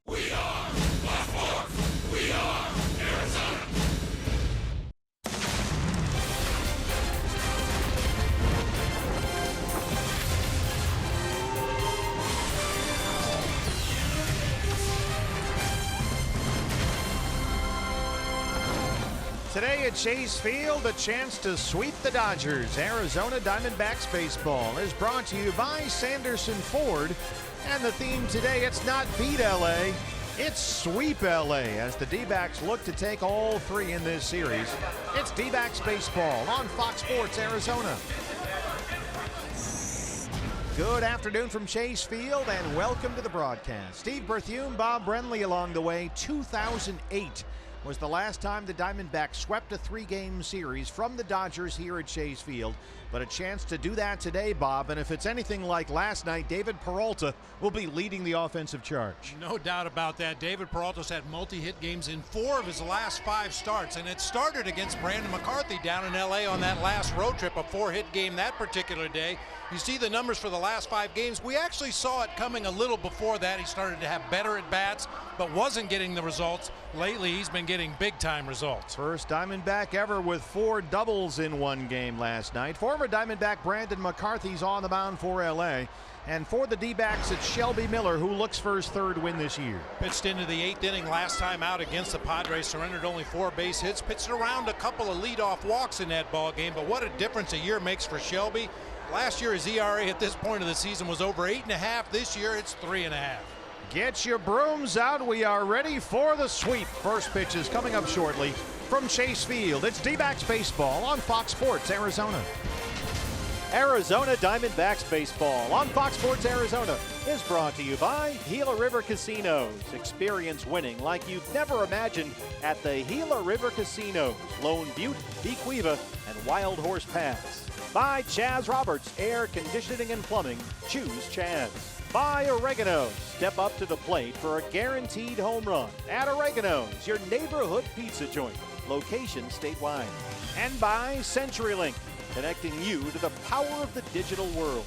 We are Black Fork. We are Arizona. Today at Chase Field, a chance to sweep the Dodgers. Arizona Diamondbacks baseball is brought to you by Sanderson Ford. And the theme today, it's not beat LA, it's sweep LA as the D-backs look to take all three in this series. It's D-backs baseball on Fox Sports Arizona. Good afternoon from Chase Field and welcome to the broadcast. Steve Berthume, Bob Brenly along the way. 2008 was the last time the Diamondbacks swept a three-game series from the Dodgers here at Chase Field. But a chance to do that today, Bob, and if it's anything like last night, David Peralta will be leading the offensive charge. No doubt about that. David Peralta's had multi-hit games in 4 of his last 5 starts, and it started against Brandon McCarthy down in L.A. on that last road trip, a 4-hit game that particular day. You see the numbers for the last 5 games. We actually saw it coming a little before that. He started to have better at-bats, but wasn't getting the results. Lately, he's been getting big-time results. First Diamondback ever with 4 doubles in one game last night. Former Diamondback Brandon McCarthy's on the mound for L.A. And for the D-backs, it's Shelby Miller who looks for his 3rd win this year. Pitched into the 8th inning last time out against the Padres, surrendered only 4 base hits, pitched around a couple of leadoff walks in that ball game, but what a difference a year makes for Shelby. Last year his ERA at this point of the season was over 8.5. This year it's 3.5. Get your brooms out. We are ready for the sweep. First pitch is coming up shortly from Chase Field. It's D-backs baseball on Fox Sports Arizona. Arizona Diamondbacks baseball on Fox Sports Arizona is brought to you by Gila River Casinos. Experience winning like you've never imagined at the Gila River Casinos, Lone Butte, Bequiva, and Wild Horse Pass. By Chaz Roberts Air Conditioning and Plumbing. Choose Chaz. By Oregano's. Step up to the plate for a guaranteed home run at Oregano's, your neighborhood pizza joint. Location statewide. And by CenturyLink, connecting you to the power of the digital world.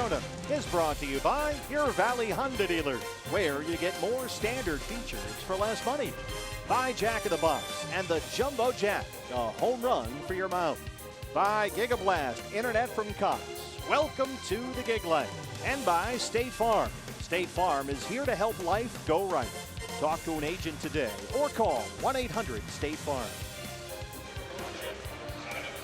Arizona is brought to you by your Valley Honda dealers, where you get more standard features for less money. By Jack in the Box and the Jumbo Jack, a home run for your mouth. By Gigablast Internet from Cox. Welcome to the Gig Life. And by State Farm. State Farm is here to help life go right. Talk to an agent today or call 1-800-STATE-FARM.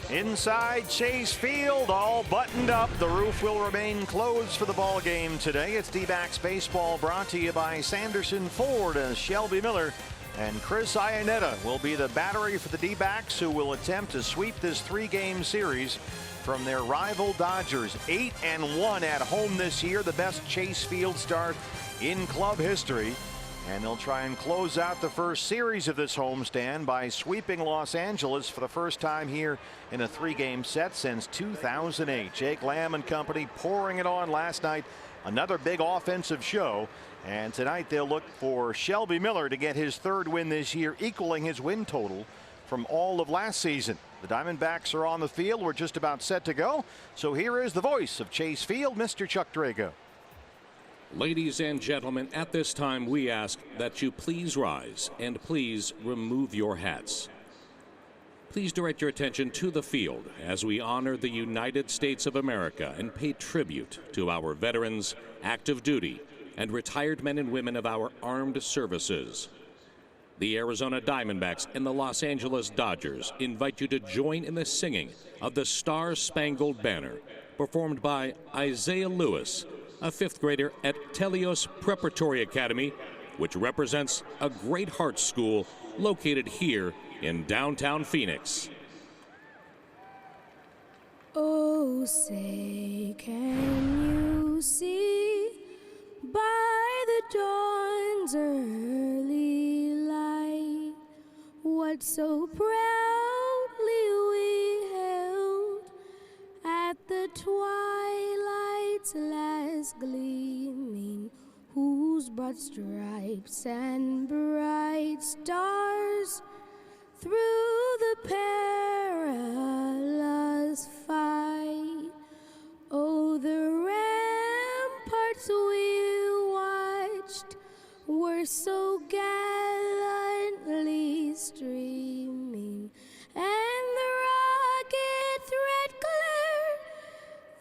Inside Chase Field, all buttoned up. The roof will remain closed for the ball game today. It's D-backs baseball brought to you by Sanderson Ford as Shelby Miller and Chris Iannetta will be the battery for the D-backs, who will attempt to sweep this 3-game series from their rival Dodgers. 8-1 at home this year, the best Chase Field start in club history. And they'll try and close out the first series of this homestand by sweeping Los Angeles for the first time here in a 3-game set since 2008. Jake Lamb and company pouring it on last night. Another big offensive show. And tonight they'll look for Shelby Miller to get his 3rd win this year, equaling his win total from all of last season. The Diamondbacks are on the field. We're just about set to go. So here is the voice of Chase Field, Mr. Chuck Drago. Ladies and gentlemen, at this time we ask that you please rise and please remove your hats. Please direct your attention to the field as we honor the United States of America and pay tribute to our veterans, active duty, and retired men and women of our armed services. The Arizona Diamondbacks and the Los Angeles Dodgers invite you to join in the singing of the Star-Spangled Banner, performed by Isaiah Lewis, a 5th grader at Telios Preparatory Academy, which represents a Great Heart School located here in downtown Phoenix. Oh, say, can you see by the dawn's early light what so proudly we held at the twilight's last gleaming, whose broad stripes and bright stars through the perilous fight? Oh, the ramparts we watched were so gallantly streaming, and the rocket thread glare,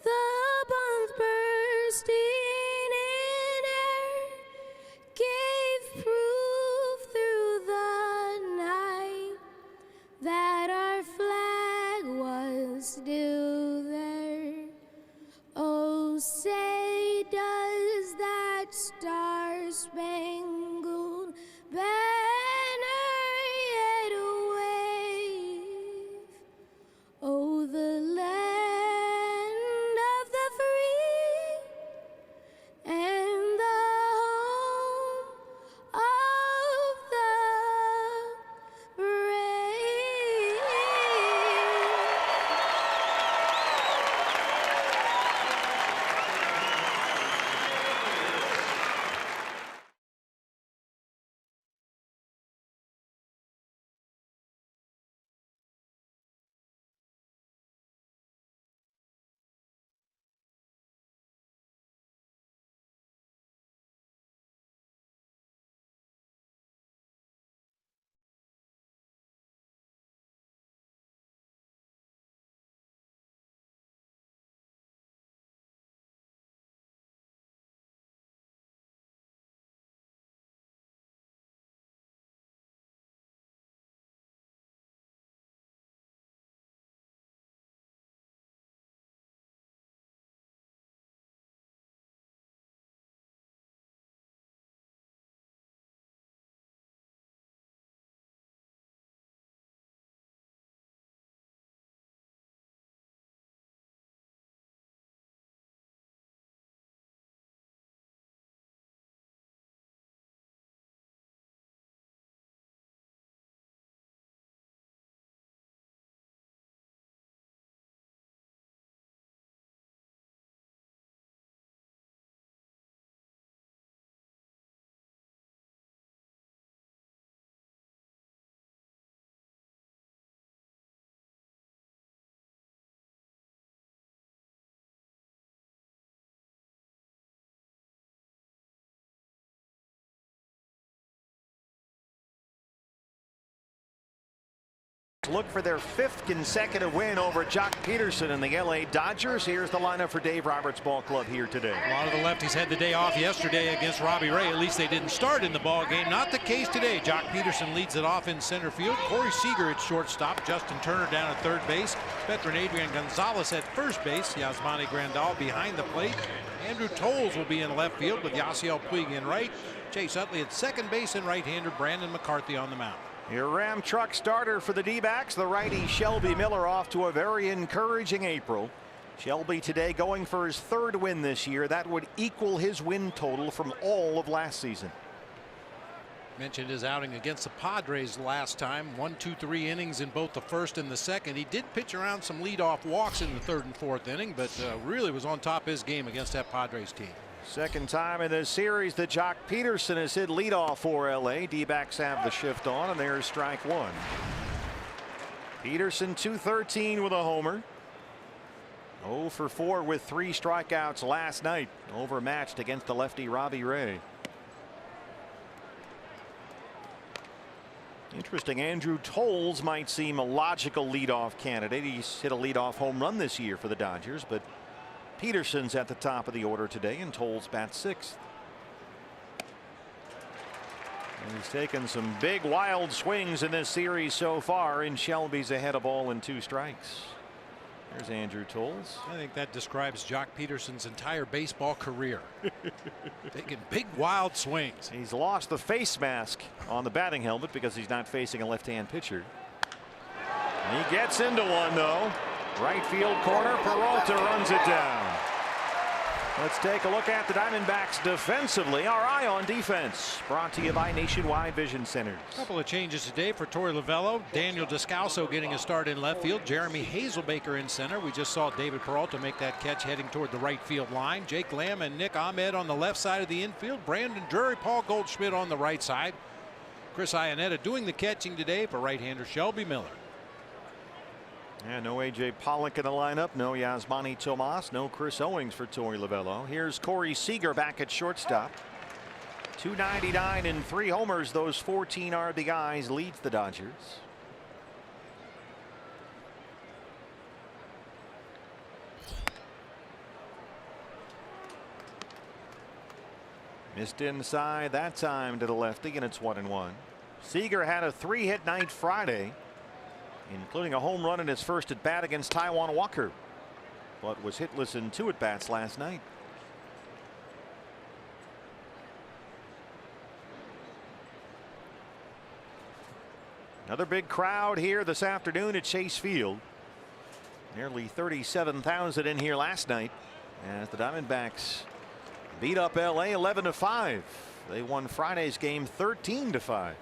the bombs bursting in air, gave proof through the night that our flag was still there. Oh, say, does that star-spangled banner yet look for their 5th consecutive win over Jock Peterson and the LA Dodgers. Here's the lineup for Dave Roberts Ball Club here today. A lot of the lefties had the day off yesterday against Robbie Ray. At least they didn't start in the ball game. Not the case today. Jock Peterson leads it off in center field. Corey Seager at shortstop. Justin Turner down at third base. Veteran Adrian Gonzalez at first base. Yasmani Grandal behind the plate. Andrew Tolles will be in left field with Yasiel Puig in right. Chase Utley at second base and right-hander Brandon McCarthy on the mound. Your Ram truck starter for the D-backs, the righty Shelby Miller, off to a very encouraging April. Shelby today going for his 3rd win this year. That would equal his win total from all of last season. Mentioned his outing against the Padres last time. 1, 2, 3 innings in both the first and the second. He did pitch around some leadoff walks in the 3rd and 4th inning, but really was on top of his game against that Padres team. Second time in this series that Jock Peterson has hit leadoff for LA. D-backs have the shift on, and there's strike 1. Peterson 213 with a homer. 0 for 4 with 3 strikeouts last night. Overmatched against the lefty Robbie Ray. Interesting, Andrew Tolles might seem a logical leadoff candidate. He's hit a leadoff home run this year for the Dodgers, but Peterson's at the top of the order today, and Tolles bats 6th. And he's taken some big wild swings in this series so far, and Shelby's ahead of ball and 2 strikes. There's Andrew Tolles. I think that describes Jock Peterson's entire baseball career. Taking big wild swings. He's lost the face mask on the batting helmet because he's not facing a left-hand pitcher. And he gets into one, though. Right field corner, Peralta runs it down. Let's take a look at the Diamondbacks defensively. Our eye on defense, brought to you by Nationwide Vision Centers. A couple of changes today for Torey Lovullo. Daniel Descalso getting a start in left field. Jeremy Hazelbaker in center. We just saw David Peralta make that catch heading toward the right field line. Jake Lamb and Nick Ahmed on the left side of the infield. Brandon Drury, Paul Goldschmidt on the right side. Chris Iannetta doing the catching today for right-hander Shelby Miller. Yeah, no A.J. Pollock in the lineup. No Yasmani Tomas. No Chris Owings for Torey Lovullo. Here's Corey Seager back at shortstop. 299 and 3 homers. Those 14 RBIs leads the Dodgers. Missed inside that time to the lefty, and it's 1-1. Seager had a 3-hit night Friday, including a home run in his first at bat against Taijuan Walker, but was hitless in 2 at bats last night. Another big crowd here this afternoon at Chase Field. Nearly 37,000 in here last night as the Diamondbacks beat up LA 11-5. They won Friday's game 13-5.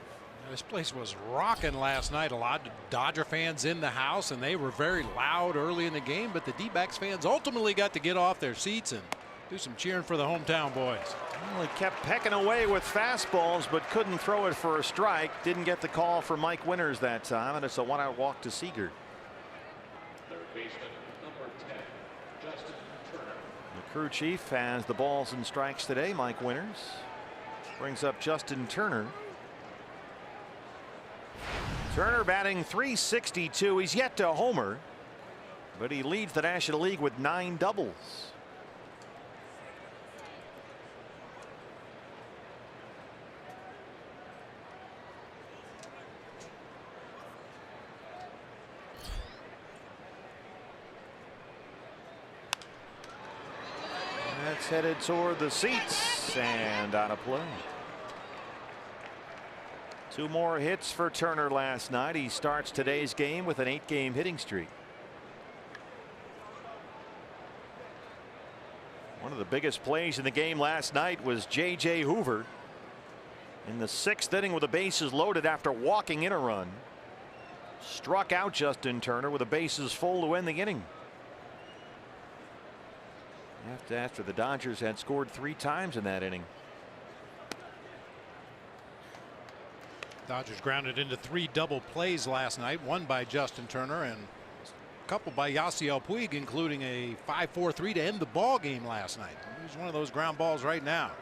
This place was rocking last night. A lot of Dodger fans in the house, and they were very loud early in the game, but the D-backs fans ultimately got to get off their seats and do some cheering for the hometown boys. Well, he kept pecking away with fastballs, but couldn't throw it for a strike. Didn't get the call for Mike Winters that time, and it's a 1-out walk to Seager. Third baseman, number 10, Justin Turner. The crew chief has the balls and strikes today. Mike Winters brings up Justin Turner. Turner batting .362. He's yet to homer, but he leads the National League with 9 doubles. That's headed toward the seats and out of play. 2 more hits for Turner last night. He starts today's game with an 8-game hitting streak. One of the biggest plays in the game last night was J.J. Hoover in the 6th inning with the bases loaded after walking in a run. Struck out Justin Turner with the bases full to end the inning. After the Dodgers had scored 3 times in that inning. Dodgers grounded into 3 double plays last night, one by Justin Turner and a couple by Yasiel Puig, including a 5-4-3 to end the ball game last night. He's one of those ground balls right now.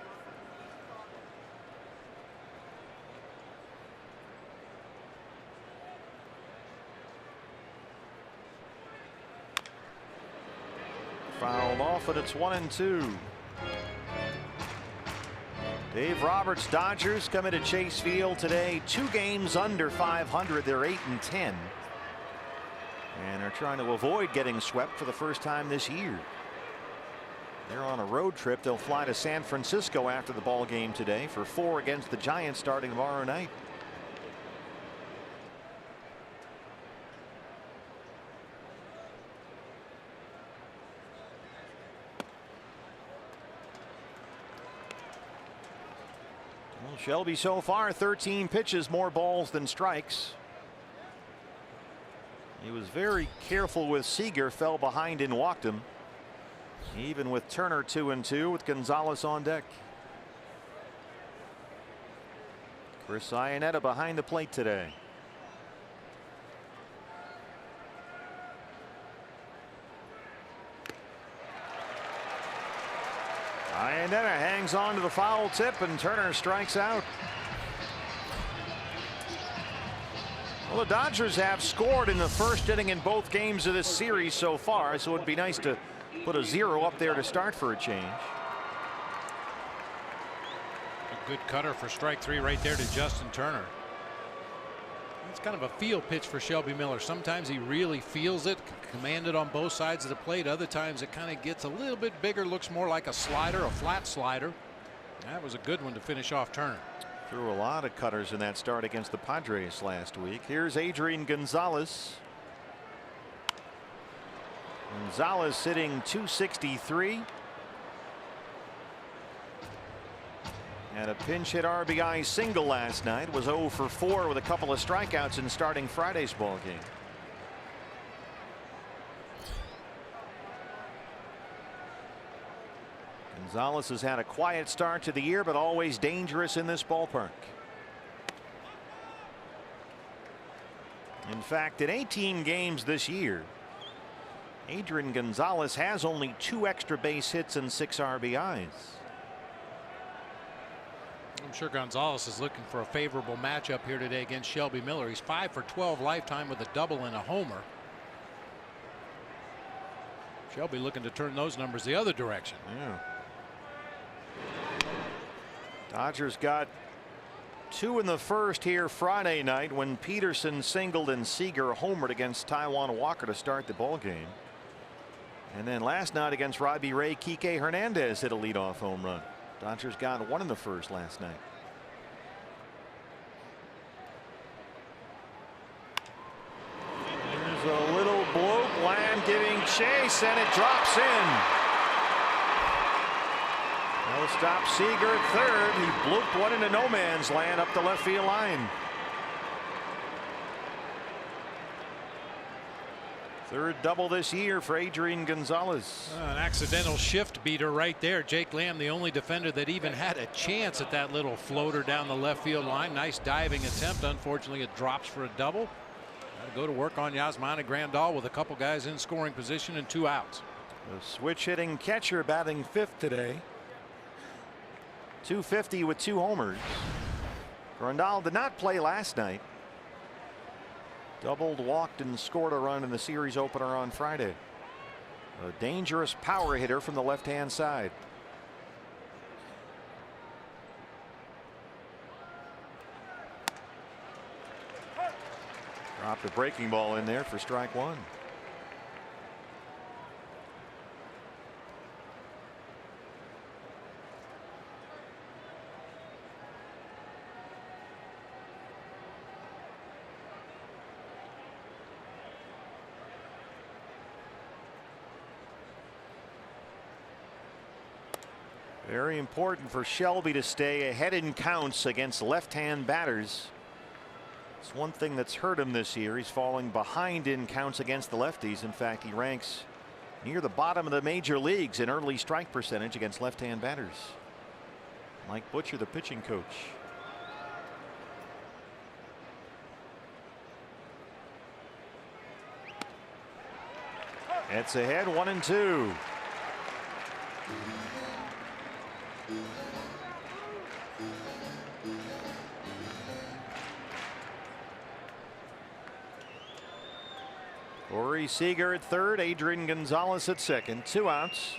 Fouled off, and it's 1-2. Dave Roberts' Dodgers come into Chase Field today 2 games under 500. They're 8-10 and are trying to avoid getting swept for the first time this year. They're on a road trip. They'll fly to San Francisco after the ball game today for 4 against the Giants starting tomorrow night. Well, Shelby so far 13 pitches, more balls than strikes. He was very careful with Seager, fell behind and walked him. Even with Turner 2-2 with Gonzalez on deck. Chris Iannetta behind the plate today. Iannetta hangs on to the foul tip, and Turner strikes out. Well, the Dodgers have scored in the first inning in both games of this series so far, so it'd be nice to put a 0 up there to start for a change. A good cutter for strike 3 right there to Justin Turner. It's kind of a feel pitch for Shelby Miller. Sometimes he really feels it, command it on both sides of the plate. Other times it kind of gets a little bit bigger, looks more like a slider, a flat slider. That was a good one to finish off Turner. Threw a lot of cutters in that start against the Padres last week. Here's Adrian Gonzalez. Gonzalez sitting 263. Had a pinch hit RBI single last night. Was 0 for 4 with a couple of strikeouts in starting Friday's ball game. Gonzalez has had a quiet start to the year, but always dangerous in this ballpark. In fact, in 18 games this year, Adrian Gonzalez has only 2 extra base hits and 6 RBIs. I'm sure Gonzalez is looking for a favorable matchup here today against Shelby Miller. He's 5 for 12 lifetime with a double and a homer. Shelby looking to turn those numbers the other direction. Yeah. Dodgers got 2 in the first here Friday night when Peterson singled and Seager homered against Taijuan Walker to start the ball game. And then last night against Robbie Ray, Kike Hernandez hit a leadoff home run. Dodgers got 1 in the first last night. There's a little bloke, Lamb giving chase, and it drops in. No stop Seager at third. He blooped one into no man's land up the left field line. Third double this year for Adrian Gonzalez. An accidental shift beater right there. Jake Lamb, the only defender that even had a chance at that little floater down the left field line. Nice diving attempt. Unfortunately, it drops for a double. Got to go to work on Yasmani Grandal with a couple guys in scoring position and 2 outs. The switch hitting catcher batting 5th today. 250 with 2 homers. Grandal did not play last night. Doubled, walked, and scored a run in the series opener on Friday. A dangerous power hitter from the left-hand side. Dropped a breaking ball in there for strike 1. Very important for Shelby to stay ahead in counts against left-hand batters. It's one thing that's hurt him this year. He's falling behind in counts against the lefties. In fact, he ranks near the bottom of the major leagues in early strike percentage against left-hand batters. Mike Butcher, the pitching coach. It's ahead 1-2. Corey Seager at third, Adrian Gonzalez at second, 2 outs.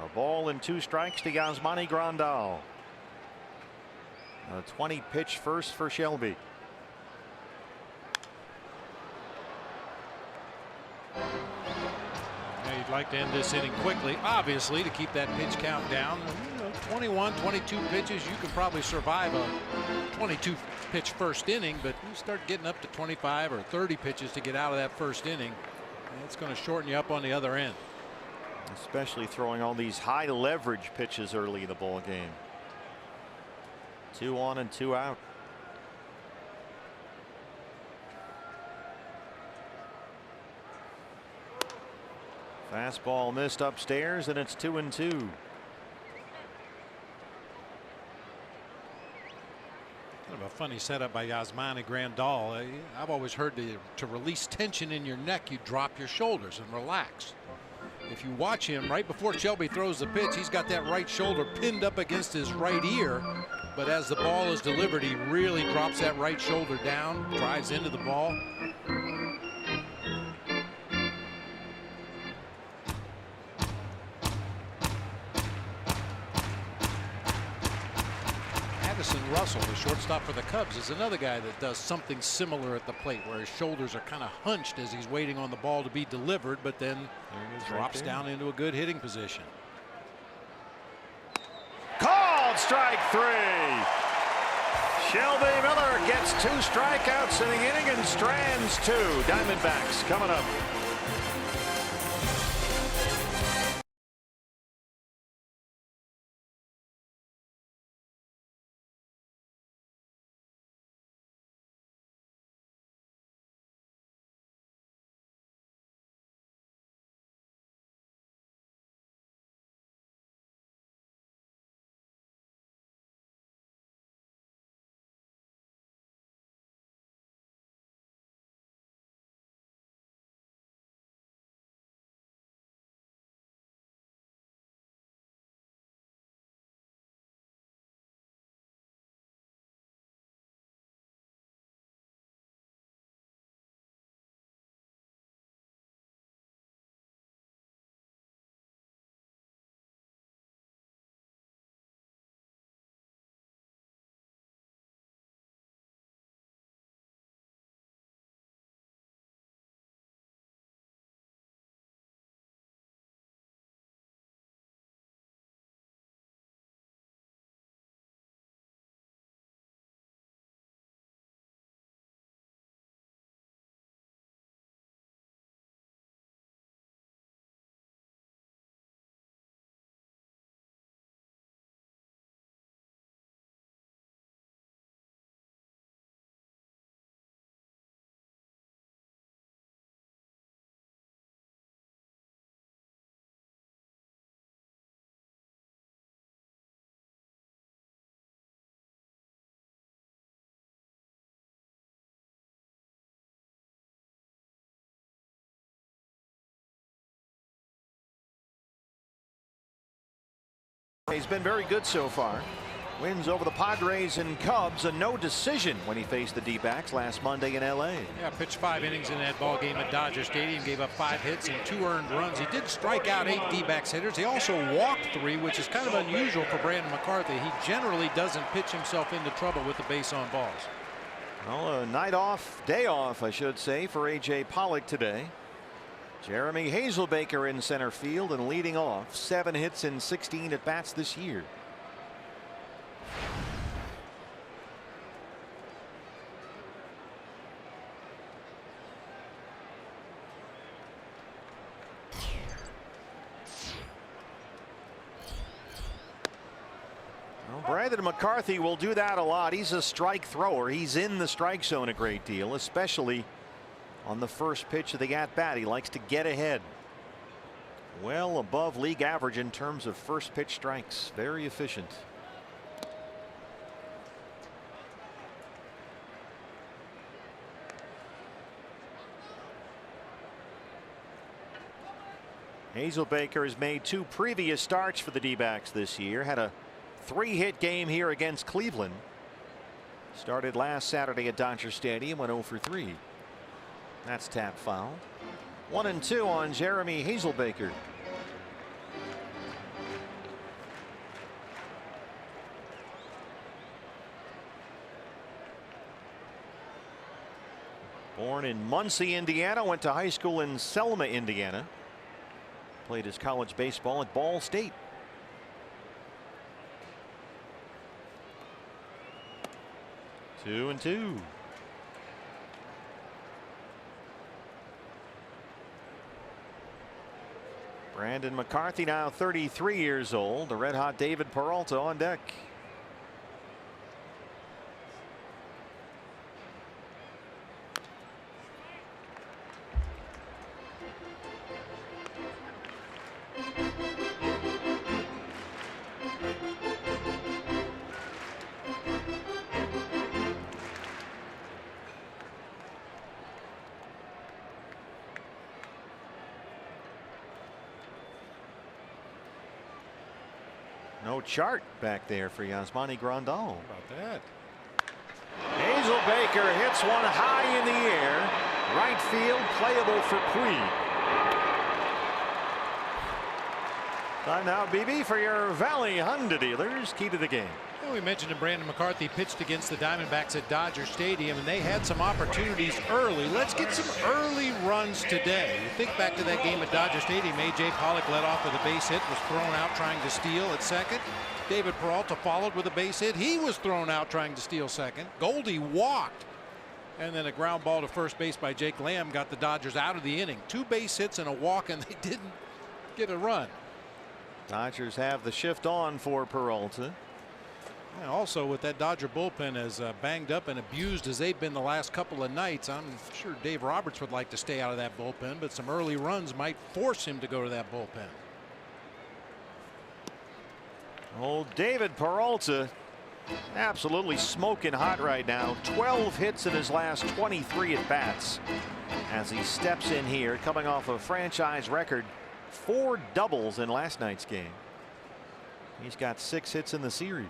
A ball and 2 strikes to Yasmani Grandal. A 20 pitch first for Shelby. Yeah, you'd like to end this inning quickly, obviously, to keep that pitch count down. 21, 22 pitches, you can probably survive a 22 pitch first inning, but you start getting up to 25 or 30 pitches to get out of that first inning, it's going to shorten you up on the other end. Especially throwing all these high leverage pitches early in the ball game. 2 on and 2 out. Fastball missed upstairs, and it's 2-2. Kind of a funny setup by Yasmani Grandal. I've always heard to release tension in your neck, you drop your shoulders and relax. If you watch him right before Shelby throws the pitch, he's got that right shoulder pinned up against his right ear. But as the ball is delivered, he really drops that right shoulder down, drives into the ball. Addison Russell, the shortstop for the Cubs, is another guy that does something similar at the plate, where his shoulders are kind of hunched as he's waiting on the ball to be delivered, but then drops down into a good hitting position. Called strike 3. Shelby Miller gets 2 strikeouts in the inning and strands 2. Diamondbacks coming up. He's been very good so far. Wins over the Padres and Cubs, and no decision when he faced the D-backs last Monday in LA. Yeah, pitched 5 innings in that ball game at Dodger Stadium, gave up 5 hits and 2 earned runs. He did strike out 8 D-backs hitters. He also walked 3, which is kind of unusual for Brandon McCarthy. He generally doesn't pitch himself into trouble with the base on balls. Well, a day off, I should say, for A.J. Pollock today. Jeremy Hazelbaker in center field and leading off. 7 hits in 16 at bats this year. Well, Brandon McCarthy will do that a lot. He's a strike thrower. He's in the strike zone a great deal, especially on the first pitch of the at-bat. He likes to get ahead. Well above league average in terms of first pitch strikes. Very efficient. Hazelbaker has made 2 previous starts for the D-backs this year. Had a 3-hit game here against Cleveland. Started last Saturday at Dodger Stadium, went 0 for 3. That's tap foul. 1-2 on Jeremy Hazelbaker. Born in Muncie, Indiana, went to high school in Selma, Indiana. Played his college baseball at Ball State. 2-2. Brandon McCarthy, now 33 years old. The red hot David Peralta on deck. No chart back there for Yasmani Grandal. How about that? Hazelbaker hits one high in the air. Right field, playable for Puig. Time now, BB, for your Valley Honda dealers. Key to the game. Well, we mentioned that Brandon McCarthy pitched against the Diamondbacks at Dodger Stadium, and they had some opportunities early. Let's get some early runs today. You think back to that game at Dodger Stadium. A.J. Pollock led off with a base hit, was thrown out trying to steal at second. David Peralta followed with a base hit. He was thrown out trying to steal second. Goldie walked, and then a ground ball to first base by Jake Lamb got the Dodgers out of the inning. 2 base hits and a walk, and they didn't get a run. Dodgers have the shift on for Peralta. And also, with that Dodger bullpen as banged up and abused as they've been the last couple of nights, I'm sure Dave Roberts would like to stay out of that bullpen, but some early runs might force him to go to that bullpen. Old David Peralta absolutely smoking hot right now. 12 hits in his last 23 at bats as he steps in here, coming off a franchise record 4 doubles in last night's game. He's got 6 hits in the series.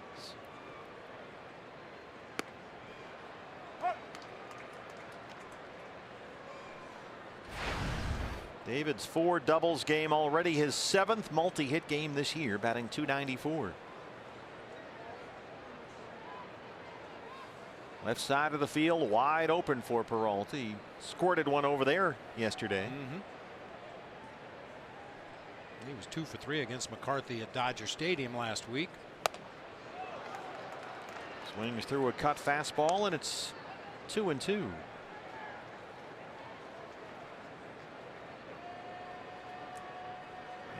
David's 4 doubles game already, his 7th multi-hit game this year, batting .294. Left side of the field wide open for Peralta. He squirted one over there yesterday. He was 2 for 3 against McCarthy at Dodger Stadium last week. Swings through a cut fastball, and it's 2-2.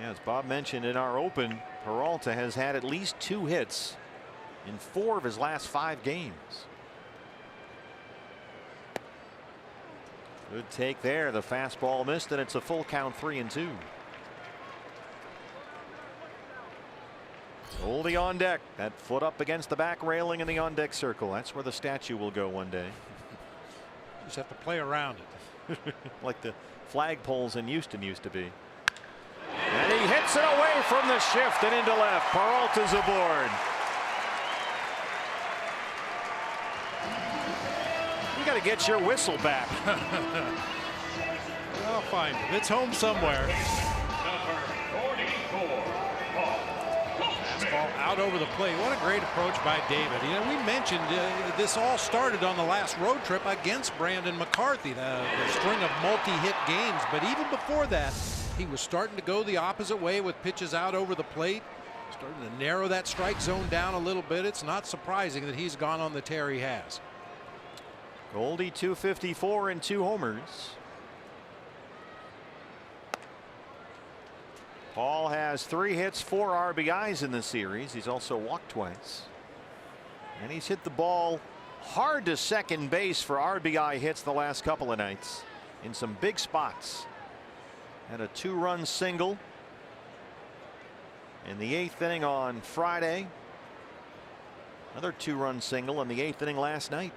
As Bob mentioned in our open, Peralta has had at least 2 hits in 4 of his last 5 games. Good take there. The fastball missed, and it's a full count, 3-2. Goldie on deck. That foot up against the back railing in the on deck circle. That's where the statue will go one day. Just have to play around it. Like the flagpoles in Houston used to be. And he hits it away from the shift and into left. Peralta's aboard. You got to get your whistle back. I'll find it. It's home somewhere. Number 44. Fastball out over the plate. What a great approach by David. You know, we mentioned this all started on the last road trip against Brandon McCarthy, the string of multi-hit games. But even before that, he was starting to go the opposite way with pitches out over the plate, starting to narrow that strike zone down a little bit. It's not surprising that he's gone on the tear he has. Goldie 254 and 2 homers. Paul has 3 hits, 4 RBIs in the series. He's also walked twice. And he's hit the ball hard to second base for RBI hits the last couple of nights in some big spots. Had a 2-run single in the 8th inning on Friday. Another 2-run single in the 8th inning last night.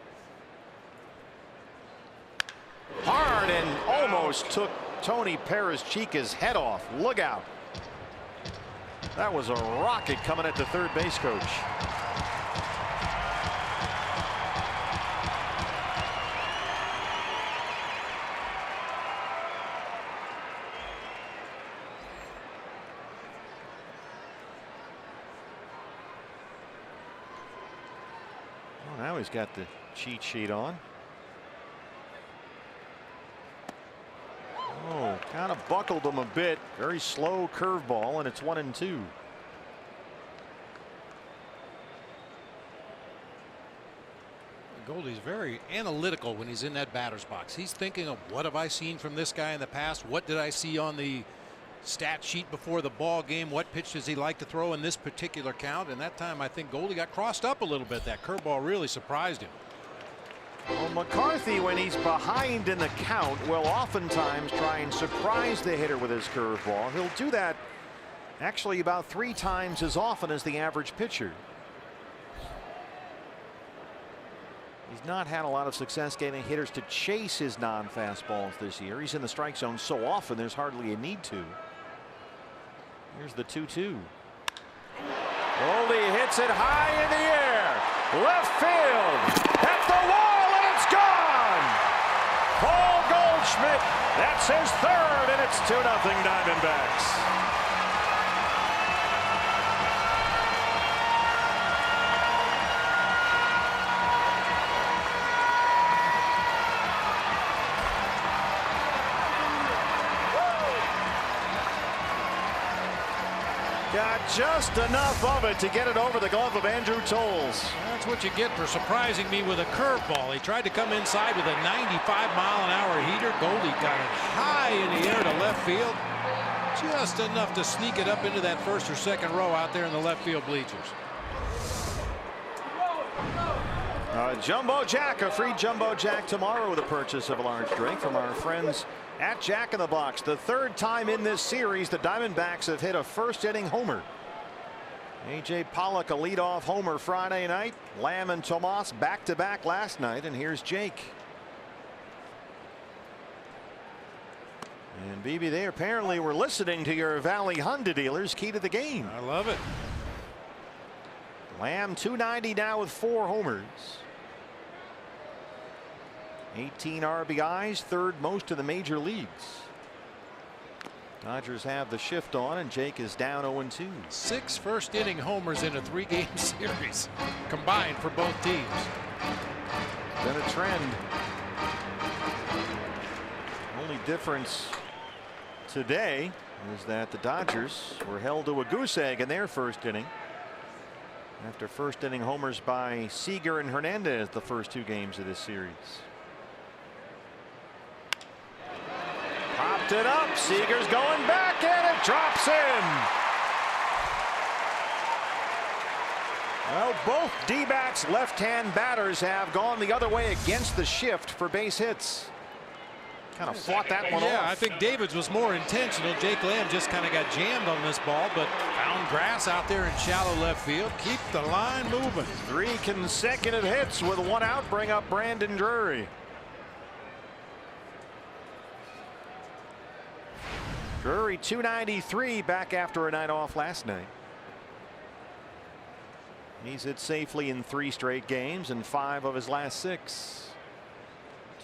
Hard and almost took Tony Perez-Chica's head off. Look out. That was a rocket coming at the third base coach. Now he's got the cheat sheet on. Oh, kind of buckled him a bit. Very slow curveball, and it's 1-2. Goldie's very analytical when he's in that batter's box. He's thinking of, what have I seen from this guy in the past? What did I see on the stat sheet before the ball game? What pitch does he like to throw in this particular count? And that time I think Goldie got crossed up a little bit. That curveball really surprised him. Well, McCarthy, when he's behind in the count, will oftentimes try and surprise the hitter with his curveball. He'll do that actually about 3 times as often as the average pitcher. He's not had a lot of success getting hitters to chase his non-fastballs this year. He's in the strike zone so often there's hardly a need to. Here's the 2-2. Goldie hits it high in the air. Left field. At the wall, and it's gone. Paul Goldschmidt. That's his 3rd, and it's 2-0 Diamondbacks. Got just enough of it to get it over the glove of Andrew Toles. That's what you get for surprising me with a curveball. He tried to come inside with a 95-mile-an-hour heater. Goldie got it high in the air to left field. Just enough to sneak it up into that first or second row out there in the left field bleachers. Jumbo Jack, a free Jumbo Jack tomorrow with a purchase of a large drink from our friends at Jack in the Box. The 3rd time in this series the Diamondbacks have hit a 1st-inning homer. A.J. Pollock a leadoff homer Friday night. Lamb and Tomas back-to-back last night. And here's Jake. And BB, they apparently were listening to your Valley Honda dealers. Key to the game. I love it. Lamb 290 now with 4 homers. 18 RBIs, 3rd most of the major leagues. Dodgers have the shift on, and Jake is down 0-2. 6 first-inning homers in a 3-game series combined for both teams. Been a trend. Only difference today is that the Dodgers were held to a goose egg in their 1st inning. After 1st-inning homers by Seager and Hernandez the first 2 games of this series. Popped it up. Seager's going back, and it drops in. Well, both D-backs left-hand batters have gone the other way against the shift for base hits. Kind of fought that one off. Yeah, I think Davids was more intentional. Jake Lamb just kind of got jammed on this ball, but found grass out there in shallow left field. Keep the line moving. 3 consecutive hits with 1 out bring up Brandon Drury. Drury 293 back after a night off last night. He's hit safely in 3 straight games and 5 of his last 6.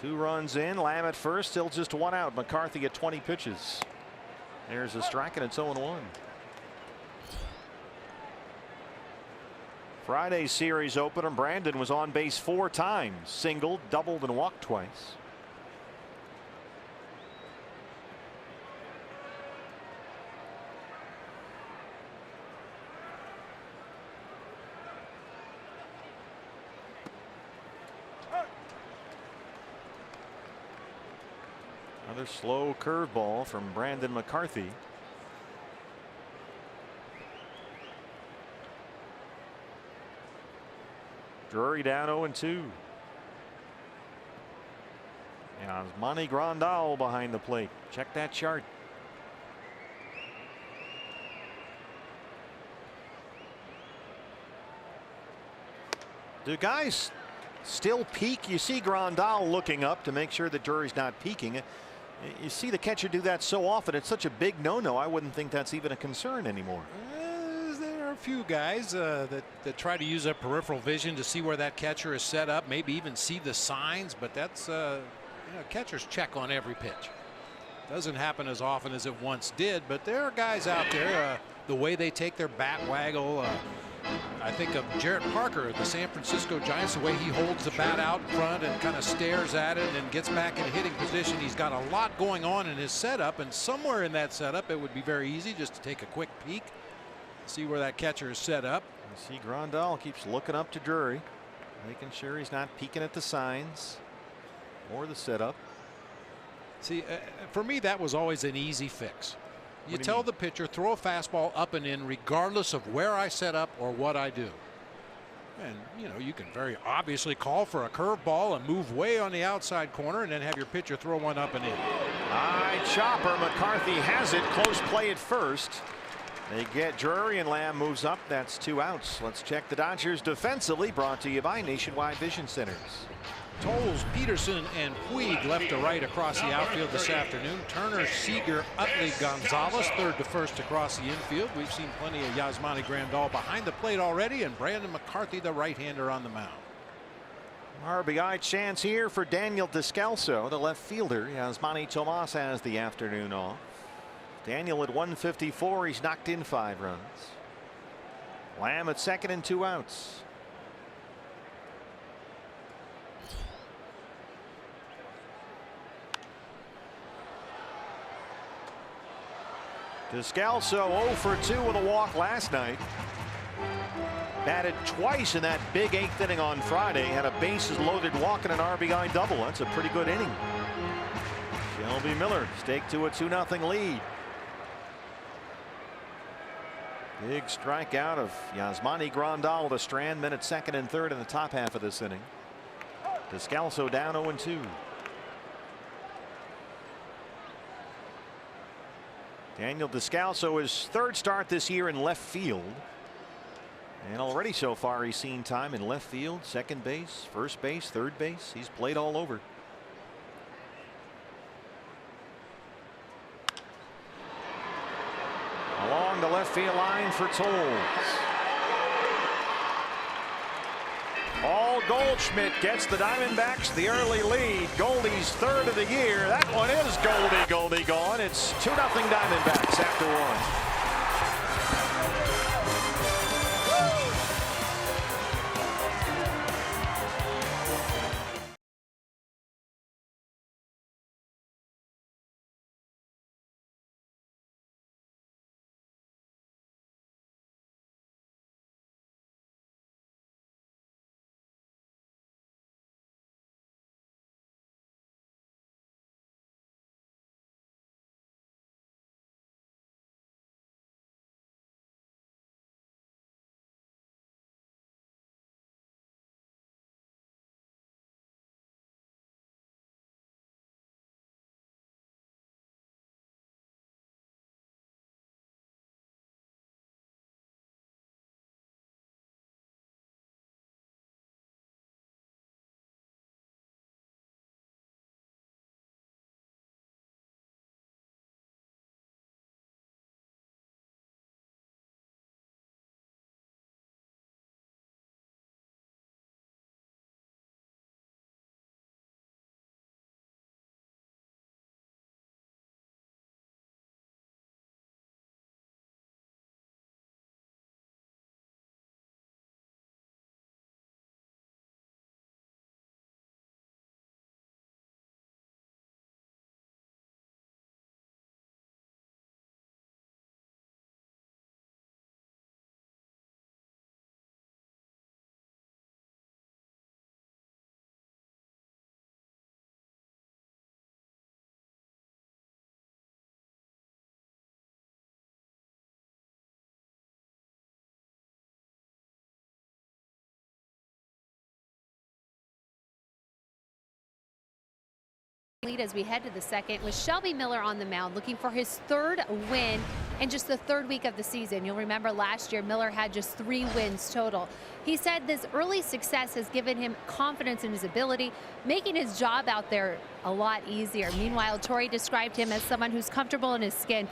2 runs in. Lamb at first, still just 1 out. McCarthy at 20 pitches. There's a strike, and it's 0-1. Friday's series opener, Brandon was on base 4 times, singled, doubled, and walked twice. Another slow curveball from Brandon McCarthy. Drury down 0-2. And Monty Grandal behind the plate. Check that chart. Do guys still peek? You see Grandal looking up to make sure that Drury's not peeking. You see the catcher do that so often. It's such a big no-no. I wouldn't think that's even a concern anymore. There are a few guys that try to use their peripheral vision to see where that catcher is set up, maybe even see the signs, but that's catchers check on every pitch. Doesn't happen as often as it once did, but there are guys out there, the way they take their bat waggle, I think of Jarrett Parker of the San Francisco Giants, the way he holds the bat out in front and kind of stares at it and gets back in hitting position. He's got a lot going on in his setup, and somewhere in that setup it would be very easy just to take a quick peek, see where that catcher is set up. You see Grandal keeps looking up to Drury, making sure he's not peeking at the signs or the setup. See, for me, that was always an easy fix. You tell the pitcher, throw a fastball up and in regardless of where I set up or what I do. And, you know, you can very obviously call for a curveball and move way on the outside corner and then have your pitcher throw one up and in. High chopper. McCarthy has it. Close play at first. They get Drury and Lamb moves up. That's 2 outs. Let's check the Dodgers defensively, brought to you by Nationwide Vision Centers. Tolles, Peterson, and Puig left to right across the outfield this afternoon. Turner, Seager, Utley, Gonzalez third to first across the infield. We've seen plenty of Yasmani Grandal behind the plate already, and Brandon McCarthy, the right-hander, on the mound. RBI chance here for Daniel Descalso, the left fielder. Yasmani Tomas has the afternoon off. Daniel at 154. He's knocked in 5 runs. Lamb at second and 2 outs. Descalso 0 for 2 with a walk last night. Batted twice in that big 8th inning on Friday. Had a bases loaded walk and an RBI double. That's a pretty good inning. Shelby Miller stake to a 2-0 lead. Big strikeout of Yasmani Grandal with a strand, men at second and third in the top half of this inning. Descalso down 0-2. Daniel Descalso, his 3rd start this year in left field. And already so far he's seen time in left field, second base, first base, third base. He's played all over. Along the left field line for Tolles. Paul Goldschmidt gets the Diamondbacks the early lead. Goldie's 3rd of the year. That one is Goldie gone. It's 2-0 Diamondbacks after 1. Lead as we head to the second with Shelby Miller on the mound looking for his 3rd win in just the 3rd week of the season. You'll remember last year Miller had just 3 wins total. He said this early success has given him confidence in his ability, making his job out there a lot easier. Meanwhile, Torrey described him as someone who's comfortable in his skin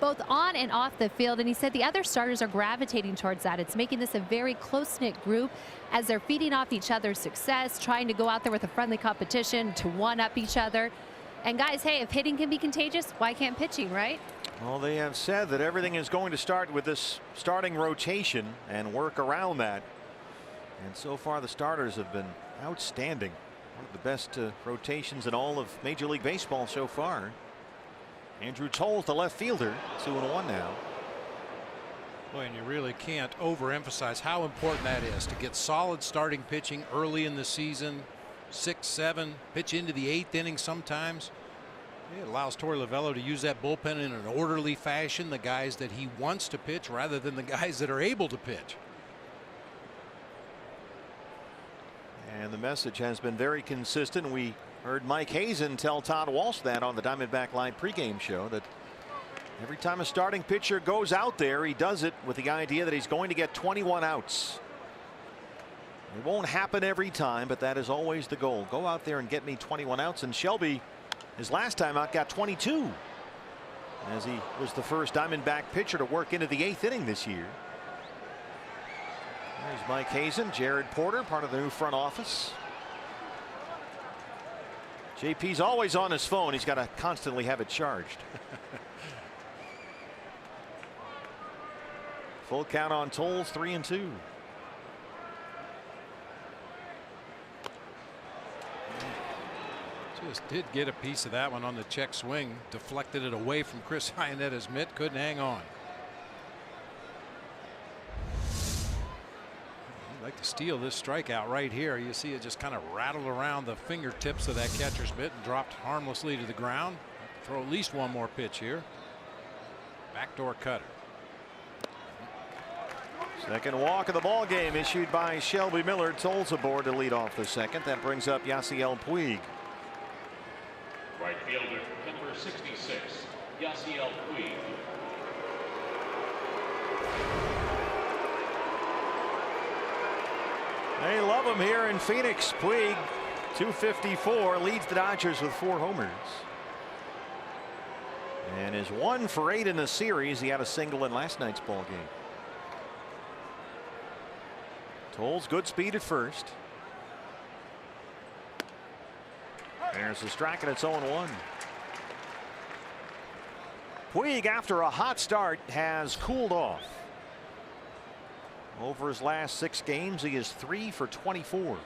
both on and off the field, and he said the other starters are gravitating towards that. It's making this a very close-knit group as they're feeding off each other's success, trying to go out there with a friendly competition to one-up each other. And guys, hey, if hitting can be contagious, why can't pitching, right? Well, they have said that everything is going to start with this starting rotation and work around that. And so far, the starters have been outstanding. One of the best rotations in all of Major League Baseball so far. Andrew Toles, the left fielder, 2-1 now. Boy, and you really can't overemphasize how important that is to get solid starting pitching early in the season. 6, 7, pitch into the 8th inning sometimes. It allows Torey Lovullo to use that bullpen in an orderly fashion, the guys that he wants to pitch rather than the guys that are able to pitch. And the message has been very consistent. We heard Mike Hazen tell Todd Walsh that on the Diamondback Live pregame show, that every time a starting pitcher goes out there, he does it with the idea that he's going to get 21 outs. It won't happen every time, but that is always the goal. Go out there and get me 21 outs. And Shelby, his last time out, got 22, as he was the first Diamondback pitcher to work into the 8th inning this year. There's Mike Hazen, Jared Porter, part of the new front office. JP's always on his phone. He's got to constantly have it charged. Full count on Toles, 3-2. Just did get a piece of that one on the check swing, deflected it away from Chris Ionetta's mitt, couldn't hang on. He'd like to steal this strikeout right here. You see it just kind of rattled around the fingertips of that catcher's mitt and dropped harmlessly to the ground. Throw at least one more pitch here. Backdoor cutter. Second walk of the ball game issued by Shelby Miller. Toles aboard to lead off the second. That brings up Yasiel Puig. Right fielder, number 66, Yasiel Puig. They love him here in Phoenix. Puig, 254, leads the Dodgers with 4 homers. And is 1 for 8 in the series. He had a single in last night's ball game. Toles, good speed at first. There's the strike, and it's 0-1. Puig, after a hot start, has cooled off. Over his last 6 games, he is 3 for 24.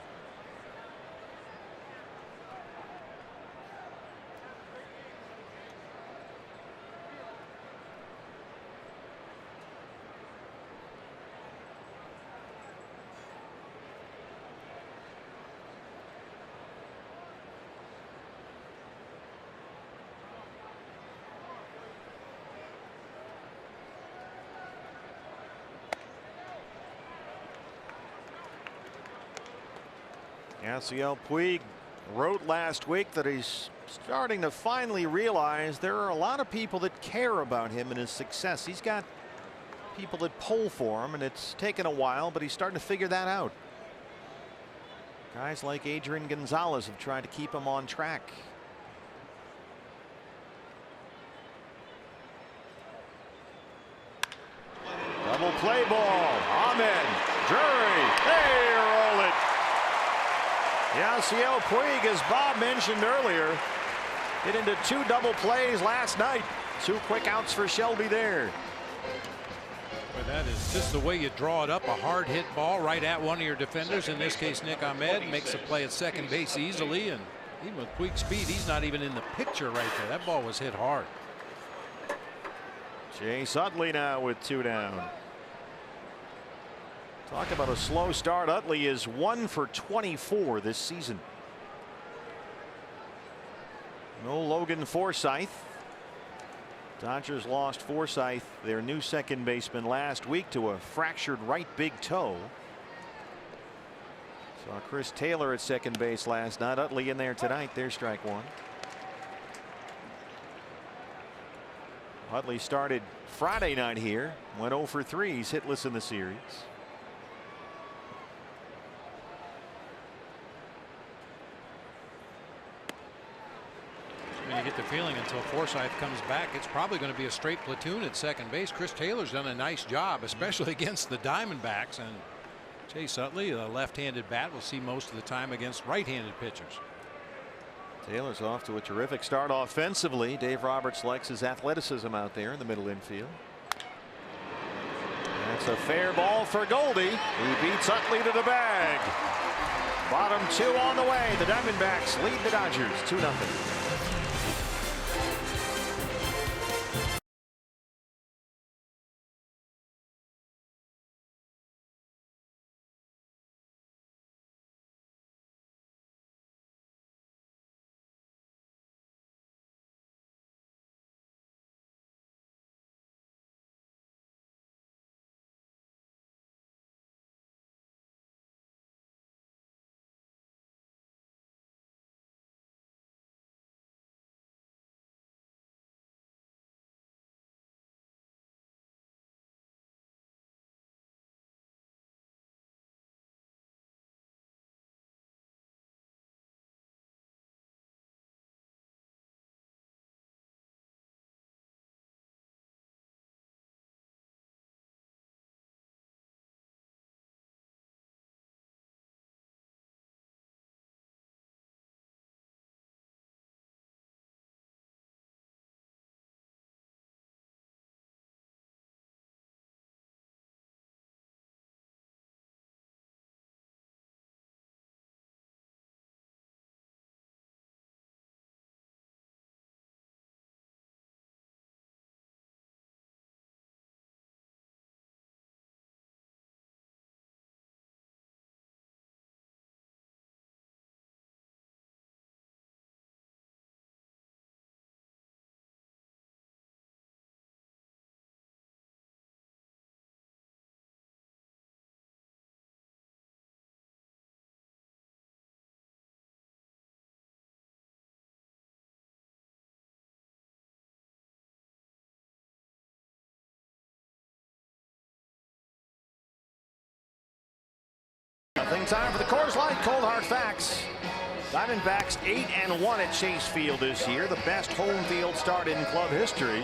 Yasiel Puig wrote last week that he's starting to finally realize there are a lot of people that care about him and his success. He's got people that pull for him, and it's taken a while, but he's starting to figure that out. Guys like Adrian Gonzalez have tried to keep him on track. Double play ball. Amen. Drury. They roll it. Yasiel Puig, as Bob mentioned earlier, hit into 2 double plays last night. 2 quick outs for Shelby there. Well, that is just the way you draw it up. A hard hit ball right at one of your defenders. In this case, Nick Ahmed makes a play at second base easily. And even with Puig's speed, he's not even in the picture right there. That ball was hit hard. Chase Utley now with 2 down. Talk about a slow start. Utley is 1 for 24 this season. No Logan Forsythe. Dodgers lost Forsythe, their new second baseman, last week to a fractured right big toe. Saw Chris Taylor at second base last night. Utley in there tonight. There's strike 1. Utley started Friday night here. Went 0 for 3. He's hitless in the series. You get the feeling until Forsythe comes back, it's probably going to be a straight platoon at second base. Chris Taylor's done a nice job, especially against the Diamondbacks, and Chase Utley, a left-handed bat, will see most of the time against right-handed pitchers. Taylor's off to a terrific start offensively. Dave Roberts likes his athleticism out there in the middle infield. That's a fair ball for Goldie. He beats Utley to the bag. Bottom 2 on the way. The Diamondbacks lead the Dodgers 2-0. Nothing. Time for the Coors Light Cold Hard Facts. Diamondbacks 8-1 at Chase Field this year, the best home field start in club history.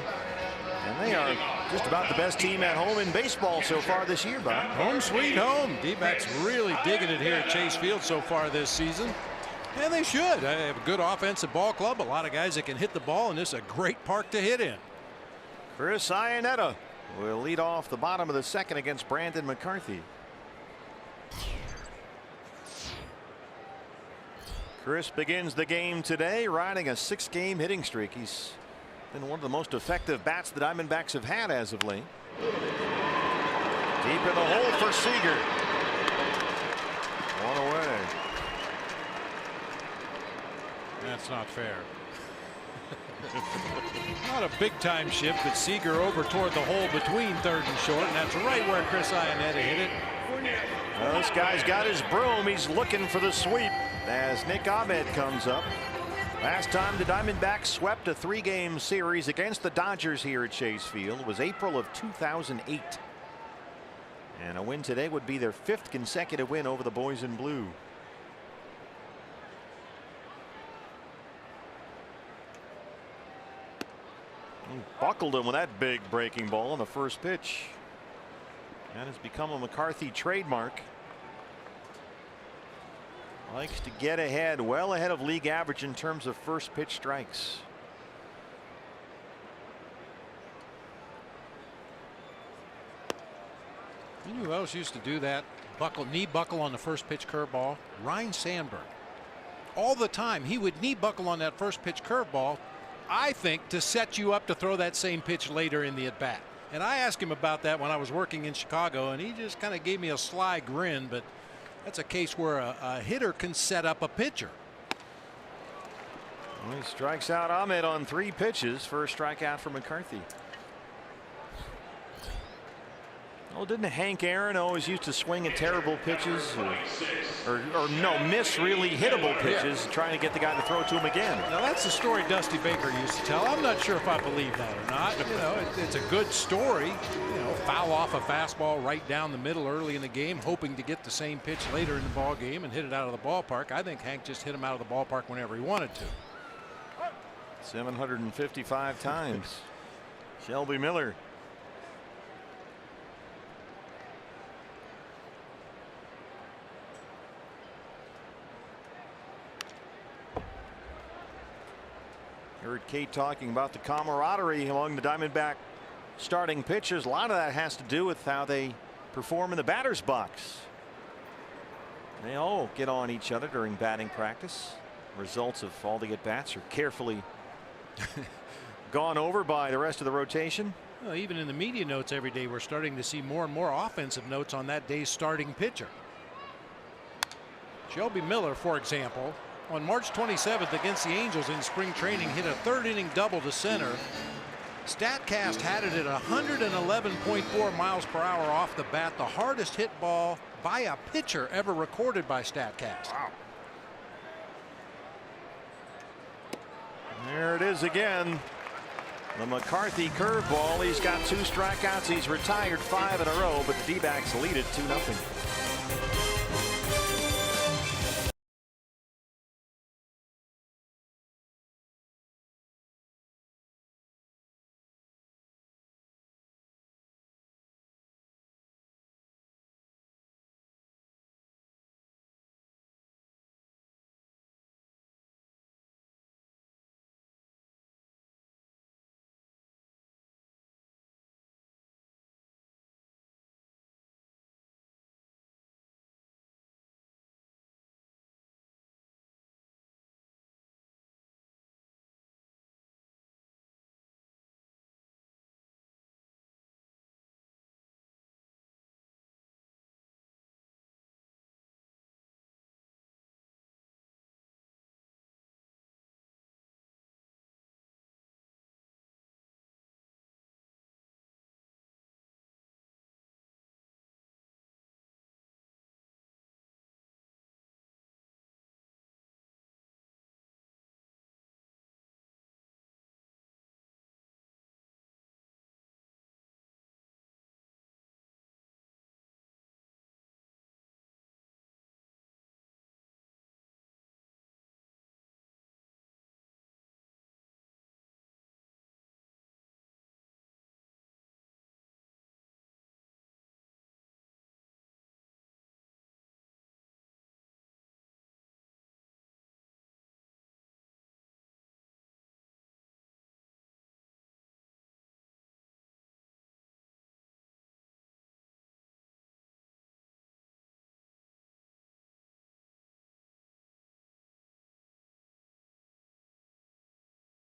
And they are just about the best team at home in baseball so far this year, Bob. Home sweet home. D-backs really digging it here at Chase Field so far this season. And they should. They have a good offensive ball club, a lot of guys that can hit the ball, and this is a great park to hit in. Chris Iannetta will lead off the bottom of the second against Brandon McCarthy. Chris begins the game today riding a 6-game hitting streak. He's been one of the most effective bats the Diamondbacks have had as of late. Deep in the hole for Seager. One away. That's not fair. Not a big time shift, but Seager over toward the hole between third and short, and that's right where Chris Iannetta hit it. Well, this guy's got his broom. He's looking for the sweep as Nick Ahmed comes up. Last time the Diamondbacks swept a 3-game series against the Dodgers here at Chase Field was April of 2008. And a win today would be their 5th consecutive win over the Boys in Blue. Buckled him with that big breaking ball on the first pitch. That has become a McCarthy trademark. Likes to get ahead, well ahead of league average in terms of first pitch strikes. You know who else used to do that? Knee buckle on the first pitch curveball? Ryne Sandberg. All the time he would knee buckle on that first pitch curveball, I think, to set you up to throw that same pitch later in the at bat. And I asked him about that when I was working in Chicago, and he just kind of gave me a sly grin. But that's a case where a hitter can set up a pitcher. Well, he strikes out Ahmed on 3 pitches. First strikeout for McCarthy. Oh, didn't Hank Aaron always used to swing at terrible pitches or no, miss really hittable pitches, trying to get the guy to throw to him again? Now that's the story Dusty Baker used to tell. I'm not sure if I believe that or not. You know, it's a good story. You know, foul off a fastball right down the middle early in the game, hoping to get the same pitch later in the ball game and hit it out of the ballpark. I think Hank just hit him out of the ballpark whenever he wanted to. 755 times. Shelby Miller. Heard Kate talking about the camaraderie among the Diamondback starting pitchers. A lot of that has to do with how they perform in the batter's box. They all get on each other during batting practice. Results of all the at-bats are carefully gone over by the rest of the rotation. Well, even in the media notes every day, we're starting to see more and more offensive notes on that day's starting pitcher. Shelby Miller, for example, on March 27th against the Angels in spring training, hit a third-inning double to center. StatCast had it at 111.4 miles per hour off the bat, the hardest hit ball by a pitcher ever recorded by StatCast. Wow. There it is again. The McCarthy curveball. He's got 2 strikeouts. He's retired 5 in a row, but the D-backs lead it 2-0.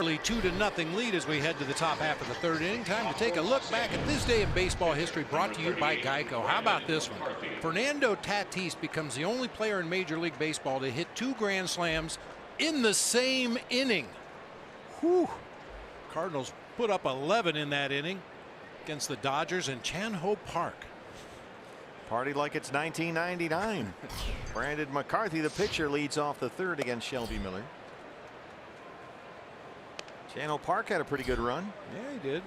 Early 2-0 lead as we head to the top half of the third inning. Time to take a look back at this day in baseball history, brought to you by Geico. How about this one? Fernando Tatis becomes the only player in Major League Baseball to hit 2 grand slams in the same inning. Whew. Cardinals put up 11 in that inning against the Dodgers in Chan-Ho Park. Party like it's 1999. Brandon McCarthy, the pitcher, leads off the third against Shelby Miller. Chan-Ho Park had a pretty good run. Yeah, he did.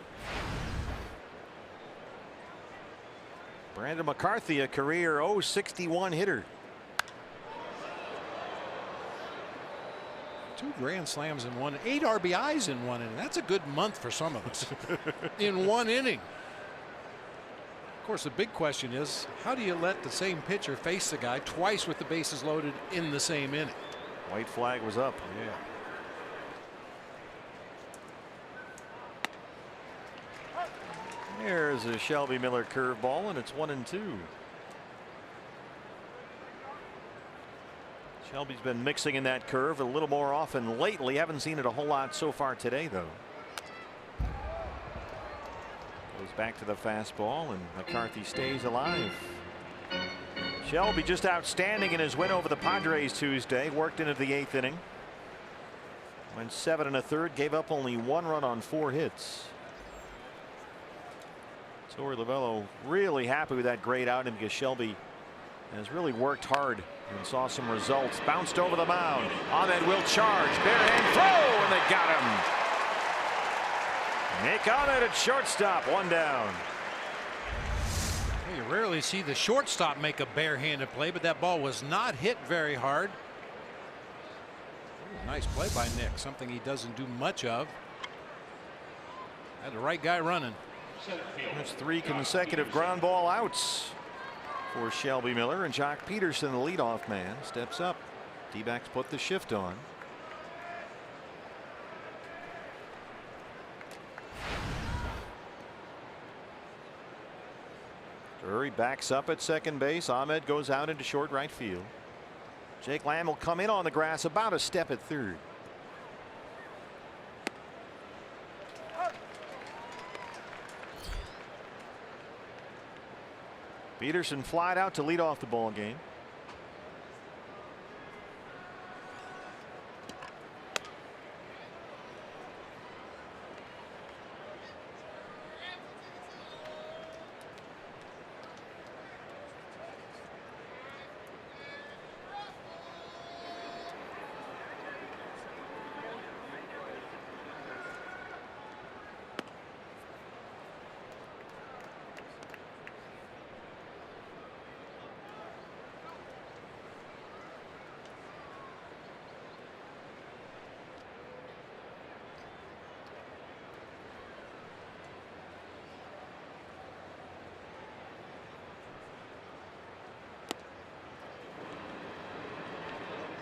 Brandon McCarthy, a career .061 hitter. 2 grand slams in 8 RBIs in 1 inning. That's a good month for some of us in 1 inning. Of course, the big question is, how do you let the same pitcher face the guy twice with the bases loaded in the same inning? White flag was up. Yeah. There's a Shelby Miller curveball, and it's 1-2. Shelby's been mixing in that curve a little more often lately. Haven't seen it a whole lot so far today, though. Goes back to the fastball, and McCarthy stays alive. Shelby just outstanding in his win over the Padres Tuesday. Worked into the 8th inning. Went 7 1/3, gave up only 1 run on 4 hits. Torey Lovullo really happy with that great outing because Shelby has really worked hard and saw some results. Bounced over the mound. Ahmed will charge. Barehand throw, and they got him. Nick Ahmed at shortstop, 1 down. Well, you rarely see the shortstop make a barehanded play, but that ball was not hit very hard. Ooh, nice play by Nick, something he doesn't do much of. Had the right guy running. That's 3 consecutive ground ball outs for Shelby Miller, and Jock Peterson, the leadoff man, steps up. D-backs put the shift on. Drury backs up at second base. Ahmed goes out into short right field. Jake Lamb will come in on the grass about a step at third. Peterson flied out to lead off the ball game.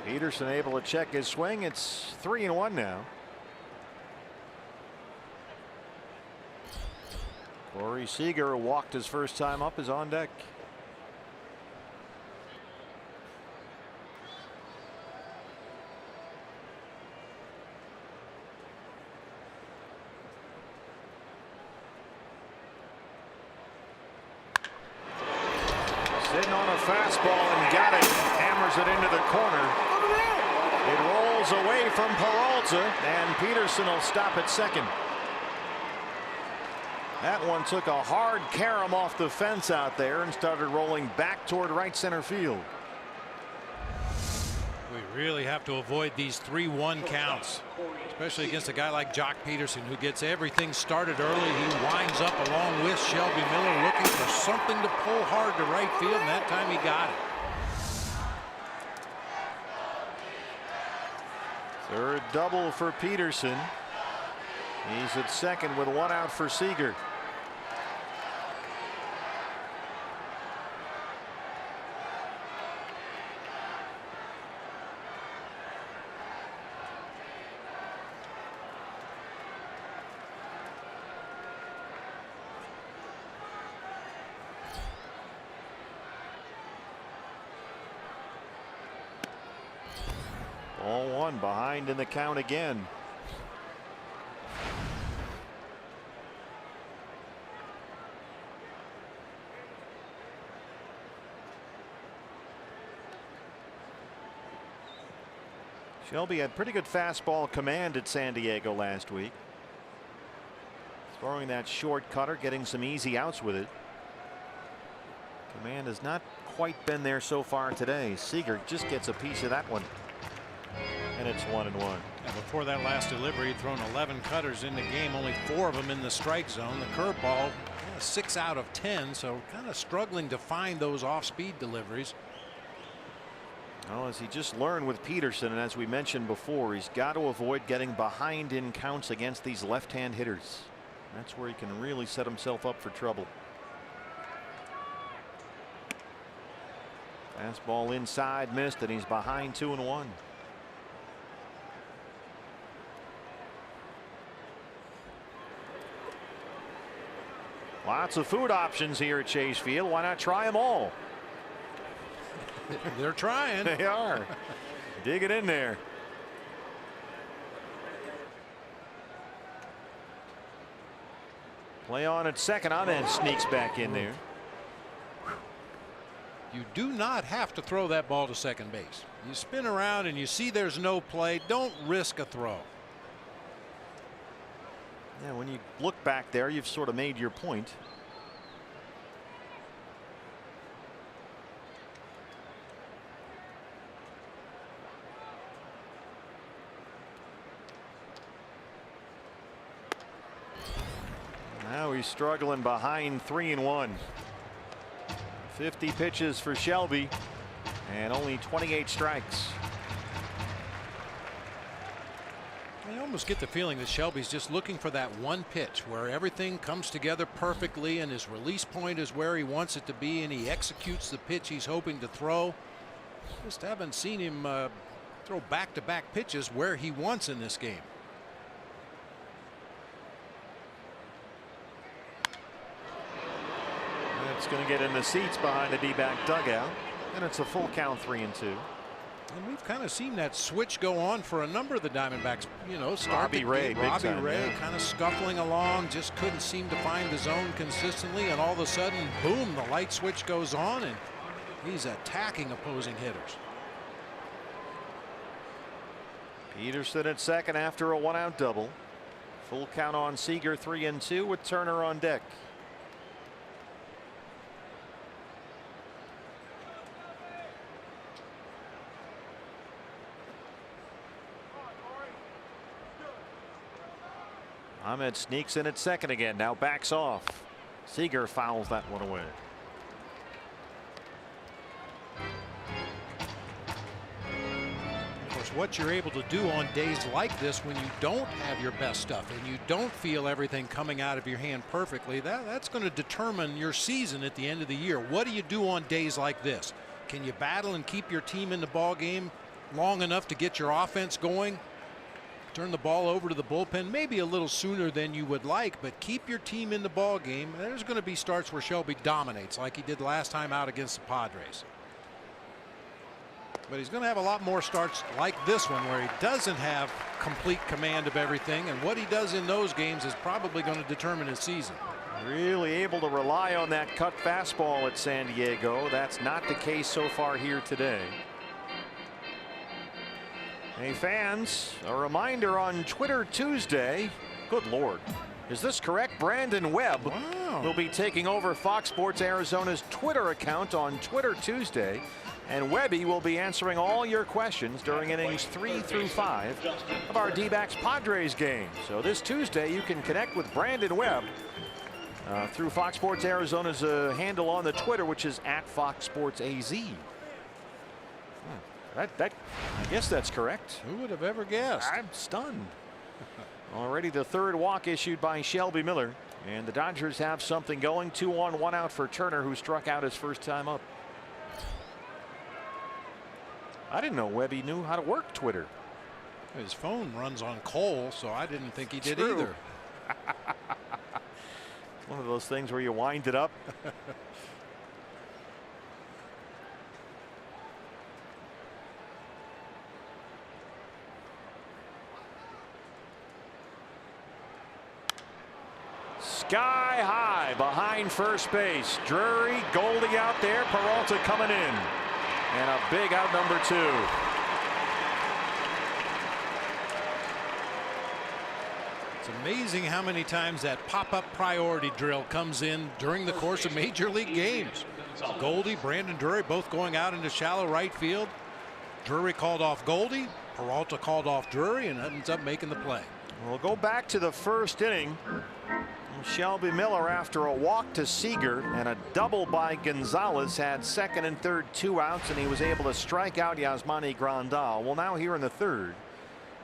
Peterson able to check his swing. It's 3-1 now. Corey Seager walked his first time up, is on deck. Sitting on a fastball and got it. Hammers it into the corner. It rolls away from Peralta, and Peterson will stop at second. That one took a hard carom off the fence out there and started rolling back toward right center field. We really have to avoid these 3-1 counts, especially against a guy like Jock Peterson, who gets everything started early. He winds up along with Shelby Miller looking for something to pull hard to right field, and that time he got it. Third double for Peterson. He's at second with one out for Seager. Ball one, behind in the count again. Shelby had pretty good fastball command at San Diego last week. Throwing that short cutter, getting some easy outs with it. Command has not quite been there so far today. Seager just gets a piece of that one. And it's 1-1. Yeah, before that last delivery, he'd thrown 11 cutters in the game, only 4 of them in the strike zone. The curveball, 6 out of 10, so kind of struggling to find those off-speed deliveries. Well, as he just learned with Peterson, and as we mentioned before, he's got to avoid getting behind in counts against these left-hand hitters. That's where he can really set himself up for trouble. Fastball inside, missed, and he's behind 2-1. Lots of food options here at Chase Field. Why not try them all? They're trying. They are. Dig it in there. Play on at second. Ahmed sneaks back in there. You do not have to throw that ball to second base. You spin around and you see there's no play. Don't risk a throw. Yeah, when you look back there, you've sort of made your point. Now he's struggling behind 3-1. 50 pitches for Shelby and only 28 strikes. I almost get the feeling that Shelby's just looking for that one pitch where everything comes together perfectly and his release point is where he wants it to be and he executes the pitch he's hoping to throw. Just haven't seen him throw back-to-back pitches where he wants in this game. That's going to get in the seats behind the D-back dugout, and it's a full count, 3-2. And we've kind of seen that switch go on for a number of the Diamondbacks. You know, Robbie Ray kind of scuffling along, just couldn't seem to find the zone consistently, and all of a sudden, boom, the light switch goes on, and he's attacking opposing hitters. Peterson at second after a 1-out double. Full count on Seager, 3-2 with Turner on deck. Ahmed sneaks in at second again, now backs off. Seager fouls that one away. Of course, what you're able to do on days like this when you don't have your best stuff and you don't feel everything coming out of your hand perfectly, that's going to determine your season at the end of the year. What do you do on days like this? Can you battle and keep your team in the ball game long enough to get your offense going? Turn the ball over to the bullpen maybe a little sooner than you would like, but keep your team in the ball game. There's going to be starts where Shelby dominates like he did last time out against the Padres. But he's going to have a lot more starts like this one where he doesn't have complete command of everything, and what he does in those games is probably going to determine his season. Really able to rely on that cut fastball at San Diego. That's not the case so far here today. Hey fans, a reminder on Twitter Tuesday. Good Lord, is this correct? Brandon Webb will be taking over Fox Sports Arizona's Twitter account on Twitter Tuesday, and Webby will be answering all your questions during innings 3 through 5 of our D-backs Padres game. So this Tuesday you can connect with Brandon Webb through Fox Sports Arizona's handle on the Twitter, which is @FoxSportsAZ. I guess that's correct. Who would have ever guessed? I'm stunned. Already the third walk issued by Shelby Miller, and the Dodgers have something going. 2 on, 1 out for Turner, who struck out his first time up. I didn't know Webby knew how to work Twitter. His phone runs on coal, so I didn't think he did True. either. One of those things where you wind it up. Sky high behind first base. Drury, Goldie out there, Peralta coming in, and a big out number 2. It's amazing how many times that pop-up priority drill comes in during the course of major league games. Goldie, Brandon Drury both going out into shallow right field. Drury called off Goldie, Peralta called off Drury, and ends up making the play. We'll go back to the first inning. Shelby Miller, after a walk to Seager and a double by Gonzalez, had second and third 2 outs, and he was able to strike out Yasmani Grandal. Well, now here in the third,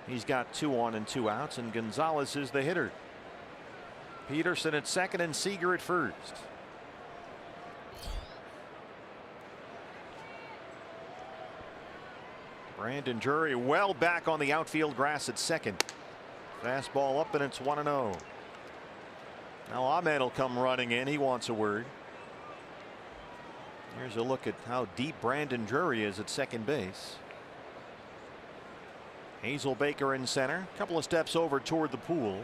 he's got 2 on and 2 outs, and Gonzalez is the hitter. Peterson at second and Seager at first. Brandon Drury well back on the outfield grass at second. Fastball up, and it's 1-0. Now Ahmed will come running in. He wants a word. Here's a look at how deep Brandon Drury is at second base. Hazelbaker in center, a couple of steps over toward the pool.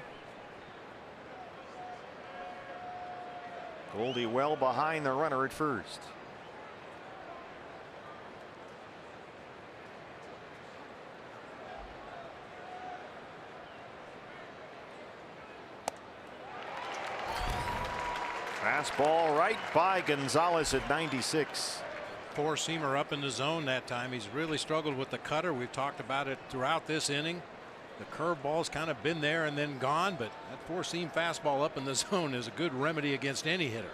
Goldie well behind the runner at first. Fastball right by Gonzalez at 96. Four-seamer up in the zone that time. He's really struggled with the cutter. We've talked about it throughout this inning. The curveball's kind of been there and then gone, but that four-seam fastball up in the zone is a good remedy against any hitter.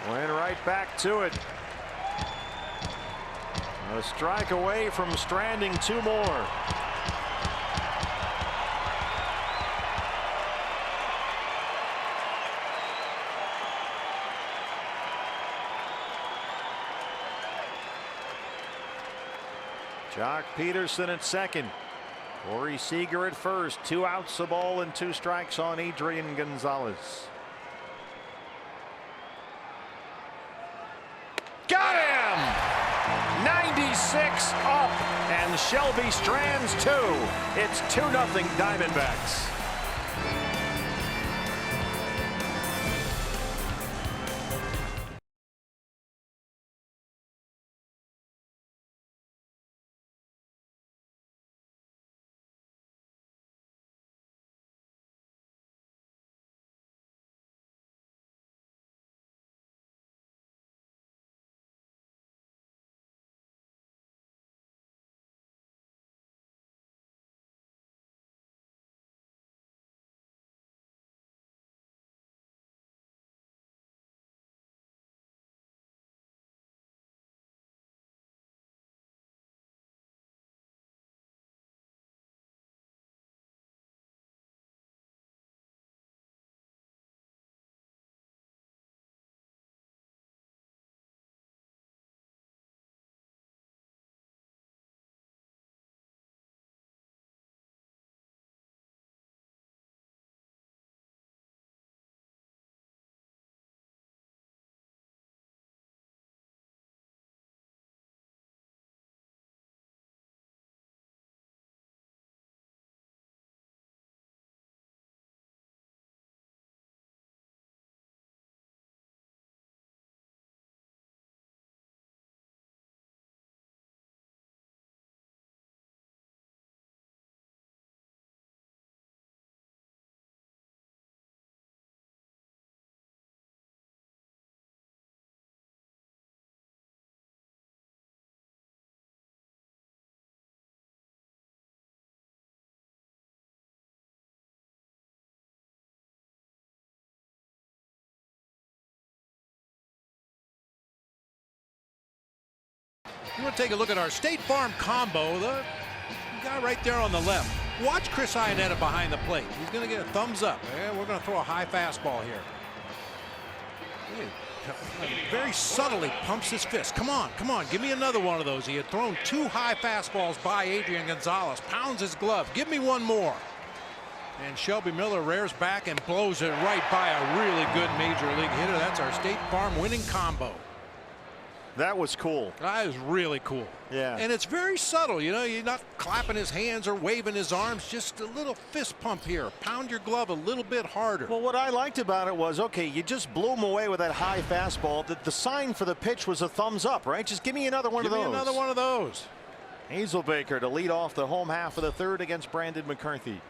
Went right back to it. A strike away from stranding 2 more. Jock Peterson at second. Corey Seager at first. 2 outs, a ball, and 2 strikes on Adrian Gonzalez. Got him! 96 up, and Shelby strands 2. It's 2-0 Diamondbacks. You want to take a look at our State Farm combo. The guy right there on the left. Watch Chris Iannetta behind the plate. He's going to get a thumbs up. Yeah, we're going to throw a high fastball here. Very subtly pumps his fist. Come on, come on, give me another one of those. He had thrown 2 high fastballs by Adrian Gonzalez. Pounds his glove. Give me one more. And Shelby Miller rears back and blows it right by a really good major league hitter. That's our State Farm winning combo. That was cool. That is really cool. Yeah. And it's very subtle. You know, you're not clapping his hands or waving his arms. Just a little fist pump here. Pound your glove a little bit harder. Well, what I liked about it was, okay, you just blew him away with that high fastball. The sign for the pitch was a thumbs up, right? Just give me another one of those. Give me another one of those. Hazelbaker to lead off the home half of the third against Brandon McCarthy.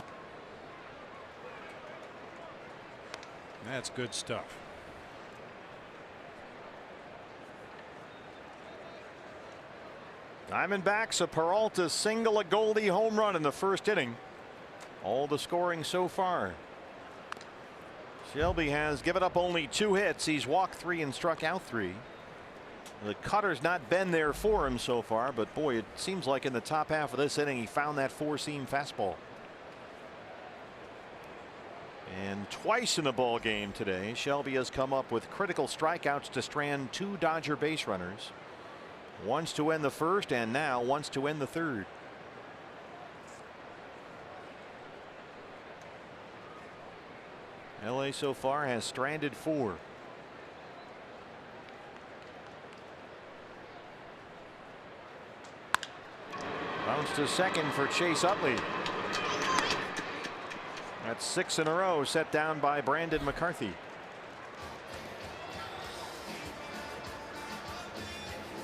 That's good stuff. Diamondbacks, a Peralta single, a Goldie home run in the first inning. All the scoring so far. Shelby has given up only 2 hits. He's walked 3 and struck out 3. The cutter's not been there for him so far, but boy, it seems like in the top half of this inning he found that 4-seam fastball. And twice in the ball game today, Shelby has come up with critical strikeouts to strand 2 Dodger base runners. Once to end the first, and now once to end the third. LA so far has stranded 4. Bounce to second for Chase Utley. That's 6 in a row set down by Brandon McCarthy.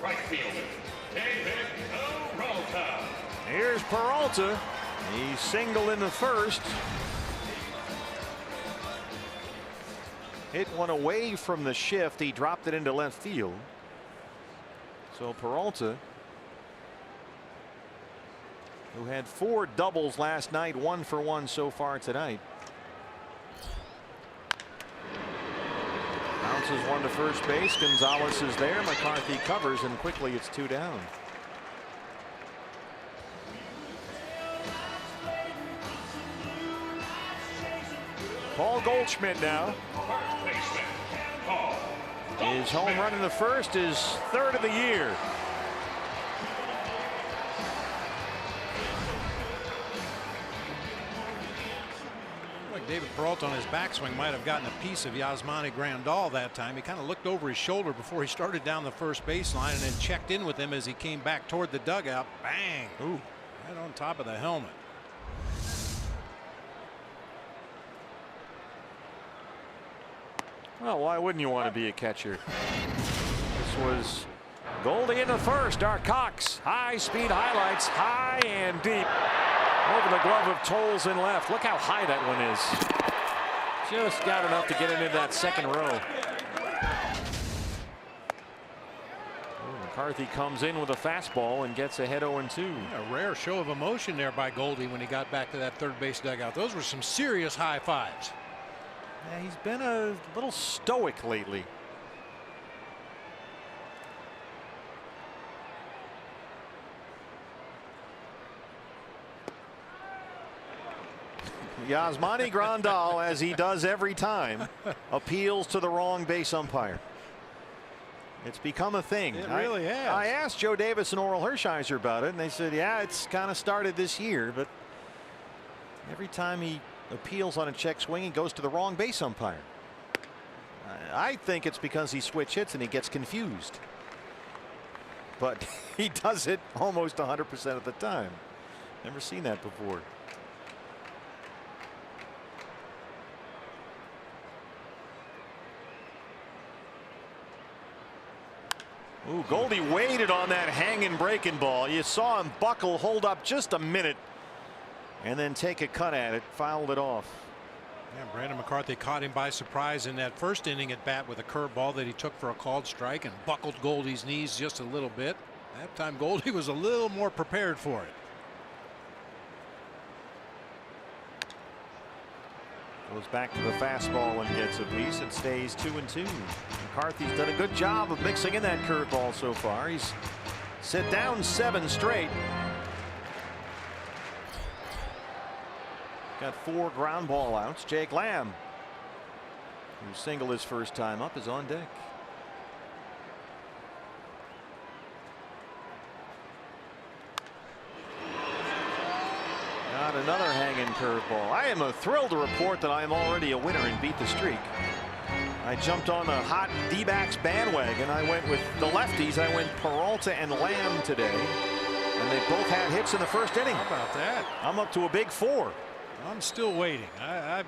Right fielder, David Peralta. Here's Peralta. He singled in the first. Hit one away from the shift. He dropped it into left field. So Peralta, who had 4 doubles last night, 1 for 1 so far tonight. Bounces one to first base. Gonzalez is there. McCarthy covers, and quickly it's 2 down. Paul Goldschmidt now. First baseman, Paul His home run in the first is 3rd of the year. David Peralta on his backswing might have gotten a piece of Yasmani Grandal that time. He kind of looked over his shoulder before he started down the first baseline and then checked in with him as he came back toward the dugout. Bang! Ooh, right on top of the helmet. Well, why wouldn't you want to be a catcher? This was Goldie in the first. Art Cox, high speed highlights, high and deep. Over the glove of Toles in left. Look how high that one is. Just got enough to get into that second row. McCarthy comes in with a fastball and gets ahead 0-2. A rare show of emotion there by Goldie when he got back to that third base dugout. Those were some serious high fives. Yeah, he's been a little stoic lately. Yasmani Grandal, as he does every time, appeals to the wrong base umpire. It's become a thing. It really has. I asked Joe Davis and Oral Hershiser about it, and they said, yeah, it's kind of started this year, but every time he appeals on a check swing, he goes to the wrong base umpire. I think it's because he switch hits and he gets confused. But he does it almost 100% of the time. Never seen that before. Ooh, Goldie waited on that hanging breaking ball. You saw him buckle, hold up just a minute, and then take a cut at it, fouled it off. Yeah, Brandon McCarthy caught him by surprise in that first inning at bat with a curveball that he took for a called strike and buckled Goldie's knees just a little bit. That time Goldie was a little more prepared for it. Goes back to the fastball and gets a piece. It stays 2-2. McCarthy's done a good job of mixing in that curveball so far. He's set down 7 straight. Got 4 ground ball outs. Jake Lamb, who singled his first time up, is on deck. Got another hanging curveball. I am thrilled to report that I am already a winner and beat the streak. I jumped on the hot D-backs bandwagon. I went with the lefties. I went Peralta and Lamb today, and they both had hits in the first inning. How about that? I'm up to a big 4. I'm still waiting. I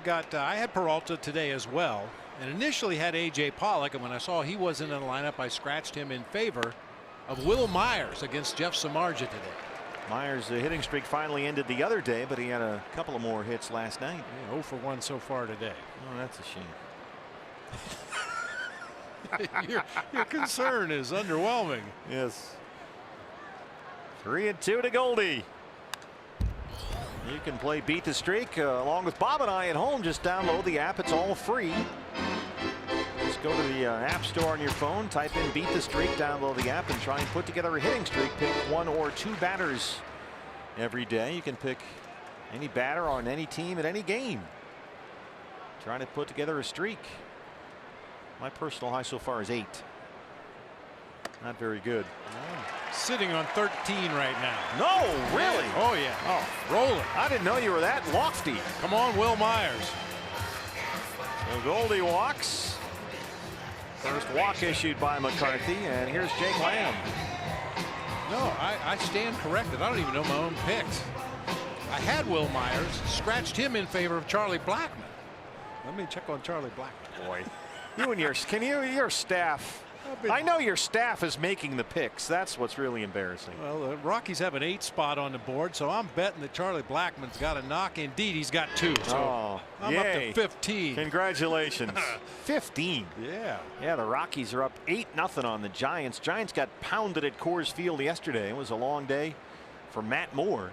had Peralta today as well, and initially had A.J. Pollock, and when I saw he wasn't in the lineup, I scratched him in favor of Will Myers against Jeff Samardzija today. Myers' hitting streak finally ended the other day, but he had a couple of more hits last night. Yeah, 0 for 1 so far today. Oh, that's a shame. Your concern is underwhelming. Yes. 3-2 to Goldie. You can play Beat the Streak along with Bob and I at home. Just download the app. It's all free. Just go to the app store on your phone, type in Beat the Streak, download the app, and try and put together a hitting streak. Pick 1 or 2 batters every day. You can pick any batter on any team at any game. Trying to put together a streak. My personal high so far is 8. Not very good. Sitting on 13 right now. No, really? Oh, yeah. Oh, rolling. I didn't know you were that lofty. Come on, Will Myers. So Goldie walks. First walk issued by McCarthy, and here's Jake Lamb. No, I stand corrected. I don't even know my own picks. I had Will Myers, scratched him in favor of Charlie Blackmon. Let me check on Charlie Blackmon. Boy, you and your staff. I know your staff is making the picks. That's what's really embarrassing. Well, the Rockies have an 8 spot on the board, so I'm betting that Charlie Blackmon's got a knock. Indeed, he's got 2. So I'm up to 15. Congratulations. 15. Yeah. Yeah, the Rockies are up 8-0 on the Giants. Giants got pounded at Coors Field yesterday. It was a long day for Matt Moore.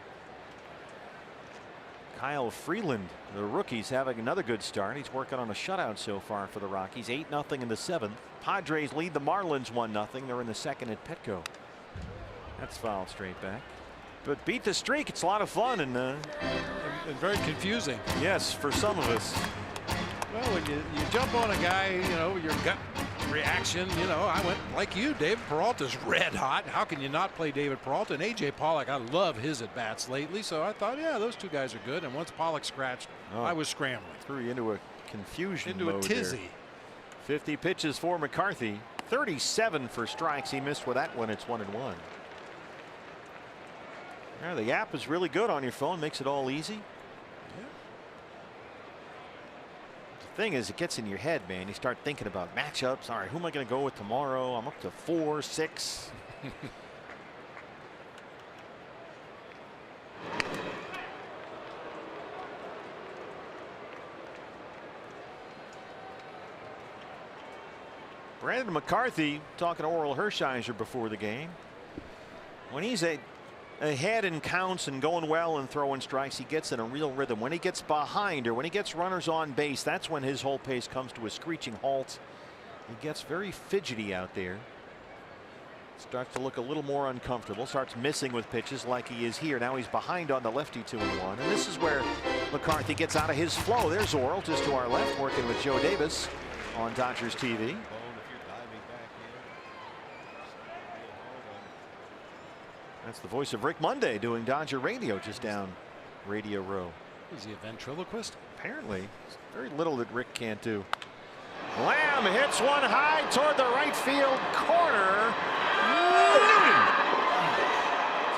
Kyle Freeland, the rookie's having another good start. He's working on a shutout so far for the Rockies. 8-0 in the 7th. Padres lead the Marlins 1-0. They're in the 2nd at Petco. That's fouled straight back. But beat the streak. It's a lot of fun and very confusing. Yes, for some of us. Well, when you jump on a guy, you know, your gut reaction, you know, I went like you. David Peralta's red hot. How can you not play David Peralta? And A.J. Pollock, I love his at-bats lately. So I thought, yeah, those two guys are good. And once Pollock scratched, I was scrambling. Threw you into a confusion Into mode a tizzy. There. 50 pitches for McCarthy. 37 for strikes. He missed with that one. It's 1-1. Yeah, the app is really good on your phone. Makes it all easy. Thing is, it gets in your head, man. You start thinking about matchups. All right, who am I going to go with tomorrow? I'm up to 4, 6. Brandon McCarthy talking to Oral Hershiser before the game. When he's ahead in counts and going well and throwing strikes, he gets in a real rhythm. When he gets behind or when he gets runners on base, that's when his whole pace comes to a screeching halt. He gets very fidgety out there. Starts to look a little more uncomfortable, starts missing with pitches like he is here. Now he's behind on the lefty 2-1, and this is where McCarthy gets out of his flow. There's Oral just to our left, working with Joe Davis on Dodgers TV. That's the voice of Rick Monday doing Dodger radio just down Radio Row. Is he a ventriloquist? Apparently. There's very little that Rick can't do. Lamb hits one high toward the right field corner.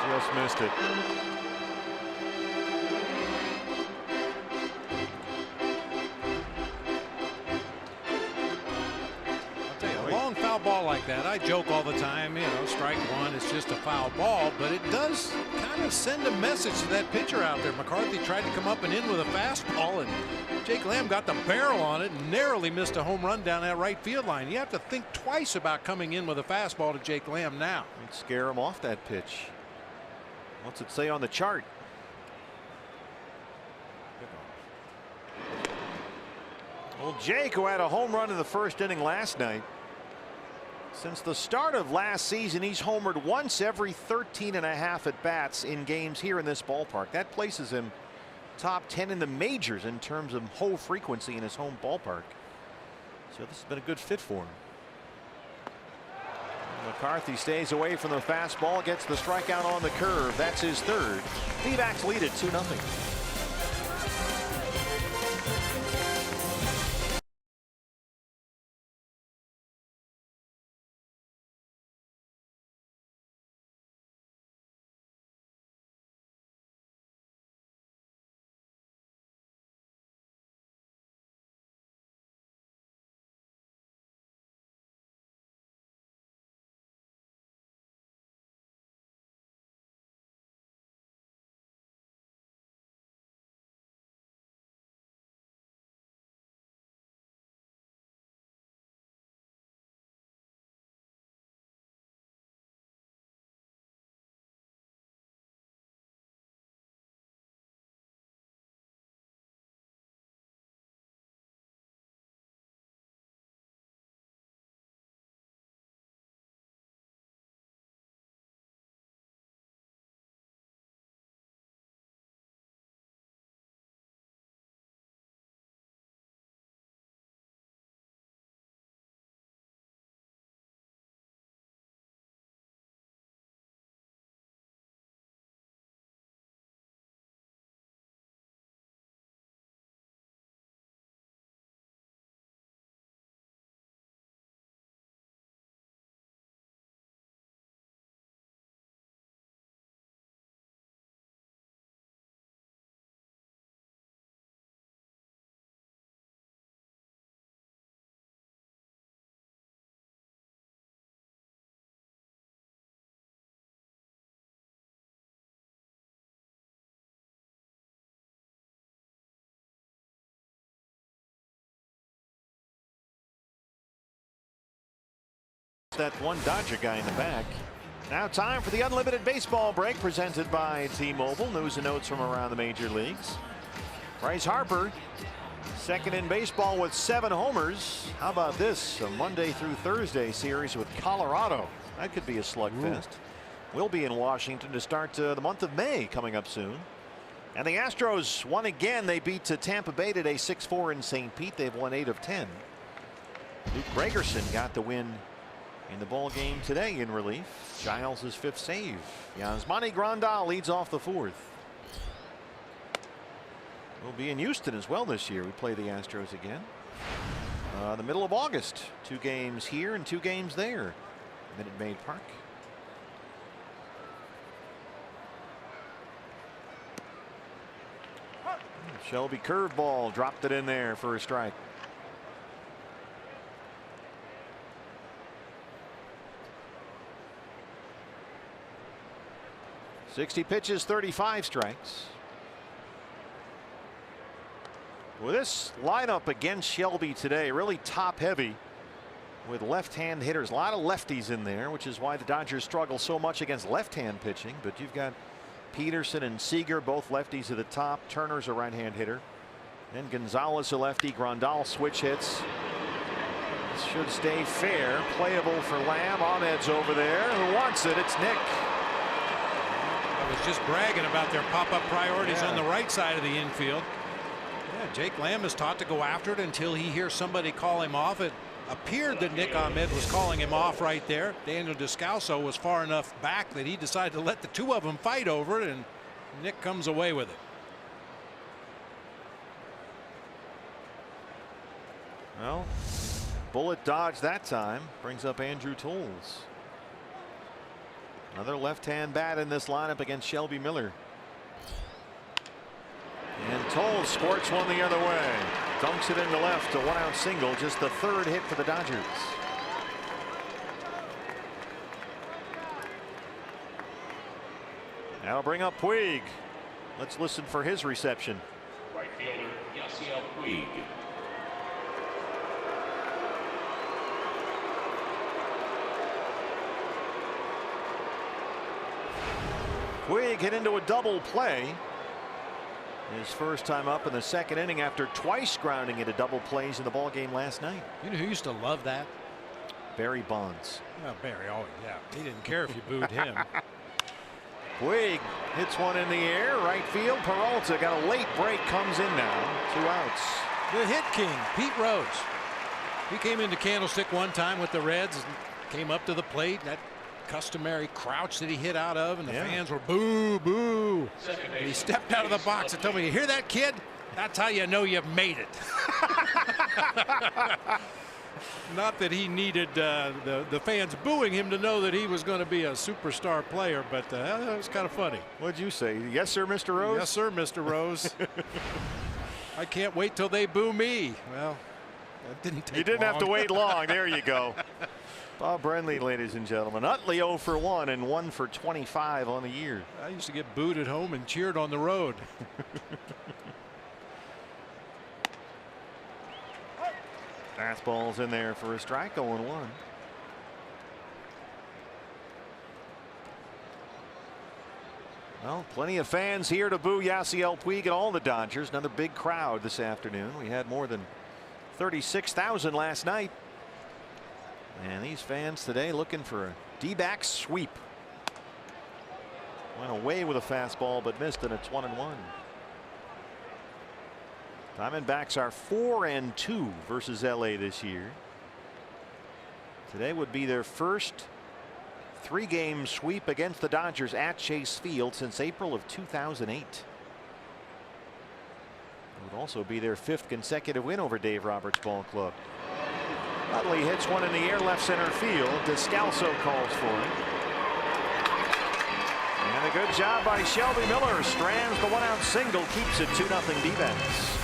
Just missed it. Ball like that, I joke all the time, you know, strike one, it's just a foul ball, but it does kind of send a message to that pitcher out there. McCarthy tried to come up and in with a fastball, and Jake Lamb got the barrel on it and narrowly missed a home run down that right field line. You have to think twice about coming in with a fastball to Jake Lamb now. It'd scare him off that pitch. What's it say on the chart? Well, Jake, who had a home run in the first inning last night, since the start of last season, he's homered once every 13.5 at bats in games here in this ballpark. That places him top 10 in the majors in terms of home frequency in his home ballpark. So this has been a good fit for him. McCarthy stays away from the fastball, gets the strikeout on the curve. That's his third. D-backs lead it 2-0. That one Dodger guy in the back. Now time for the unlimited baseball break presented by T-Mobile. News and notes from around the major leagues. Bryce Harper, second in baseball with 7 homers. How about this? A Monday through Thursday series with Colorado. That could be a slugfest. We'll be in Washington to start the month of May coming up soon. And the Astros won again. They beat Tampa Bay today 6-4 in St. Pete. They've won 8 of 10. Luke Gregerson got the win in the ball game today in relief. Giles' 5th save. Yasmani Grandal leads off the 4th. We'll be in Houston as well this year. We play the Astros again. The middle of August. 2 games here and 2 games there. Minute Maid Park. Shelby curveball dropped it in there for a strike. "60 pitches, 35 strikes." With this lineup against Shelby today, really top heavy with left-hand hitters. A lot of lefties in there, which is why the Dodgers struggle so much against left-hand pitching. But you've got Peterson and Seager, both lefties at the top. Turner's a right-hand hitter. And Gonzalez a lefty. Grandal switch hits. This should stay fair. Playable for Lamb. Ahmed's over there. Who wants it? It's Nick. I was just bragging about their pop-up priorities on the right side of the infield. Yeah, Jake Lamb is taught to go after it until he hears somebody call him off. It appeared that Nick Ahmed was calling him off right there. Daniel Descalso was far enough back that he decided to let the 2 of them fight over it, and Nick comes away with it. Well, bullet dodged that time. Brings up Andrew Toles. Another left-hand bat in this lineup against Shelby Miller. And Toles squirts one the other way. Dunks it into left, a 1-out single. Just the 3rd hit for the Dodgers. That'll bring up Puig. Let's listen for his reception. Right fielder Yasiel Puig. Puig hit into a double play. His first time up in the 2nd inning after twice grounding into double plays in the ball game last night. You know who used to love that? Barry Bonds. Well, Barry, oh yeah, he didn't care if you booed him. Puig hits one in the air, right field. Peralta got a late break, comes in now. 2 outs. The hit king, Pete Rose. He came into Candlestick one time with the Reds and came up to the plate. That customary crouch that he hit out of, and the fans were boo, boo. And he stepped out of the box and told me, "You hear that, kid? That's how you know you've made it." Not that he needed the fans booing him to know that he was going to be a superstar player, but that was kind of funny. What'd you say? Yes, sir, Mr. Rose? Yes, sir, Mr. Rose. I can't wait till they boo me. Well, that didn't take You didn't long. have to wait long. There you go. Bob Brenly, ladies and gentlemen. Utley 0 for 1 and 1 for 25 on the year. I used to get booed at home and cheered on the road. Fastball's in there for a strike. 0-1. Well, plenty of fans here to boo Yasiel Puig and all the Dodgers. Another big crowd this afternoon. We had more than 36,000 last night. And these fans today looking for a D-back sweep. Went away with a fastball but missed, and it's 1-1. Diamondbacks are 4-2 versus LA this year. Today would be their first 3-game sweep against the Dodgers at Chase Field since April of 2008. It would also be their 5th consecutive win over Dave Roberts Ball Club. Utley hits one in the air, left center field. Descalso calls for it. And a good job by Shelby Miller. Strands the 1-out single, keeps it 2-0 D-backs.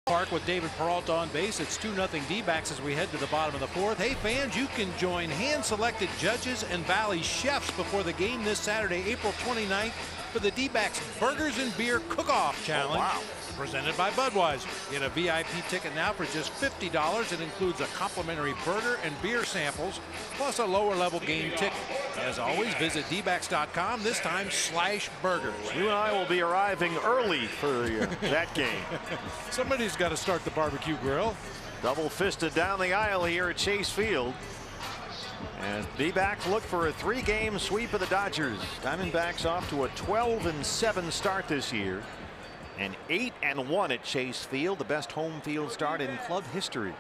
Park with David Peralta on base. It's 2-0 D-backs as we head to the bottom of the fourth. Hey fans, you can join hand-selected judges and Valley chefs before the game this Saturday, April 29th, for the D-backs Burgers and Beer Cook-Off Challenge. Oh, wow. Presented by Budweiser. Get a VIP ticket now for just $50. It includes a complimentary burger and beer samples, plus a lower level game ticket. As always, visit dbacks.com, this time /burgers. You and I will be arriving early for that game. Somebody's got to start the barbecue grill. Double fisted down the aisle here at Chase Field. As D-backs look for a 3-game sweep of the Dodgers. Diamondbacks off to a 12-7 start this year. And 8-1 at Chase Field, the best home field start in club history.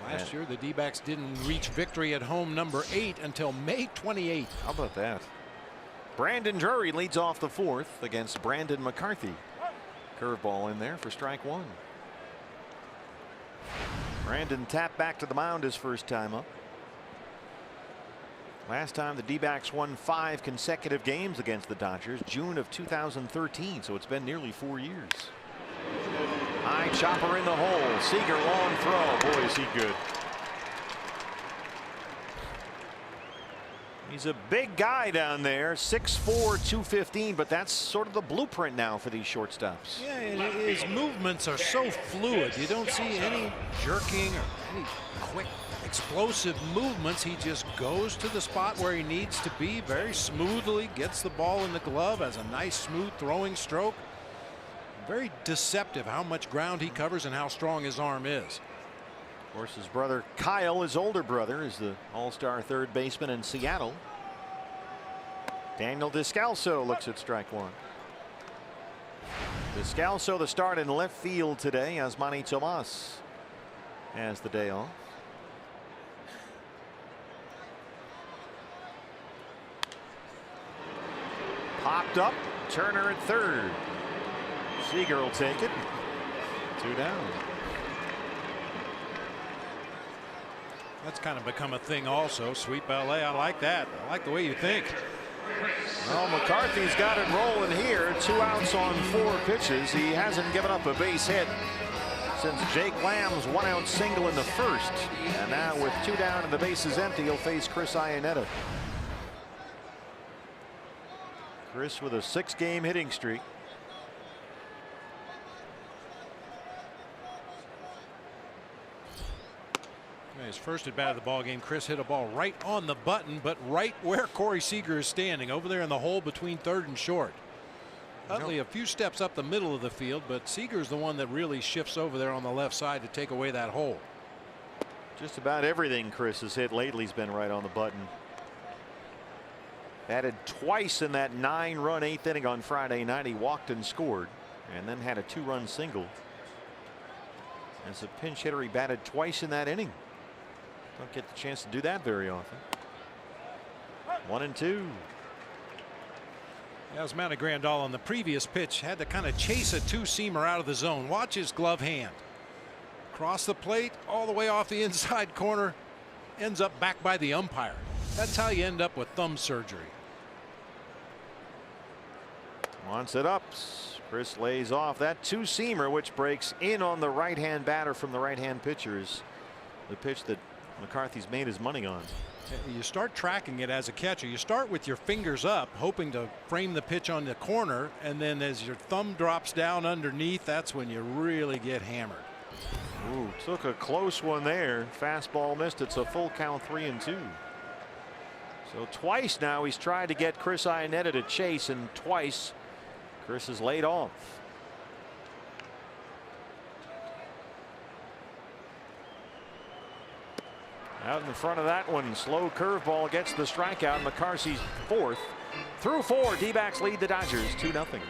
Last year, the D-backs didn't reach victory at home number 8 until May 28th. How about that? Brandon Drury leads off the fourth against Brandon McCarthy. Curveball in there for strike one. Brandon tapped back to the mound his first time up. Last time the D-backs won 5 consecutive games against the Dodgers, June of 2013, so it's been nearly 4 years. High chopper in the hole. Seager long throw. Boy, is he good. He's a big guy down there, 6'4", 215, but that's sort of the blueprint now for these shortstops. Yeah, and his movements are so fluid. You don't see any jerking or any quick explosive movements. He just goes to the spot where he needs to be very smoothly, gets the ball in the glove, has a nice smooth throwing stroke. Very deceptive how much ground he covers and how strong his arm is. Of course, his brother Kyle, his older brother, is the all-star third baseman in Seattle. Daniel Descalso looks at strike one. Descalso the start in left field today as Manny Tomas has the day off. Popped up, Turner at third. Seager will take it. 2 down. That's kind of become a thing also. Sweet ballet. I like that. I like the way you think. Well, McCarthy's got it rolling here. 2 outs on 4 pitches. He hasn't given up a base hit since Jake Lamb's 1-out single in the first. And now with 2 down and the bases empty, he'll face Chris Iannetta. Chris with a 6-game hitting streak. His first at bat of the ball game, Chris hit a ball right on the button, but right where Corey Seager is standing, over there in the hole between third and short. Utley a few steps up the middle of the field, but Seager's the one that really shifts over there on the left side to take away that hole. Just about everything Chris has hit lately has been right on the button. Batted twice in that 9-run 8th inning on Friday night. He walked and scored, and then had a 2-run single. As a pinch hitter, he batted twice in that inning. Don't get the chance to do that very often. 1-2. As Matty Grandal on the previous pitch had to kind of chase a 2-seamer out of the zone. Watch his glove hand. Cross the plate all the way off the inside corner. Ends up back by the umpire. That's how you end up with thumb surgery. Wants it up. Chris lays off that 2-seamer, which breaks in on the right-hand batter from the right-hand pitcher. Is the pitch that McCarthy's made his money on. You start tracking it as a catcher. You start with your fingers up, hoping to frame the pitch on the corner, and then as your thumb drops down underneath, that's when you really get hammered. Ooh, took a close one there. Fastball missed. It's a full count, 3-2. So twice now he's tried to get Chris Iannetta to chase, and twice Chris is laid off. Out in the front of that one, slow curveball gets the strikeout. McCarthy's fourth. Through 4, D-backs lead the Dodgers 2-0.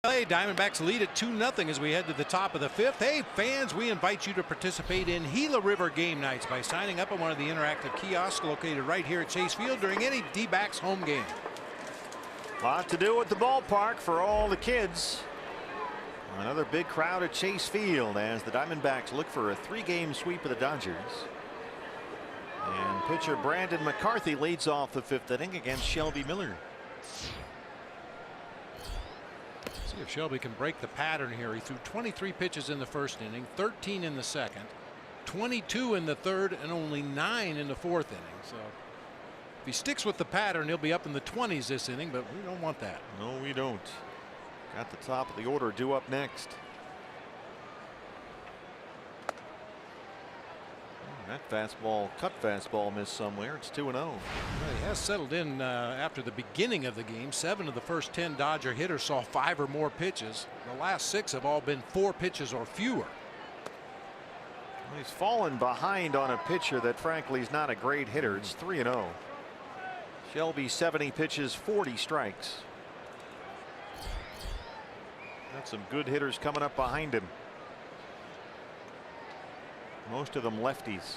LA Diamondbacks lead at 2-0 as we head to the top of the 5th. Hey fans, we invite you to participate in Gila River game nights by signing up on one of the interactive kiosks located right here at Chase Field during any D-backs home game. Lot to do at the ballpark for all the kids. Another big crowd at Chase Field as the Diamondbacks look for a 3-game sweep of the Dodgers. And pitcher Brandon McCarthy leads off the 5th inning against Shelby Miller. See if Shelby can break the pattern here. He threw 23 pitches in the 1st inning, 13 in the 2nd, 22 in the 3rd, and only 9 in the 4th inning. So if he sticks with the pattern, he'll be up in the 20s this inning, but we don't want that. No, we don't. Got the top of the order due up next. That fastball, cut fastball, missed somewhere. It's 2-0. Well, he has settled in after the beginning of the game. 7 of the first 10 Dodger hitters saw 5 or more pitches. The last 6 have all been 4 pitches or fewer. Well, he's fallen behind on a pitcher that frankly is not a great hitter. It's 3-0. Shelby 70 pitches, 40 strikes. Got some good hitters coming up behind him. Most of them lefties.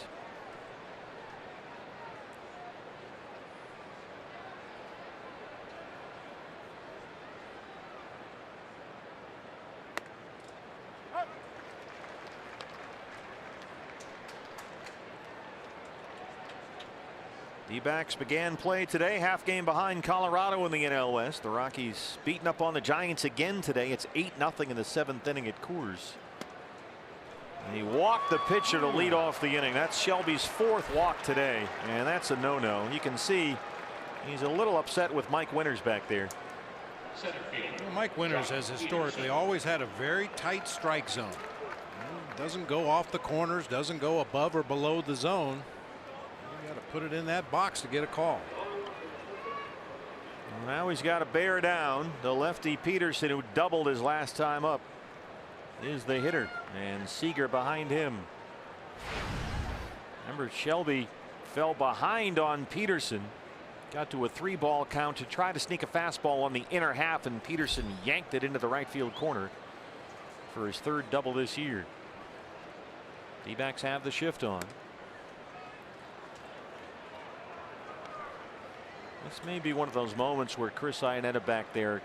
D-backs began play today, half game behind Colorado in the NL West. The Rockies beating up on the Giants again today. It's 8-0 in the 7th inning at Coors. He walked the pitcher to lead off the inning. That's Shelby's 4th walk today, and that's a no-no. You can see he's a little upset with Mike Winters back there. Well, Mike Winters has historically always had a very tight strike zone. Doesn't go off the corners, doesn't go above or below the zone. You got to put it in that box to get a call. Now he's got to bear down. The lefty Peterson, who doubled his last time up, is the hitter, and Seager behind him. Remember, Shelby fell behind on Peterson, got to a 3-ball count to try to sneak a fastball on the inner half, and Peterson yanked it into the right field corner for his 3rd double this year. D-backs have the shift on. This may be one of those moments where Chris Iannetta back there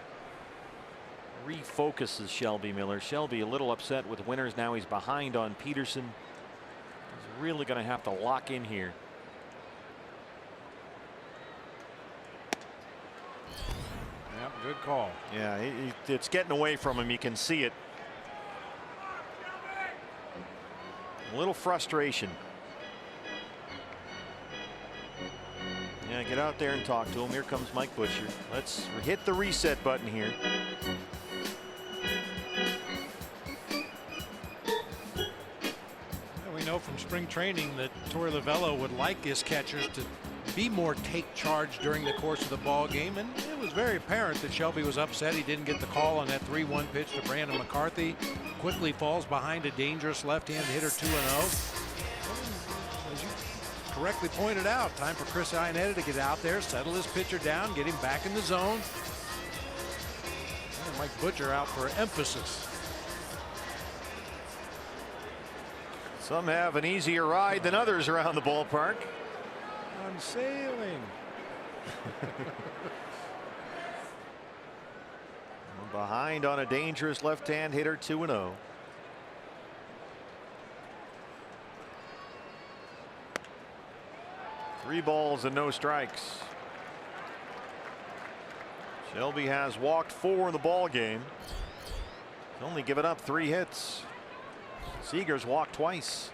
refocuses Shelby Miller. Shelby a little upset with Winters. Now he's behind on Peterson. He's really going to have to lock in here. Yep, good call. Yeah, it's getting away from him. You can see it. A little frustration. Yeah, get out there and talk to him. Here comes Mike Butcher. Let's hit the reset button here. We know from spring training that Torey Lovullo would like his catchers to be more take charge during the course of the ball game, and it was very apparent that Shelby was upset he didn't get the call on that 3-1 pitch to Brandon McCarthy. Quickly falls behind a dangerous left-hand hitter, 2-0. As you correctly pointed out, time for Chris Iannetta to get out there, settle his pitcher down, get him back in the zone. And Mike Butcher out for emphasis. Some have an easier ride than others around the ballpark. I'm sailing. Behind on a dangerous left-hand hitter, 2-0. Three balls and no strikes. Shelby has walked 4 in the ball game. He's only given up 3 hits. Seager's walked twice.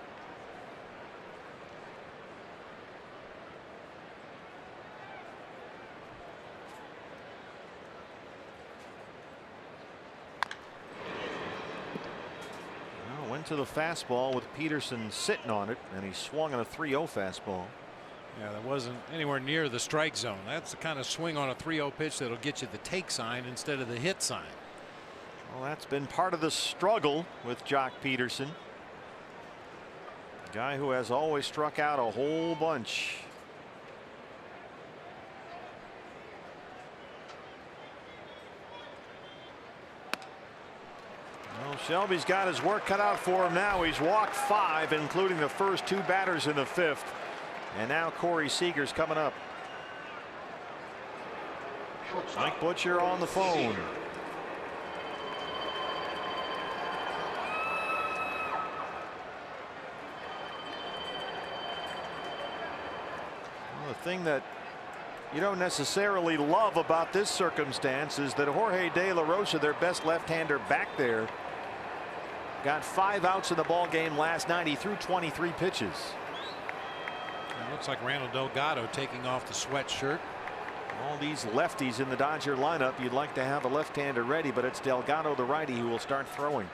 Well, went to the fastball with Peterson sitting on it, and he swung on a 3-0 fastball. Yeah, that wasn't anywhere near the strike zone. That's the kind of swing on a 3-0 pitch that'll get you the take sign instead of the hit sign. Well, that's been part of the struggle with Jock Peterson. A guy who has always struck out a whole bunch. Shelby's got his work cut out for him now. He's walked 5, including the first 2 batters in the 5th. And now Corey Seager's coming up. Mike Butcher on the phone. Well, the thing that you don't necessarily love about this circumstance is that Jorge De La Rosa, their best left-hander back there, got 5 outs in the ball game last night. He threw 23 pitches. It looks like Randall Delgado taking off the sweatshirt. All these lefties in the Dodger lineup, you'd like to have a left-hander ready, but it's Delgado, the righty, who will start throwing.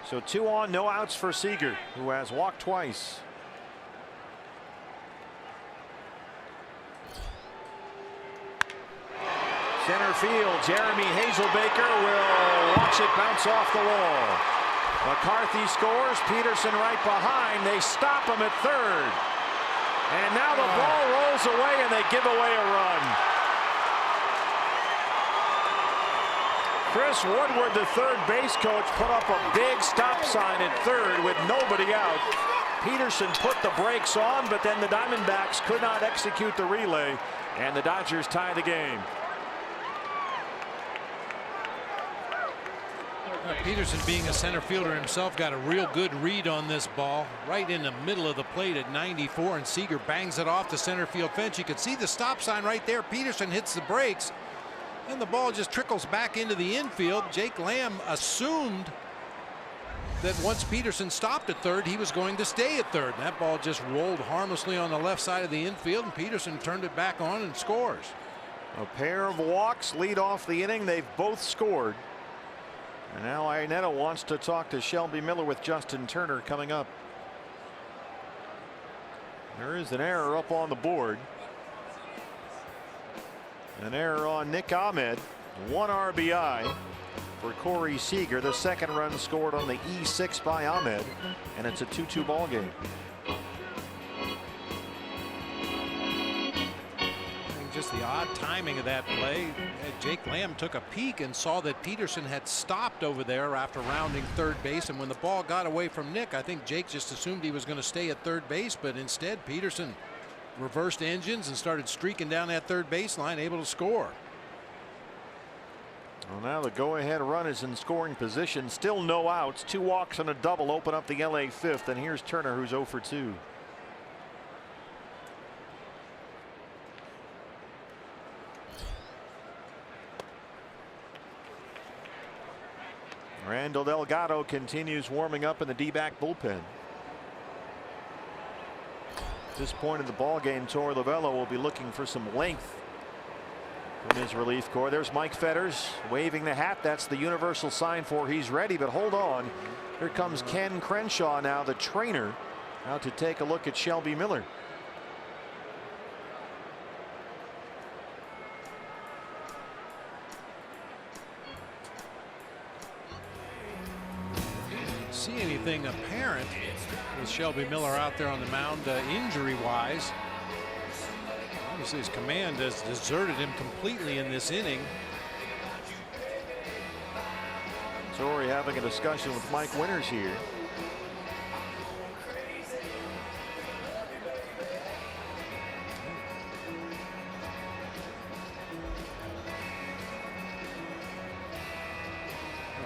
So 2 on, no outs for Seager, who has walked twice. Center field, Jeremy Hazelbaker will watch it bounce off the wall. McCarthy scores, Peterson right behind. They stop him at third. And now the ball rolls away and they give away a run. Chris Woodward, the third base coach, put up a big stop sign at third with nobody out. Peterson put the brakes on, but then the Diamondbacks could not execute the relay, and the Dodgers tie the game. Peterson, being a center fielder himself, got a real good read on this ball right in the middle of the plate at 94, and Seager bangs it off the center field fence. You can see the stop sign right there. Peterson hits the brakes and the ball just trickles back into the infield. Jake Lamb assumed that once Peterson stopped at third, he was going to stay at third. And that ball just rolled harmlessly on the left side of the infield, and Peterson turned it back on and scores. A pair of walks lead off the inning. They've both scored. And now Iannetta wants to talk to Shelby Miller with Justin Turner coming up. There is an error up on the board. An error on Nick Ahmed. 1 RBI for Corey Seager. The second run scored on the E6 by Ahmed, and it's a 2-2 ball game. Just the odd timing of that play. Jake Lamb took a peek and saw that Peterson had stopped over there after rounding third base, and when the ball got away from Nick, I think Jake just assumed he was going to stay at third base, but instead Peterson reversed engines and started streaking down that third baseline, able to score. Well, now the go-ahead run is in scoring position. Still no outs. 2 walks and a double open up the LA 5th, and here's Turner, who's 0 for 2. Randall Delgado continues warming up in the D-back bullpen. At this point in the ball game, Torey Lovullo will be looking for some length from his relief corps. There's Mike Fetters waving the hat. That's the universal sign for he's ready. But hold on, here comes Ken Crenshaw now, the trainer, out to take a look at Shelby Miller. See anything apparent with Shelby Miller out there on the mound injury wise. Obviously his command has deserted him completely in this inning. Torey having a discussion with Mike Winters here.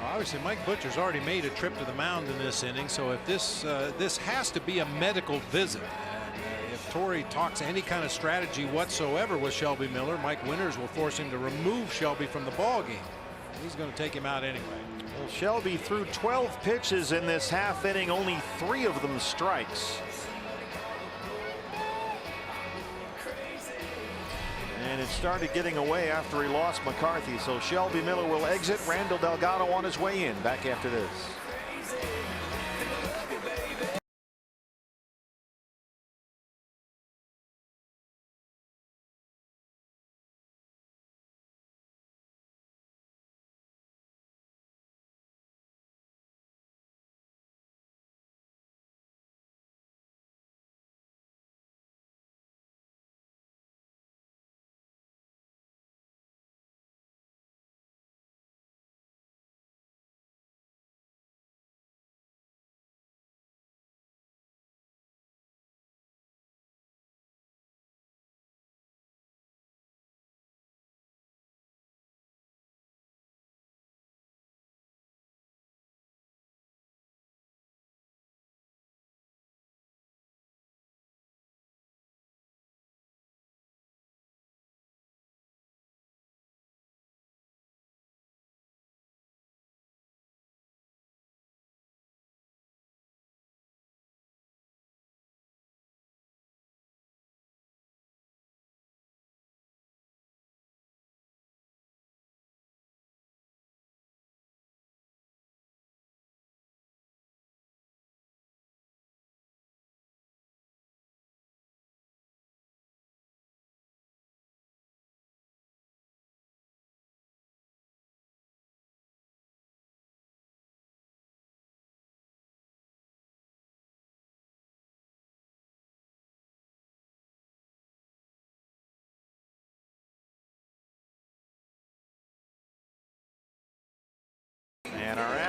Obviously, Mike Butcher's already made a trip to the mound in this inning, so if this has to be a medical visit. And, if Torey talks any kind of strategy whatsoever with Shelby Miller, Mike Winters will force him to remove Shelby from the ball game. He's going to take him out anyway. Well, Shelby threw 12 pitches in this half inning, only 3 of them strikes. And it started getting away after he lost McCarthy. So Shelby Miller will exit. Randall Delgado on his way in. Back after this.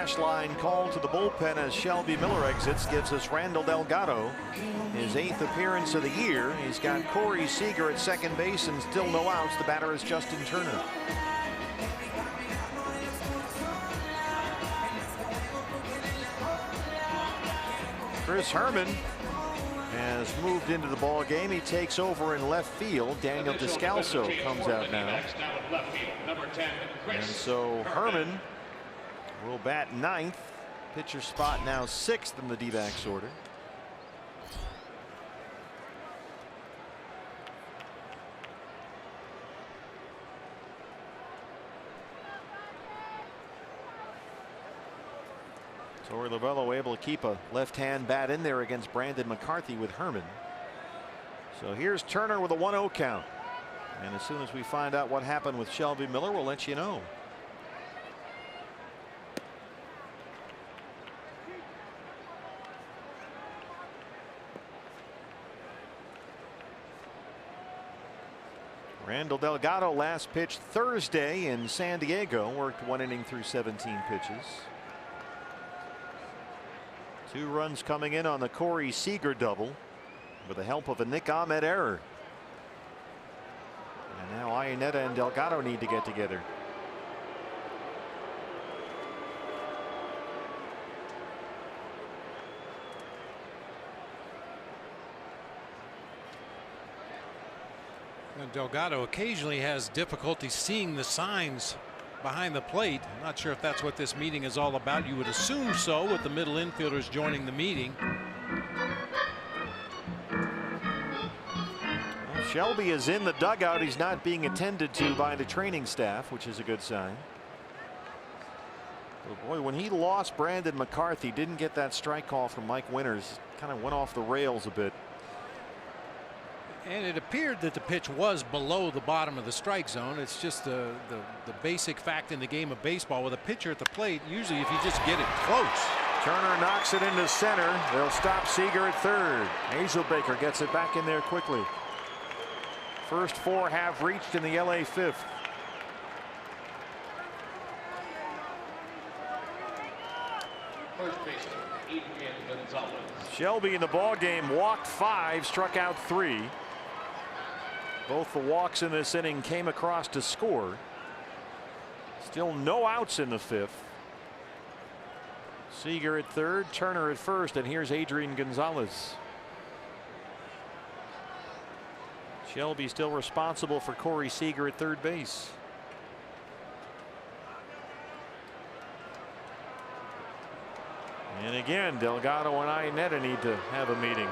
hash line called to the bullpen as Shelby Miller exits gives us Randall Delgado, his 8th appearance of the year. He's got Corey Seager at second base and still no outs. The batter is Justin Turner. Chris Herman has moved into the ball game. He takes over in left field. Daniel Descalso comes out now. And so Herman will bat 9th. Pitcher spot now 6th in the D-backs order. Torey Lovullo able to keep a left-hand bat in there against Brandon McCarthy with Herman. So here's Turner with a 1-0 count. And as soon as we find out what happened with Shelby Miller, we'll let you know. Randall Delgado last pitched Thursday in San Diego, worked 1 inning through 17 pitches. 2 runs coming in on the Corey Seager double with the help of a Nick Ahmed error. And now Iannetta and Delgado need to get together. And Delgado occasionally has difficulty seeing the signs behind the plate. I'm not sure if that's what this meeting is all about. You would assume so, with the middle infielders joining the meeting. Well, Shelby is in the dugout. He's not being attended to by the training staff, which is a good sign. But boy, when he lost Brandon McCarthy, didn't get that strike call from Mike Winters, kind of went off the rails a bit. And it appeared that the pitch was below the bottom of the strike zone. It's just the basic fact in the game of baseball with a pitcher at the plate. Usually if you just get it close. Turner knocks it into center. They'll stop Seager at third. Hazelbaker gets it back in there quickly. First 4 have reached in the LA 5th. First baseman, Adrian Gonzalez. Shelby in the ball game walked 5, struck out 3. Both the walks in this inning came across to score. Still no outs in the 5th. Seager at third, Turner at first, and here's Adrian Gonzalez. Shelby still responsible for Corey Seager at third base. And again, Delgado and Iannetta need to have a meeting.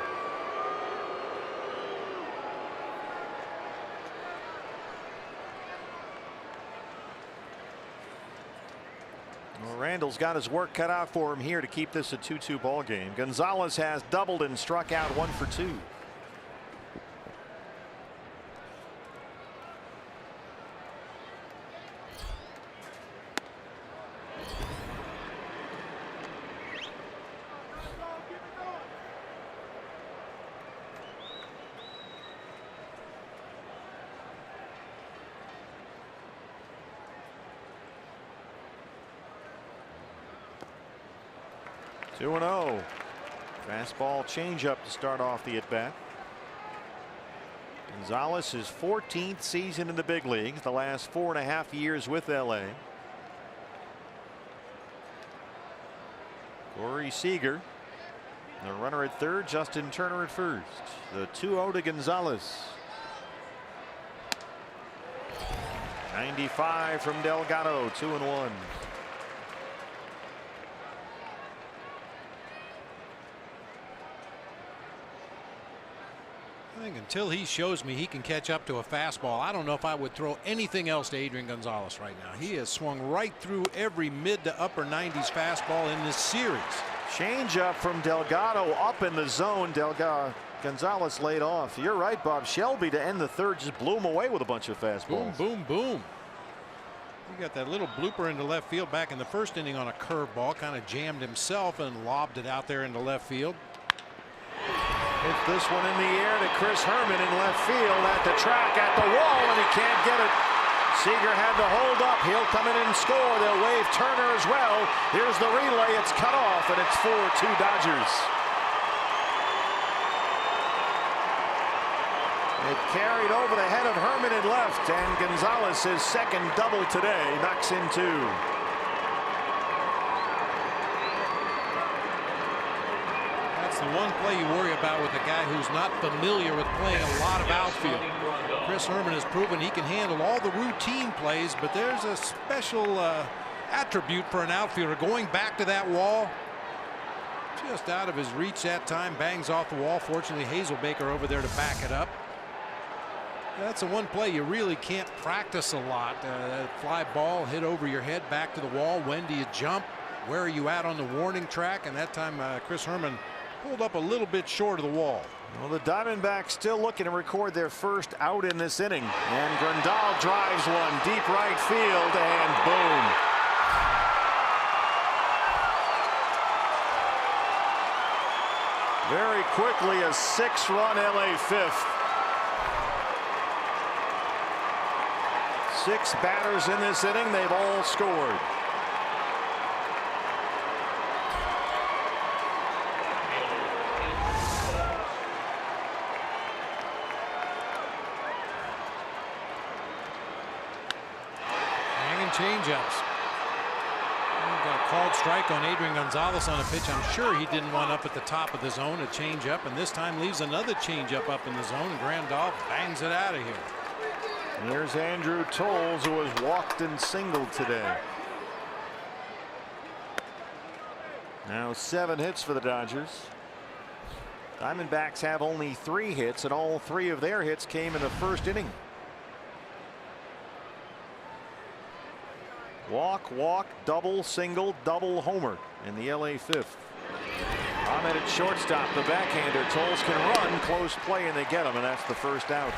Well, Randall's got his work cut out for him here to keep this a 2-2 ball game. Gonzalez has doubled and struck out 1 for 2. Two 2-0. Fastball changeup to start off the at-bat. Gonzalez, his 14th season in the big leagues, the last 4.5 years with LA. Corey Seager, the runner at third, Justin Turner at first. The 2-0 to Gonzalez. 95 from Delgado, 2-1. I think until he shows me he can catch up to a fastball, I don't know if I would throw anything else to Adrian Gonzalez right now. He has swung right through every mid to upper 90s fastball in this series. Changeup from Delgado up in the zone. Gonzalez laid off. You're right, Bob. Shelby to end the third just blew him away with a bunch of fastballs. Boom, boom, boom. He got that little blooper into left field back in the first inning on a curveball, kind of jammed himself and lobbed it out there into left field. Hits this one in the air to Chris Herman in left field at the track, at the wall, and he can't get it. Seager had to hold up. He'll come in and score. They'll wave Turner as well. Here's the relay. It's cut off, and it's 4-2 Dodgers. It carried over the head of Herman in left, and Gonzalez, his second double today, knocks in 2. That's the one play you worry about with a guy who's not familiar with playing a lot of outfield. Chris Herman has proven he can handle all the routine plays, but there's a special attribute for an outfielder going back to that wall. Just out of his reach that time, bangs off the wall. Fortunately, Hazelbaker over there to back it up. That's the one play you really can't practice a lot. Fly ball hit over your head back to the wall. When do you jump? Where are you at on the warning track? And that time Chris Herman pulled up a little bit short of the wall. Well, the Diamondbacks still looking to record their first out in this inning. And Grandal drives one deep right field, and boom. Very quickly, a 6-run LA fifth. 6 batters in this inning. They've all scored. Hanging changeups. Got a called strike on Adrian Gonzalez on a pitch I'm sure he didn't want up at the top of the zone, a changeup, and this time leaves another changeup up in the zone, and Grandal bangs it out of here. Here's Andrew Toles, who has walked and singled today. Now 7 hits for the Dodgers. Diamondbacks have only 3 hits, and all 3 of their hits came in the first inning. Walk, double, single, double homer in the LA fifth. Ahmed at shortstop, the backhander. Toles can run, close play, and they get him, and that's the first out.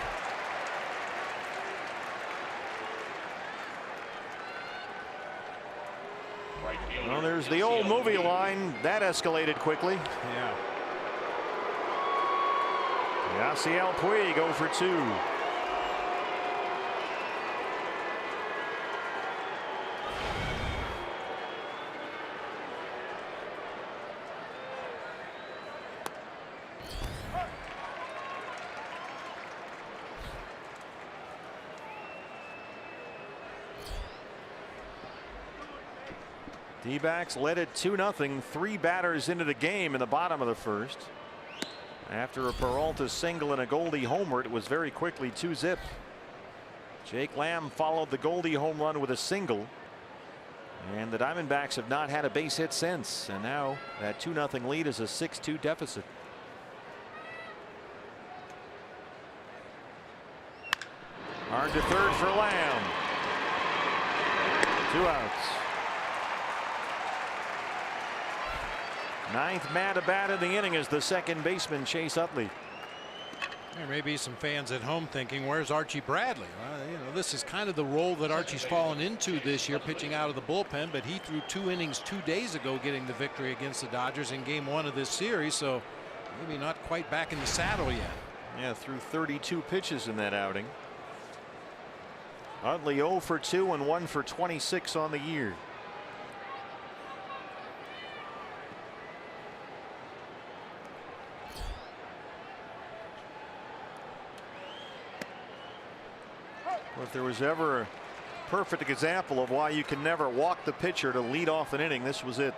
Well, there's the old movie line that escalated quickly. Yeah. Yasiel Puig go for 2. D-backs led it 2-0, 3 batters into the game in the bottom of the first. After a Peralta single and a Goldie homer, it was very quickly 2-zip. Jake Lamb followed the Goldie home run with a single, and the Diamondbacks have not had a base hit since, and now that 2-0 lead is a 6-2 deficit. Hard to third for Lamb. 2 outs. 9th man to bat in the inning is the second baseman, Chase Utley. There may be some fans at home thinking, where's Archie Bradley? Well, you know, this is kind of the role that Archie's fallen into this year, pitching out of the bullpen, but he threw 2 innings 2 days ago, getting the victory against the Dodgers in game 1 of this series, so maybe not quite back in the saddle yet. Yeah, threw 32 pitches in that outing. Utley 0 for 2 and 1 for 26 on the year. If there was ever a perfect example of why you can never walk the pitcher to lead off an inning, this was it.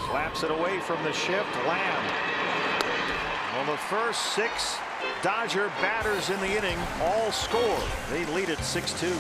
Slaps it away from the shift. Lamb. Well, the first 6 Dodger batters in the inning all score. They lead it 6-2.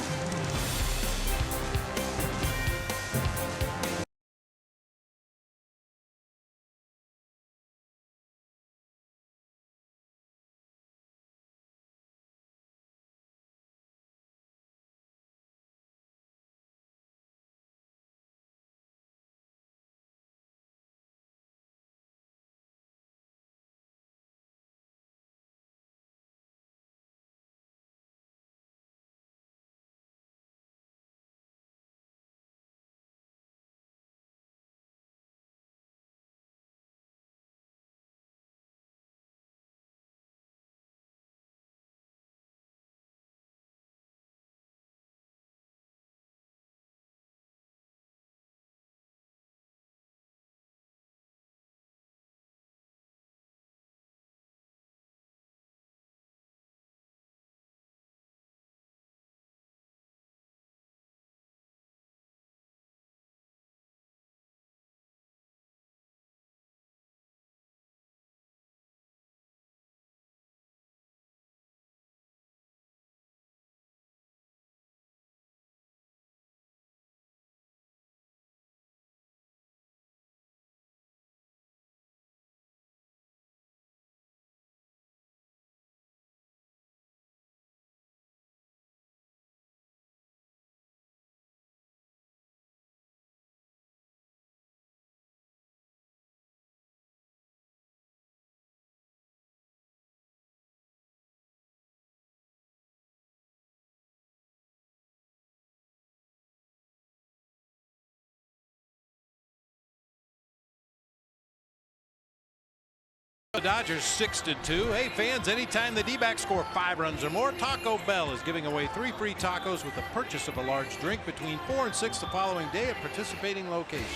The Dodgers 6-2. Hey fans, anytime the D-backs score 5 runs or more, Taco Bell is giving away 3 free tacos with the purchase of a large drink between 4 and 6 the following day at participating locations.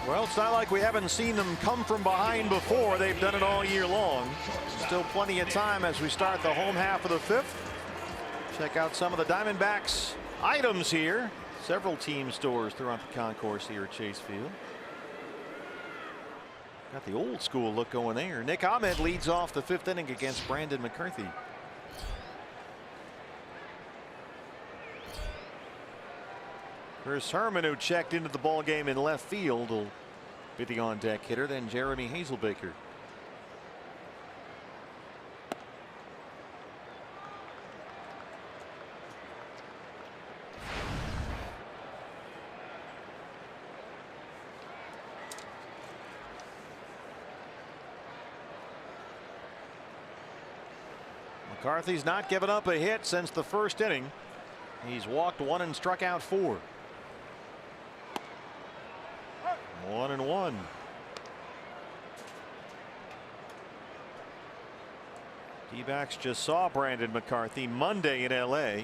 Well, it's not like we haven't seen them come from behind before. They've done it all year long. Still plenty of time as we start the home half of the 5th. Check out some of the Diamondbacks items here. Several team stores throughout the concourse here at Chase Field. Got the old school look going there. Nick Ahmed leads off the 5th inning against Brandon McCarthy. Chris Herman, who checked into the ball game in left field, will be the on deck hitter. Then Jeremy Hazelbaker. McCarthy's not given up a hit since the 1st inning. He's walked 1 and struck out 4. 1-1. D-backs just saw Brandon McCarthy Monday in LA.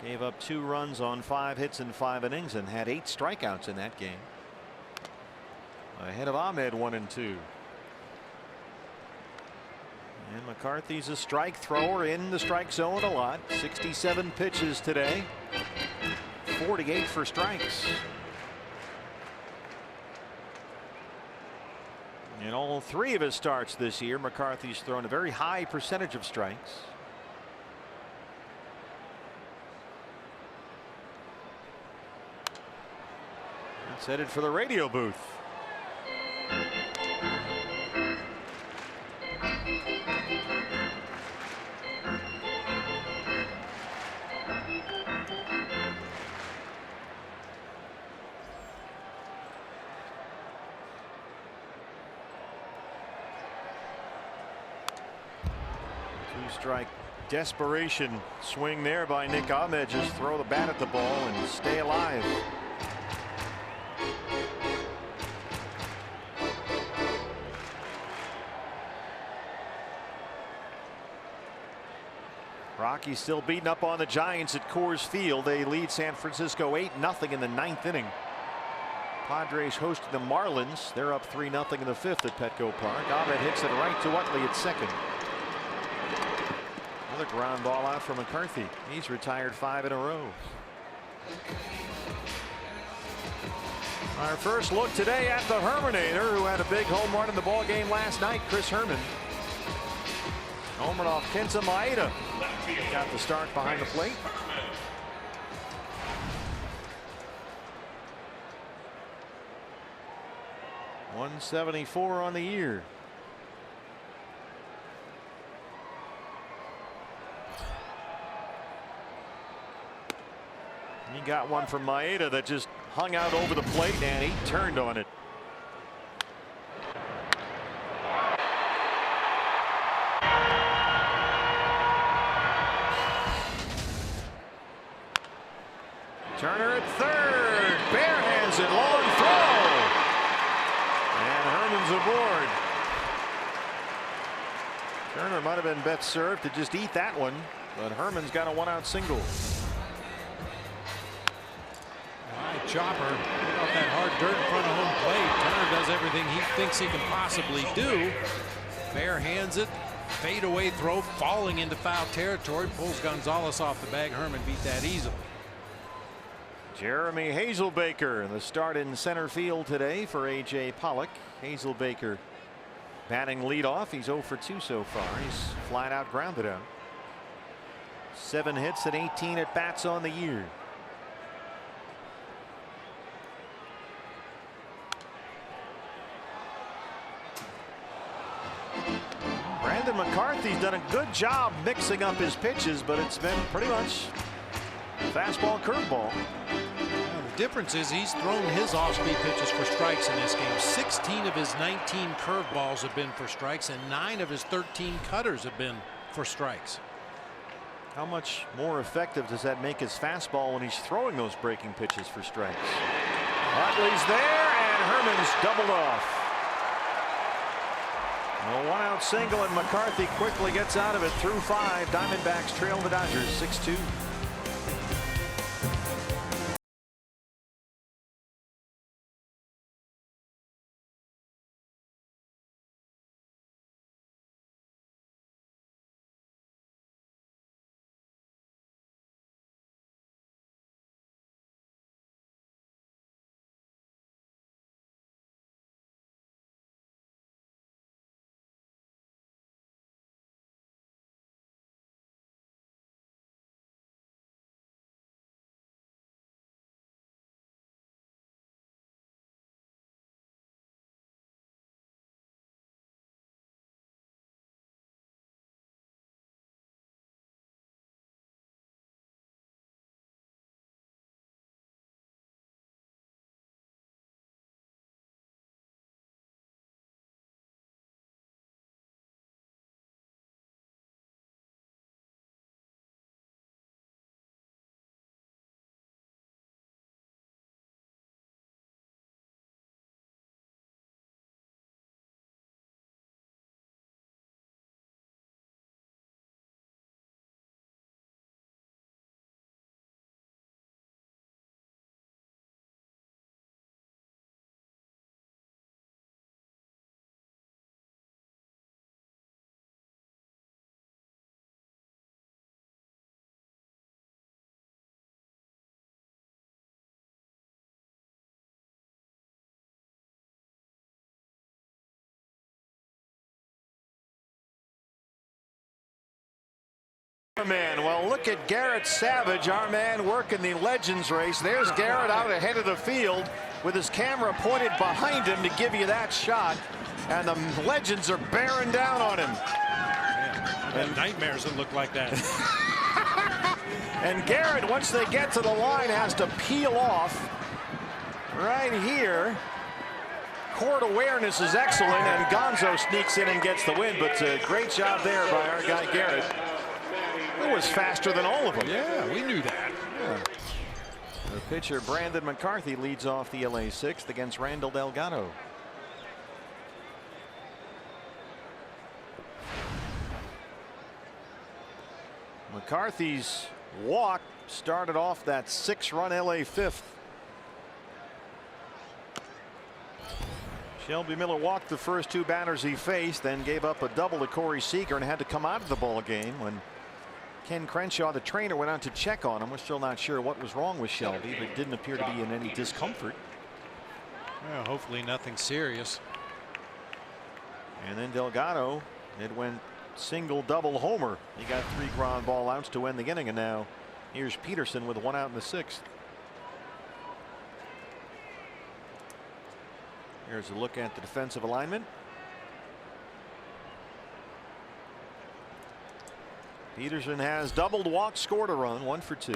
Gave up 2 runs on 5 hits in 5 innings and had 8 strikeouts in that game. Ahead of Ahmed 1-2. And McCarthy's a strike thrower in the strike zone a lot. 67 pitches today. 48 for strikes. In all 3 of his starts this year, McCarthy's thrown a very high percentage of strikes. That's headed for the radio booth. Strike desperation swing there by Nick Ahmed. Just throw the bat at the ball and stay alive. Rockies still beating up on the Giants at Coors Field. They lead San Francisco 8-0 in the 9th inning. Padres hosting the Marlins. They're up 3-0 in the 5th at Petco Park. Ahmed hits it right to Utley at second. Another ground ball out for McCarthy. He's retired 5 in a row. Our first look today at the Herminator, who had a big home run in the ball game last night. Chris Herman. Home run off Kenta Maeda. Got the start behind the plate. .174 on the year. He got one from Maeda that just hung out over the plate, and he turned on it. Turner at third. Barehands it. Long throw. And Herman's aboard. Turner might have been best served to just eat that one, but Herman's got a 1-out single. Chopper off that hard dirt in front of home plate. Turner does everything he thinks he can possibly do. Bare hands it. Fade away throw falling into foul territory. Pulls Gonzalez off the bag. Herman beat that easily. Jeremy Hazelbaker, the start in center field today for A.J. Pollock. Hazelbaker batting leadoff. He's 0 for 2 so far. He's flat out grounded out. 7 hits and 18 at bats on the year. Brandon McCarthy's done a good job mixing up his pitches, but it's been pretty much fastball, curveball. Well, the difference is he's thrown his off-speed pitches for strikes in this game. 16 of his 19 curveballs have been for strikes, and 9 of his 13 cutters have been for strikes. How much more effective does that make his fastball when he's throwing those breaking pitches for strikes? Utley's there, and Herman's doubled off. A one-out single, and McCarthy quickly gets out of it through 5. Diamondbacks trail the Dodgers 6-2. Man, well, look at Garrett Savage, our man working the Legends race. There's Garrett out ahead of the field with his camera pointed behind him to give you that shot. And the Legends are bearing down on him. And nightmares that look like that. And Garrett, once they get to the line, has to peel off right here. Court awareness is excellent, and Gonzo sneaks in and gets the win. But great job there by our guy Garrett. It was faster than all of them. Yeah, we knew that. Yeah. The pitcher Brandon McCarthy leads off the LA 6th against Randall Delgado. McCarthy's walk started off that 6-run LA 5th. Shelby Miller walked the first 2 batters he faced, then gave up a double to Corey Seager and had to come out of the ball game when Ken Crenshaw, the trainer, went out to check on him. We're still not sure what was wrong with Shelby, but didn't appear to be in any discomfort. Well, hopefully nothing serious. And then Delgado, it went single, double, homer. He got 3 ground ball outs to end the inning, and now here's Peterson with 1 out in the 6th. Here's a look at the defensive alignment. Peterson has doubled, walked, scored a run, 1 for 2.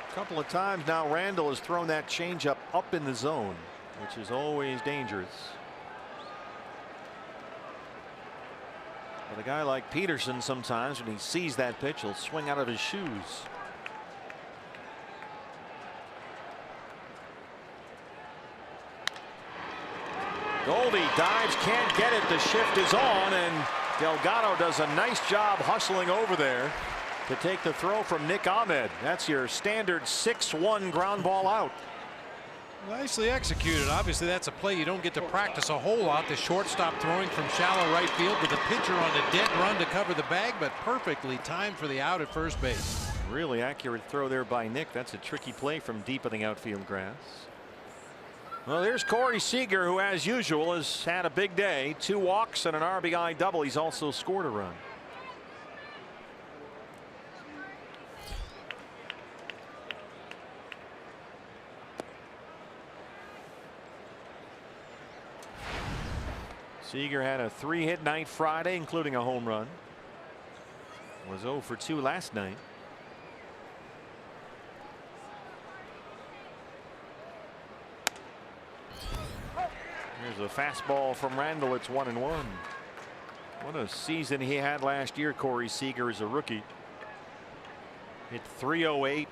A couple of times now Randall has thrown that changeup up in the zone, which is always dangerous. But a guy like Peterson, sometimes when he sees that pitch, he'll swing out of his shoes. Goldie dives, can't get it. The shift is on, and Delgado does a nice job hustling over there to take the throw from Nick Ahmed. That's your standard 6-1 ground ball out. Nicely executed. Obviously, that's a play you don't get to practice a whole lot. The shortstop throwing from shallow right field with the pitcher on a dead run to cover the bag, but perfectly timed for the out at first base. Really accurate throw there by Nick. That's a tricky play from deep in the outfield grass. Well, there's Corey Seager, who, as usual, has had a big day. 2 walks and an RBI double. He's also scored a run. Seager had a 3-hit night Friday, including a home run. Was 0 for 2 last night. Here's a fastball from Randall. It's 1-1. What a season he had last year, Corey Seager, as a rookie. Hit .308,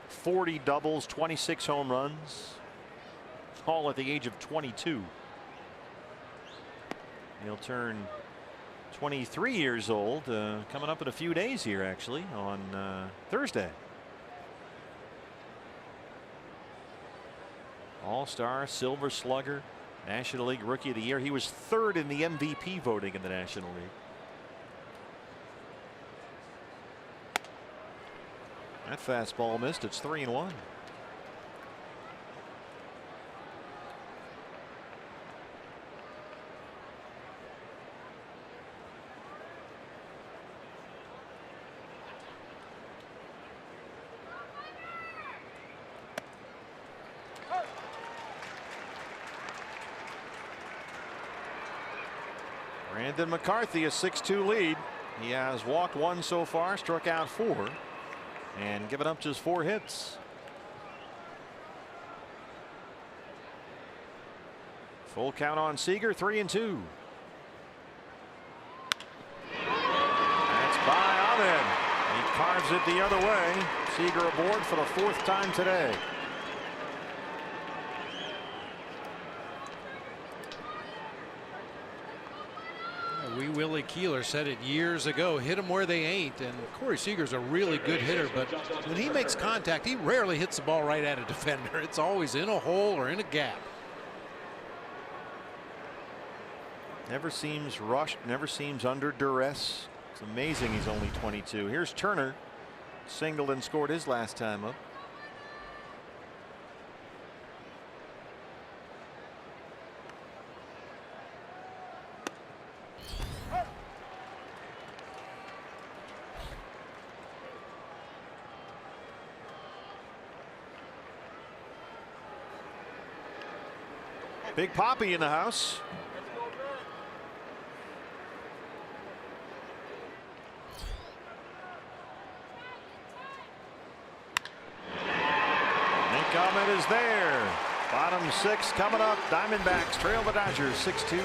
40 doubles, 26 home runs, all at the age of 22. He'll turn 23 years old coming up in a few days here, actually, on Thursday. All-Star, Silver Slugger, National League Rookie of the Year. He was third in the MVP voting in the National League. That fastball missed. It's 3-1. Brandon McCarthy, a 6-2 lead. He has walked 1 so far, struck out 4, and given up just 4 hits. Full count on Seager, 3-2. That's by Ahmed. He carves it the other way. Seager aboard for the 4th time today. Wee Willie Keeler said it years ago, hit them where they ain't, and Corey Seager's a really good hitter, but when he makes contact, he rarely hits the ball right at a defender. It's always in a hole or in a gap. Never seems rushed, never seems under duress. It's amazing he's only 22. Here's Turner, singled and scored his last time up. Big Poppy in the house. Nick Ahmed is there. Bottom 6 coming up. Diamondbacks trail the Dodgers 6-2.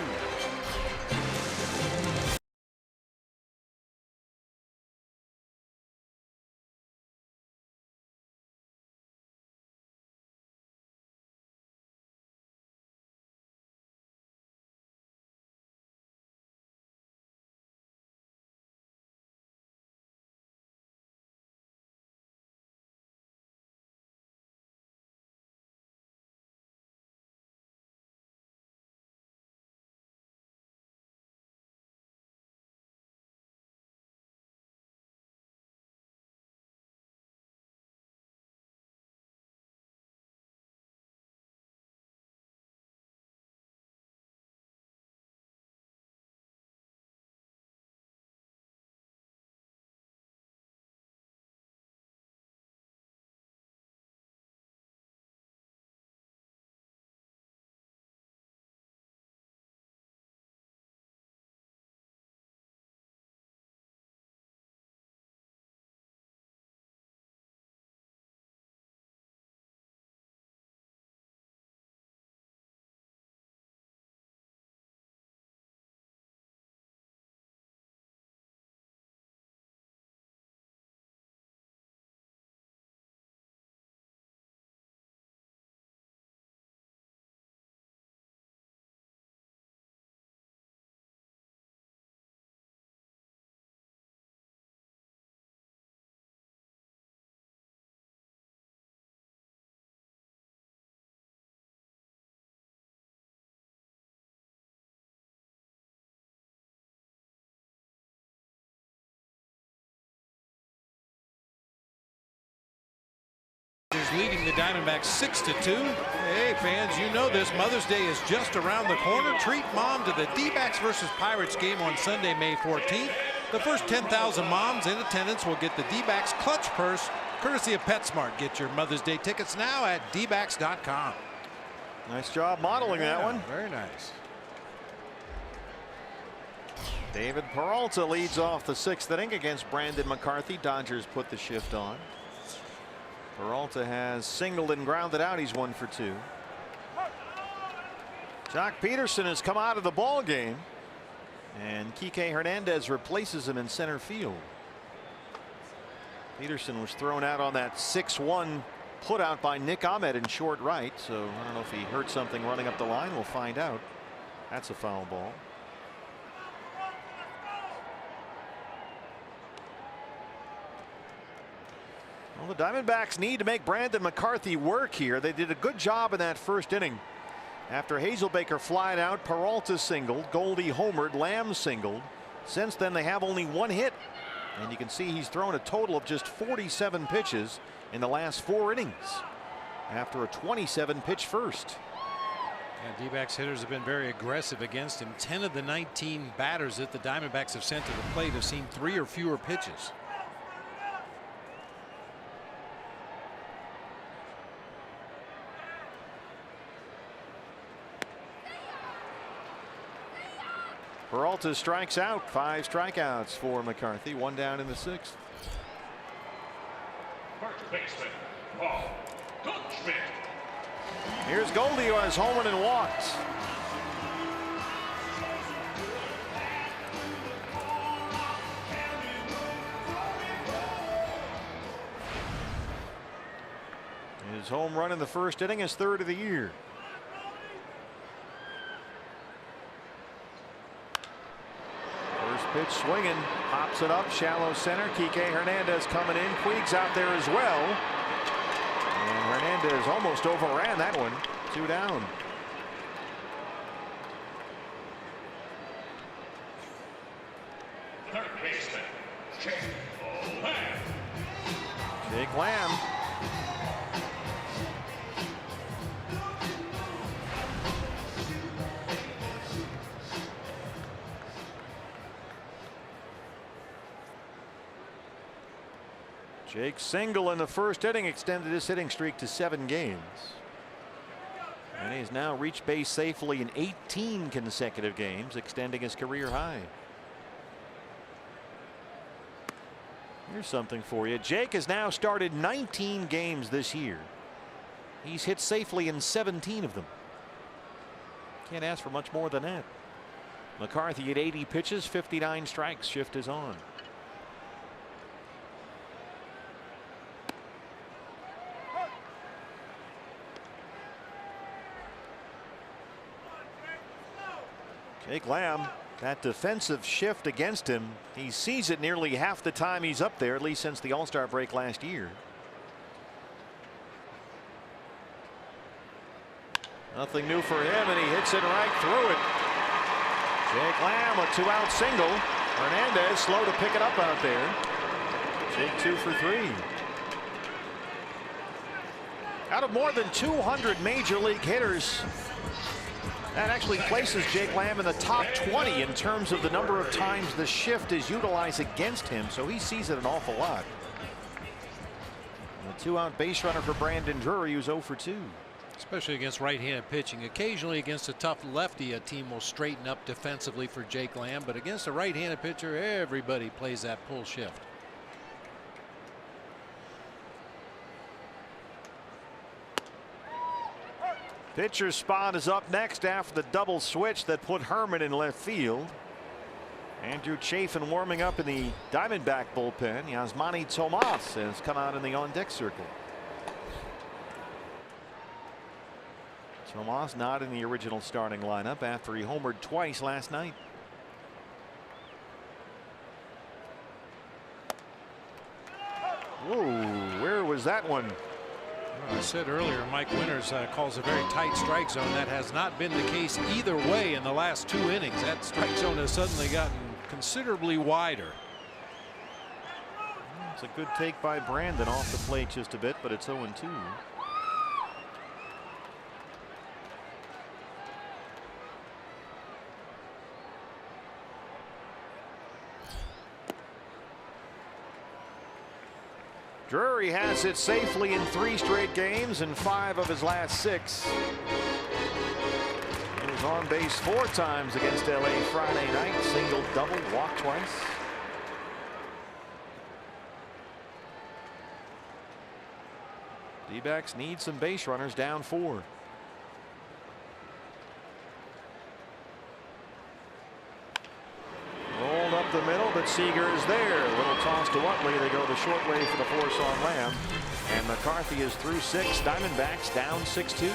Leading the Diamondbacks 6-2. Hey fans, you know this. Mother's Day is just around the corner. Treat mom to the D-backs versus Pirates game on Sunday, May 14th. The first 10,000 moms in attendance will get the D-backs clutch purse courtesy of PetSmart. Get your Mother's Day tickets now at dbacks.com. Nice job modeling that one. Very nice. David Peralta leads off the 6th inning against Brandon McCarthy. Dodgers put the shift on. Peralta has singled and grounded out. He's 1 for 2. Jock Peterson has come out of the ball game, and Kike Hernandez replaces him in center field. Peterson was thrown out on that 6-1 put out by Nick Ahmed in short right, so I don't know if he hurt something running up the line. We'll find out. That's a foul ball. Well, the Diamondbacks need to make Brandon McCarthy work here. They did a good job in that first inning. After Hazelbaker flied out, Peralta singled, Goldie homered, Lamb singled. Since then, they have only one hit. And you can see he's thrown a total of just 47 pitches in the last 4 innings after a 27 pitch first. Yeah, D-backs hitters have been very aggressive against him. 10 of the 19 batters that the Diamondbacks have sent to the plate have seen 3 or fewer pitches. Peralta strikes out. 5 strikeouts for McCarthy. 1 down in the 6th. First baseman, Paul Goldschmidt. Here's Goldie, who has homered and walked. His home run in the first inning is 3rd of the year. First pitch swinging, pops it up, shallow center. Kike Hernandez coming in. Puig's out there as well. And Hernandez almost overran that one. 2 down. Third baseman, Jake Lamb. Jake Lamb. Jake's single in the first inning extended his hitting streak to 7 games. And he has now reached base safely in 18 consecutive games, extending his career high. Here's something for you. Jake has now started 19 games this year. He's hit safely in 17 of them. Can't ask for much more than that. McCarthy at 80 pitches, 59 strikes. Shift is on. Jake Lamb, that defensive shift against him, he sees it nearly half the time he's up there, at least since the All-Star break last year. Nothing new for him, and he hits it right through it. Jake Lamb, a 2-out single. Hernandez slow to pick it up out there. Jake 2 for 3. Out of more than 200 major league hitters, that actually places Jake Lamb in the top 20 in terms of the number of times the shift is utilized against him, so he sees it an awful lot. A 2-out base runner for Brandon Drury, who's 0 for 2. Especially against right-handed pitching. Occasionally against a tough lefty, a team will straighten up defensively for Jake Lamb, but against a right-handed pitcher, everybody plays that pull shift. Pitcher's spot is up next after the double switch that put Herman in left field. Andrew Chafin warming up in the Diamondback bullpen. Yasmani Tomas has come out in the on-deck circle. Tomas not in the original starting lineup after he homered twice last night. Whoa, where was that one? I said earlier, Mike Winters calls a very tight strike zone. That has not been the case either way in the last 2 innings. That strike zone has suddenly gotten considerably wider. It's a good take by Brandon off the plate just a bit, but it's 0-2. Drury has it safely in 3 straight games and 5 of his last 6. He was on base 4 times against LA Friday night. Single, double, walk twice. D-backs need some base runners, down 4. up the middle, but Seager is there. A little toss to Utley. They go the short way for the force on Lamb. And McCarthy is through 6. Diamondbacks down 6-2.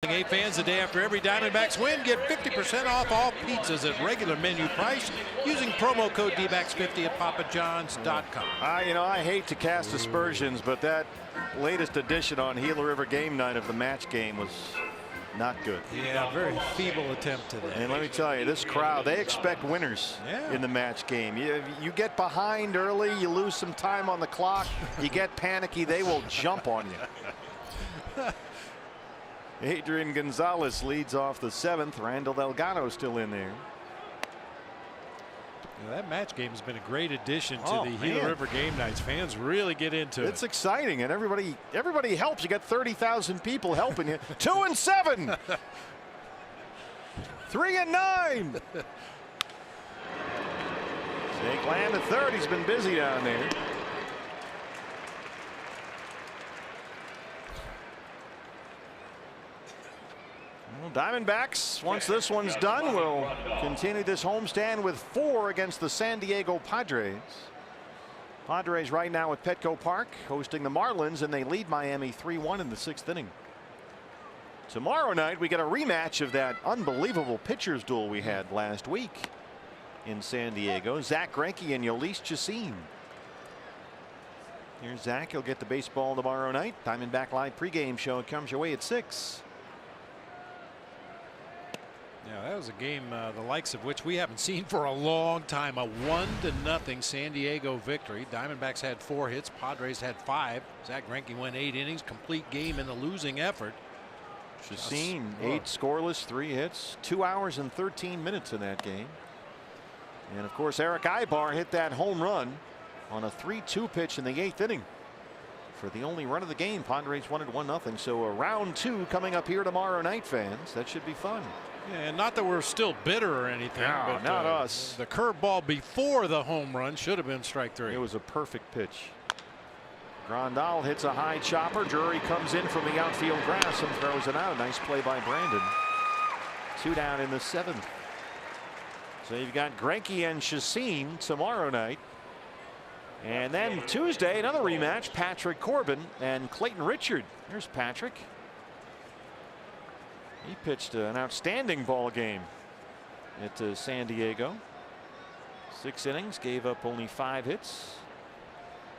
Hey fans, the day after every Diamondbacks win, get 50% off all pizzas at regular menu price using promo code DBACS50 at papajohns.com. You know, I hate to cast aspersions, but that latest edition on Gila River game night of the match game was not good. Yeah, very feeble attempt today. And let me tell you, this crowd, they expect winners in the match game. You get behind early, you lose some time on the clock, you get panicky, they will jump on you. Adrian Gonzalez leads off the 7th. Randall Delgado still in there. Yeah, that match game has been a great addition to the Gila River game nights. Fans really get into it. It's exciting, and everybody helps. You got 30,000 people helping you. 2-7. 3-9. Jake Lamb at third. He's been busy down there. Diamondbacks, once this one's done, will continue this homestand with 4 against the San Diego Padres. Padres right now at Petco Park hosting the Marlins, and they lead Miami 3-1 in the 6th inning. Tomorrow night we get a rematch of that unbelievable pitchers duel we had last week in San Diego. Zach Greinke and Jhoulys Chacin. Here's Zach. He'll get the baseball tomorrow night. Diamondback Live pregame show comes your way at 6. Yeah, that was a game the likes of which we haven't seen for a long time. A 1-0 San Diego victory. Diamondbacks had 4 hits. Padres had 5. Zach Greinke went 8 innings. Complete game in the losing effort. Chacin 8 scoreless, 3 hits, 2 hours and 13 minutes in that game. And of course Eric Aybar hit that home run on a 3-2 pitch in the 8th inning for the only run of the game. Padres won it 1-0. So a round 2 coming up here tomorrow night, fans. That should be fun. Yeah, and not that we're still bitter or anything. No, but not us. The curveball before the home run should have been strike 3. It was a perfect pitch. Grandal hits a high chopper. Drury comes in from the outfield grass and throws it out. Nice play by Brandon. 2 down in the 7th. So you've got Greinke and Chacin tomorrow night. And then Tuesday, another rematch. Patrick Corbin and Clayton Richard. Here's Patrick. He pitched an outstanding ball game at San Diego. 6 innings, gave up only 5 hits.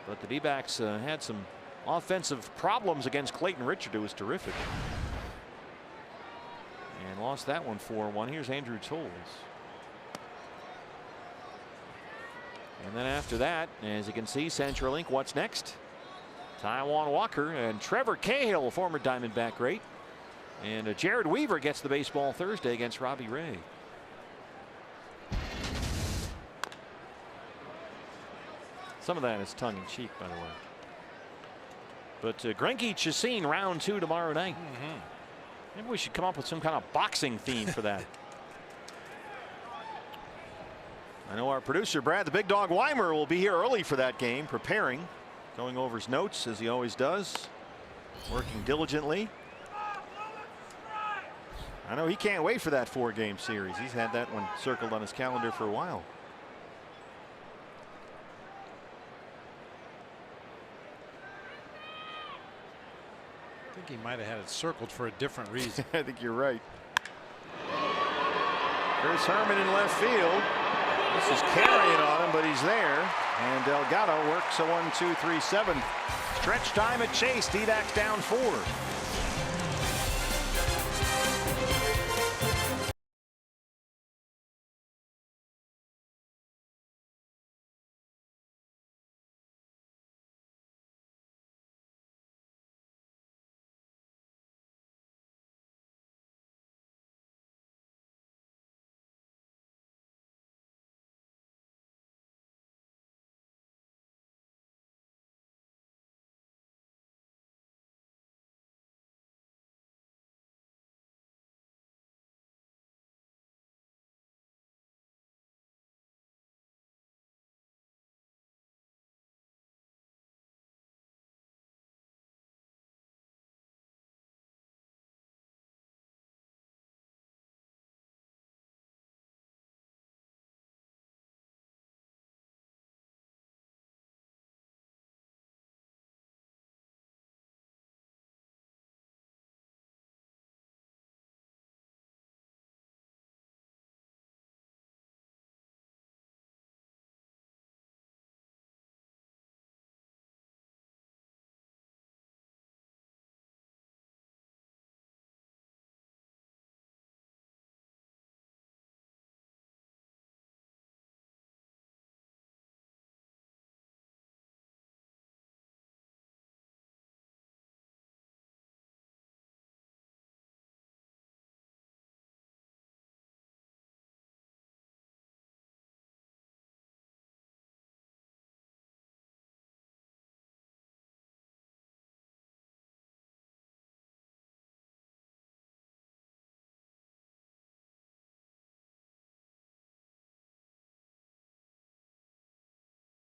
But the D-backs had some offensive problems against Clayton Richard, who was terrific. And lost that one 4-1. Here's Andrew Toles. And then after that, as you can see, CenturyLink, what's next? Taijuan Walker and Trevor Cahill, former Diamondback great. And Jared Weaver gets the baseball Thursday against Robbie Ray. Some of that is tongue in cheek, by the way. But Greinke Chassin round 2 tomorrow night. Maybe we should come up with some kind of boxing theme for that. I know our producer Brad the Big Dog Weimer will be here early for that game, preparing, going over his notes as he always does, working diligently. I know he can't wait for that 4-game series. He's had that one circled on his calendar for a while. I think he might have had it circled for a different reason. I think you're right. Chris Herman in left field. This is carrying on him, but he's there. And Delgado works a 1-2-3-7. Stretch time at Chase. D-backs down 4.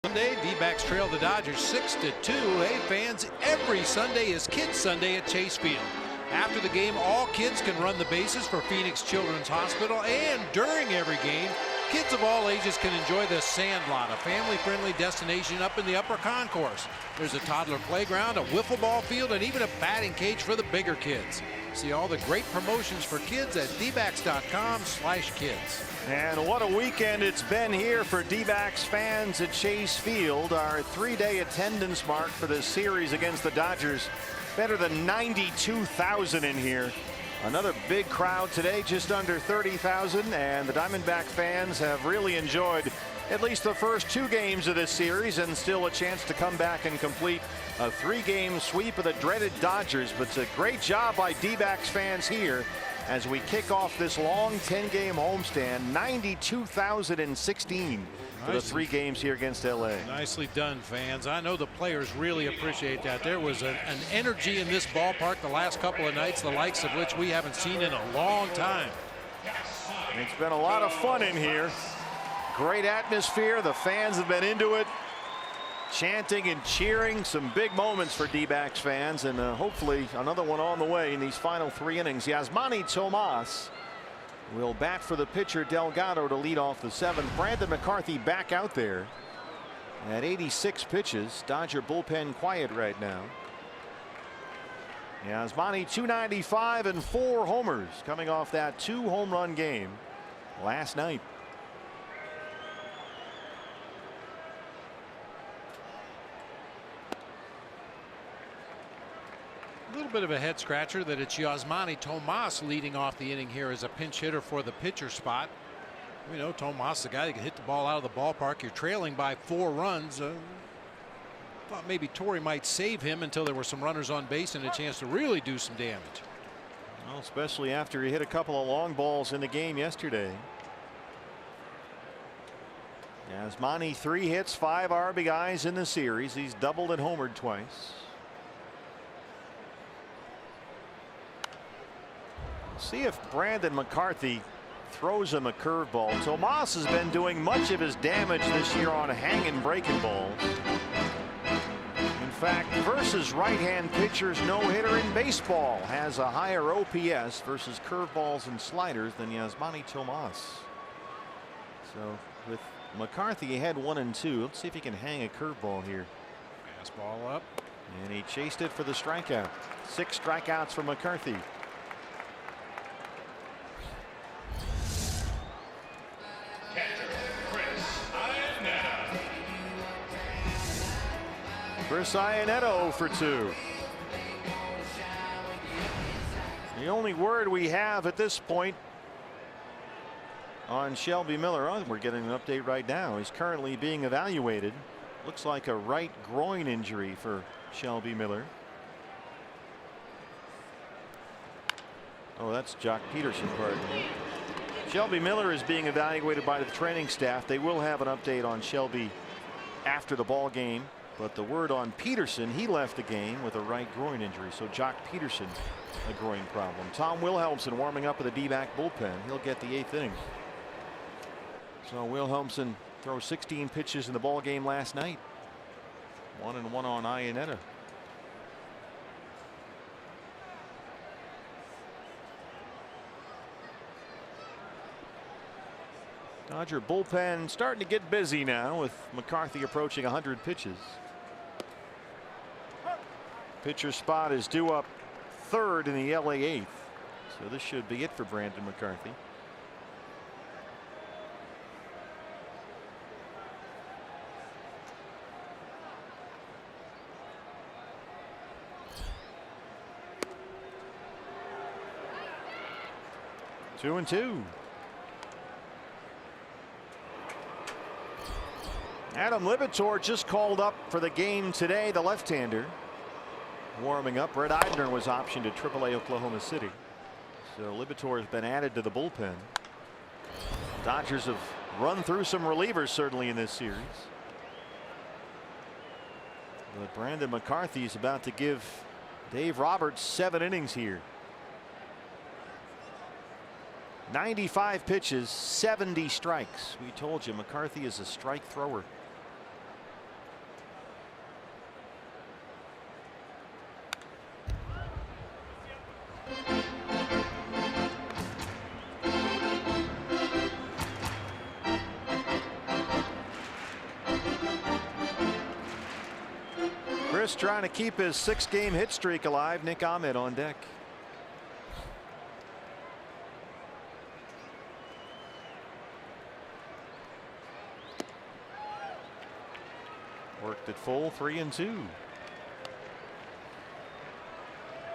Sunday, D-backs trail the Dodgers 6-2. Hey fans, every Sunday is Kids Sunday at Chase Field. After the game, all kids can run the bases for Phoenix Children's Hospital, and during every game, kids of all ages can enjoy the Sandlot, a family-friendly destination up in the upper concourse. There's a toddler playground, a wiffle ball field, and even a batting cage for the bigger kids. See all the great promotions for kids at dbacks.com/kids. And what a weekend it's been here for D-backs fans at Chase Field. Our 3-day attendance mark for this series against the Dodgers. Better than 92,000 in here. Another big crowd today, just under 30,000, and the Diamondback fans have really enjoyed at least the first 2 games of this series, and still a chance to come back and complete a 3-game sweep of the dreaded Dodgers. But it's a great job by D-backs fans here as we kick off this long 10-game homestand. 92,016 for the 3 games here against LA. Nicely done, fans. I know the players really appreciate that. There was an energy in this ballpark the last couple of nights, the likes of which we haven't seen in a long time. It's been a lot of fun in here. Great atmosphere. The fans have been into it, chanting and cheering. Some big moments for D-backs fans, and hopefully another one on the way in these final 3 innings. Yasmani Tomas will bat for the pitcher Delgado to lead off the 7th. Brandon McCarthy back out there at 86 pitches. Dodger bullpen quiet right now. Yasmani 295 and 4 homers coming off that 2-home-run game last night. A little bit of a head scratcher that it's Yasmani Tomas leading off the inning here as a pinch hitter for the pitcher spot. We know Tomas, the guy that can hit the ball out of the ballpark. You're trailing by 4 runs. Thought maybe Torrey might save him until there were some runners on base and a chance to really do some damage. Well, especially after he hit a couple of long balls in the game yesterday. Yasmani 3 hits, 5 RBIs in the series. He's doubled and homered twice. See if Brandon McCarthy throws him a curveball. Tomas has been doing much of his damage this year on hanging breaking balls. In fact, versus right-hand pitchers, no hitter in baseball has a higher OPS versus curveballs and sliders than Yasmani Tomas. So with McCarthy ahead 1-2. Let's see if he can hang a curveball here. Fastball up. And he chased it for the strikeout. 6 strikeouts for McCarthy. Chris Iannetta 0 for 2. The only word we have at this point on Shelby Miller, we're getting an update right now. He's currently being evaluated. Looks like a right groin injury for Shelby Miller. Oh, that's Jock Peterson, pardon me. Shelby Miller is being evaluated by the training staff. They will have an update on Shelby after the ball game. But the word on Peterson, he left the game with a right groin injury. So Jock Peterson, a groin problem. Tom Wilhelmsen warming up with a D-back bullpen. He'll get the 8th inning. So Wilhelmsen throws 16 pitches in the ball game last night. 1-1 on Iannetta. Dodger bullpen starting to get busy now with McCarthy approaching 100 pitches. Pitcher spot is due up 3rd in the LA 8th. So this should be it for Brandon McCarthy. Two and two. Adam Libator just called up for the game today, the left-hander. Warming up. Red Eidner was optioned to AAA Oklahoma City. So Libator has been added to the bullpen. Dodgers have run through some relievers certainly in this series. But Brandon McCarthy is about to give Dave Roberts 7 innings here. 95 pitches, 70 strikes. We told you McCarthy is a strike thrower. Chris trying to keep his 6-game hit streak alive. Nick Ahmed on deck. Worked at full, 3-2.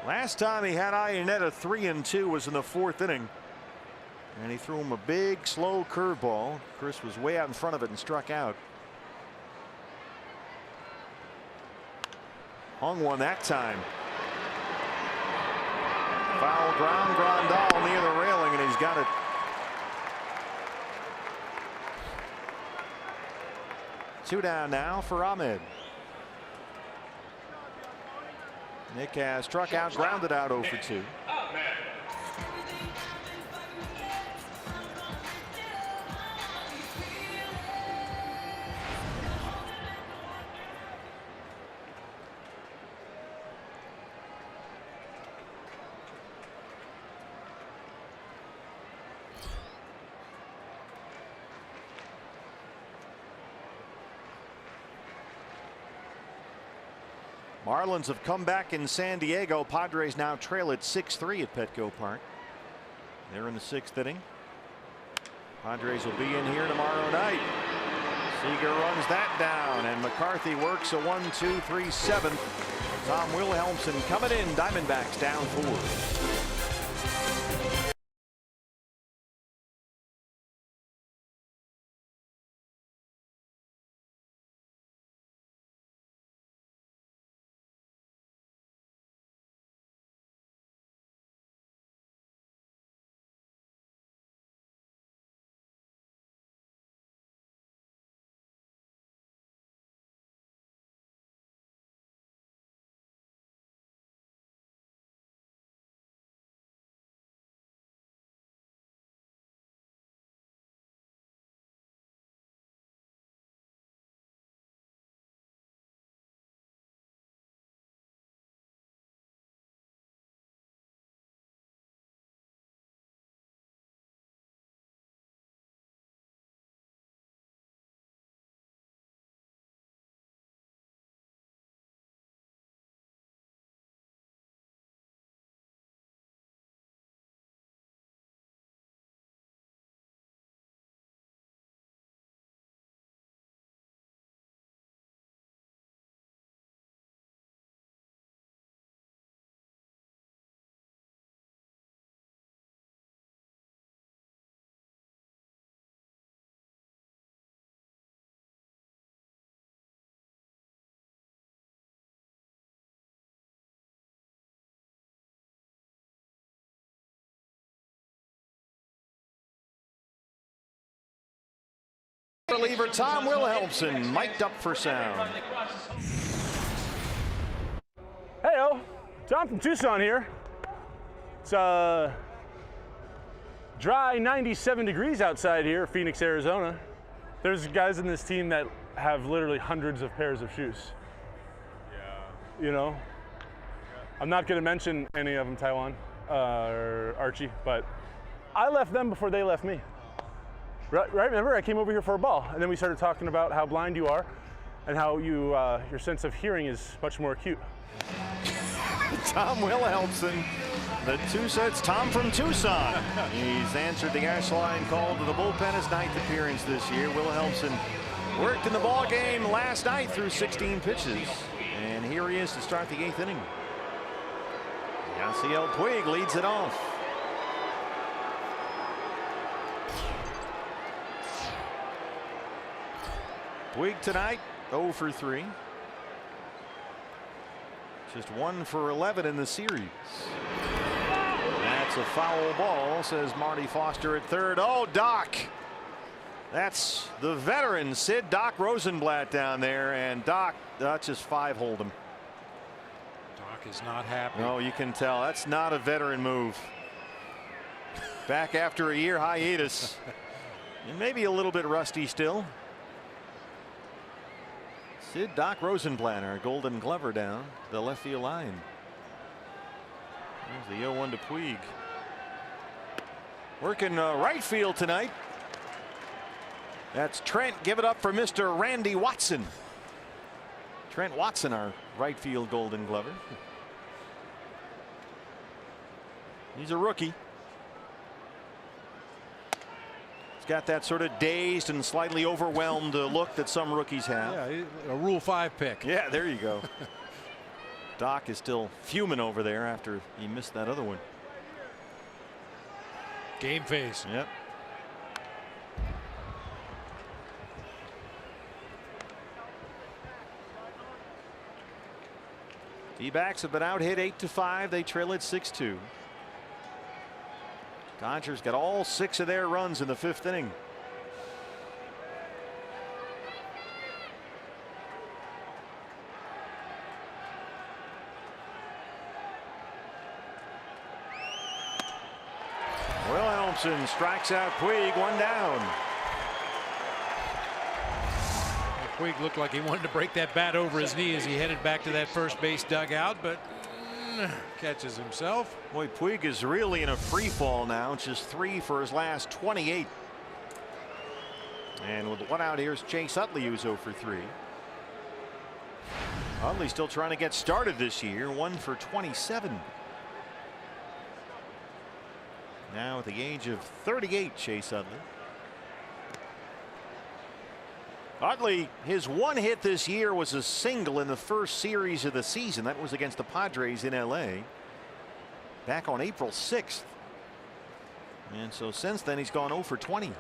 Last time he had Iannetta 3-2 was in the 4th inning. And he threw him a big slow curveball. Chris was way out in front of it and struck out. Hung one that time. Foul ground, Grandal near the railing, and he's got it. Two down now for Ahmed. Nick has struck out, grounded out 0 for 2. Marlins have come back in San Diego. Padres now trail at 6-3 at Petco Park. They're in the 6th inning. Padres will be in here tomorrow night. Seager runs that down, and McCarthy works a 1-2-3 7th. Tom Wilhelmsen coming in. Diamondbacks down 4. Reliever Tom Wilhelmsen mic'd up for sound. Heyo, Tom from Tucson here. It's dry 97 degrees outside here, Phoenix, Arizona. There's guys in this team that have literally hundreds of pairs of shoes. Yeah. You know? I'm not gonna mention any of them, Taiwan or Archie, but I left them before they left me. Right, remember, I came over here for a ball, and then we started talking about how blind you are and how you, your sense of hearing is much more acute. Tom Wilhelmsen, the Tucson's Tom from Tucson. He's answered the Ashline call to the bullpen, his 9th appearance this year. Wilhelmsen worked in the ball game last night through 16 pitches, and here he is to start the 8th inning. Yasiel Puig leads it off. Puig tonight 0 for 3. Just 1 for 11 in the series. That's a foul ball, says Marty Foster at third. Oh, Doc. That's the veteran Sid Doc Rosenblatt down there, and Doc, that's just 5-holed him. Doc is not happy. No, you can tell. That's not a veteran move. Back after a year hiatus. And maybe a little bit rusty still. Sid Doc Rosenblatt, our Golden Glover, down the left field line. There's the 0-1 to Puig. Working right field tonight. That's Trent. Give it up for Mr. Randy Watson. Trent Watson, our right field Golden Glover. He's a rookie. He's got that sort of dazed and slightly overwhelmed look that some rookies have. Yeah, a Rule 5 pick. Yeah, there you go. Doc is still fuming over there after he missed that other one. Game face. Yep. D-backs have been out hit 8-5. They trail it 6-2. Dodgers got all 6 of their runs in the 5th inning. Wilhelmsen strikes out Puig, 1 down. Puig looked like he wanted to break that bat over his knee as he headed back to that first base dugout, but catches himself. Boy, Puig is really in a free fall now. It's just 3 for his last 28. And with 1 out, here's Chase Utley, who's 0 for 3. Utley still trying to get started this year. 1 for 27. Now at the age of 38, Chase Utley. Utley, his 1 hit this year was a single in the first series of the season. That was against the Padres in LA back on April 6th. And so since then he's gone 0 for 20.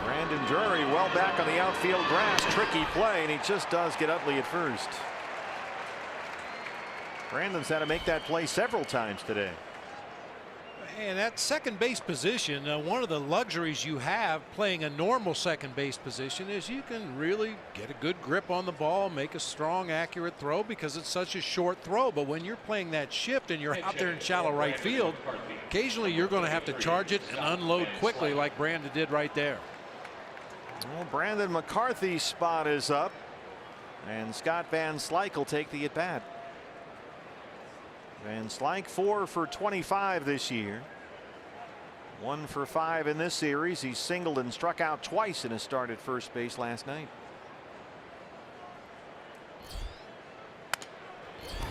Brandon Drury well back on the outfield grass. Tricky play, and he just does get Utley at first. Brandon's had to make that play several times today. And that second base position, one of the luxuries you have playing a normal second base position is you can really get a good grip on the ball, make a strong, accurate throw because it's such a short throw. But when you're playing that shift and you're out there in shallow right field, occasionally you're going to have to charge it and unload quickly like Brandon did right there. Well, Brandon McCarthy's spot is up, and Scott Van Slyke will take the at bat. Van Slyke 4 for 25 this year. 1 for 5 in this series. He singled and struck out twice in his start at first base last night.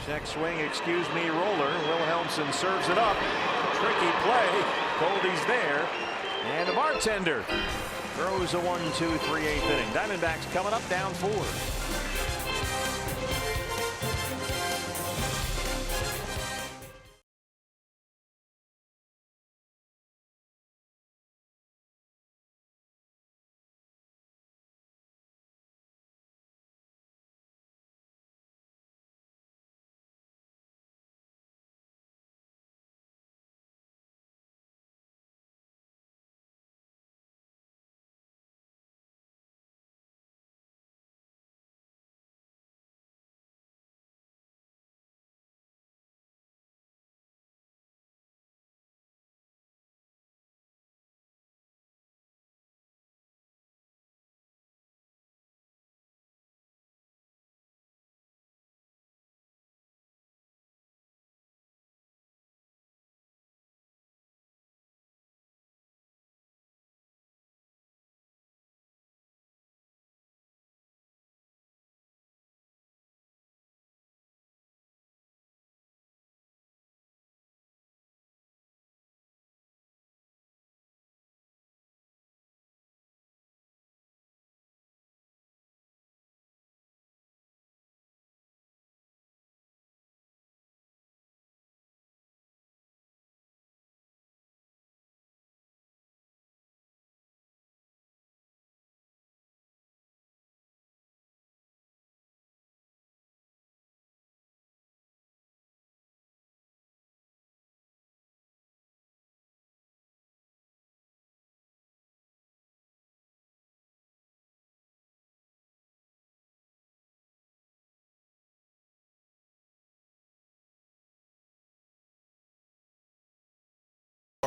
Check swing, excuse me, roller. Wilhelmsen serves it up. Tricky play. Goldie's there. And the bartender throws a 1-2-3 8th inning. Diamondbacks coming up down 4.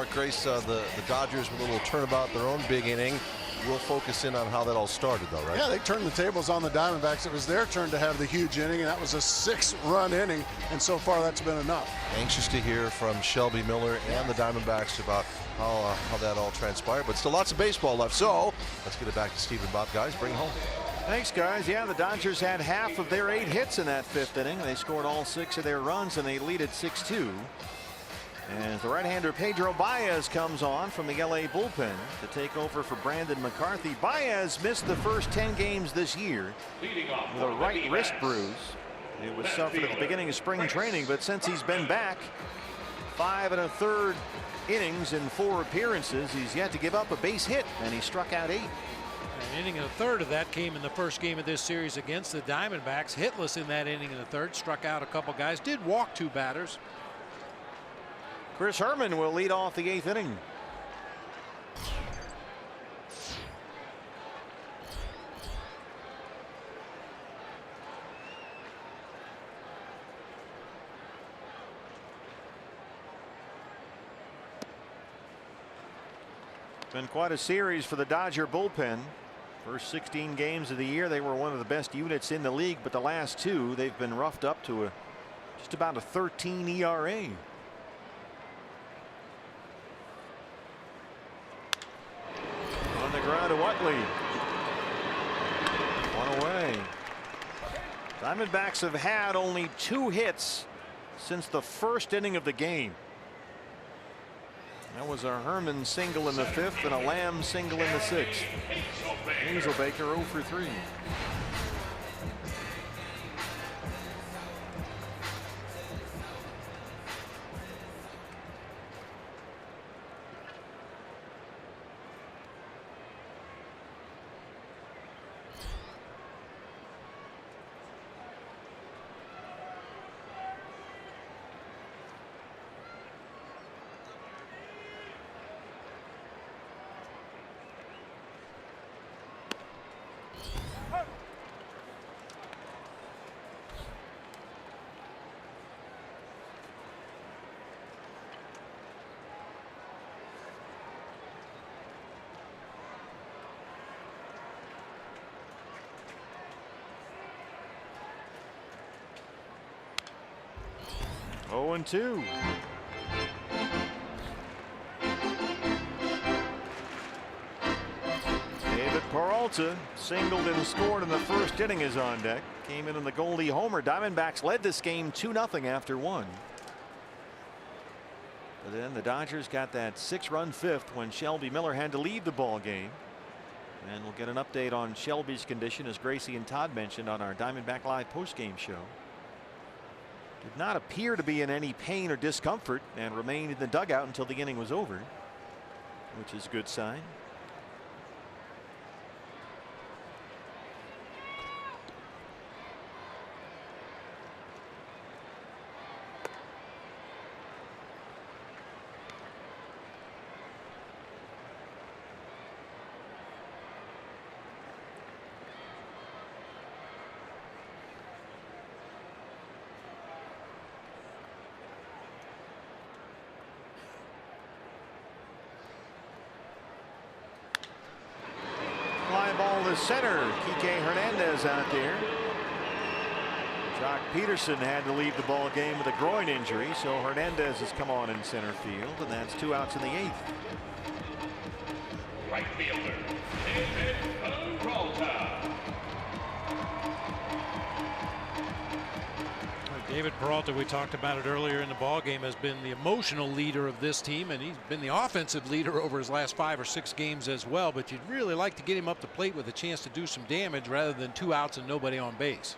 Mark Grace, the Dodgers with a little turnabout, their own big inning. We'll focus in on how that all started, though, right? Yeah, they turned the tables on the Diamondbacks. It was their turn to have the huge inning, and that was a 6-run inning, and so far that's been enough. Anxious to hear from Shelby Miller and the Diamondbacks about how that all transpired, but still lots of baseball left. So let's get it back to Steve and Bob. Guys, bring it home. Thanks, guys. Yeah, the Dodgers had half of their 8 hits in that 5th inning. They scored all 6 of their runs, and they lead it 6-2. As the right-hander Pedro Baez comes on from the LA bullpen to take over for Brandon McCarthy. Baez missed the first 10 games this year with a right wrist bruise. It was suffered at the beginning of spring training, but since he's been back, 5 1/3 innings in 4 appearances, he's yet to give up a base hit, and he struck out 8. An inning and a third of that came in the first game of this series against the Diamondbacks. Hitless in that inning and a third, struck out a couple guys, did walk 2 batters. Chris Herman will lead off the 8th inning. Been quite a series for the Dodger bullpen. First 16 games of the year, they were one of the best units in the league, but the last 2, they've been roughed up to just about a 13 ERA. On the ground to Utley. 1 away. Diamondbacks have had only 2 hits since the first inning of the game. That was a Herman single in the 5th and a Lamb single in the 6th. Hazelbaker 0 for 3. Oh, 0-2. David Peralta singled and scored in the first inning is on deck. Came in the Goldie homer. Diamondbacks led this game 2-0 after 1. But then the Dodgers got that 6-run 5th when Shelby Miller had to leave the ball game. And we'll get an update on Shelby's condition, as Gracie and Todd mentioned, on our Diamondback Live postgame show. Did not appear to be in any pain or discomfort and remained in the dugout until the inning was over, which is a good sign. Fly ball to center. Kike Hernandez out there. Jock Peterson had to leave the ball game with a groin injury, so Hernandez has come on in center field, and that's 2 outs in the 8th. Right fielder, David Peralta. David Peralta, we talked about it earlier in the ball game, has been the emotional leader of this team, and he's been the offensive leader over his last 5 or 6 games as well. But you'd really like to get him up the plate with a chance to do some damage rather than 2 outs and nobody on base.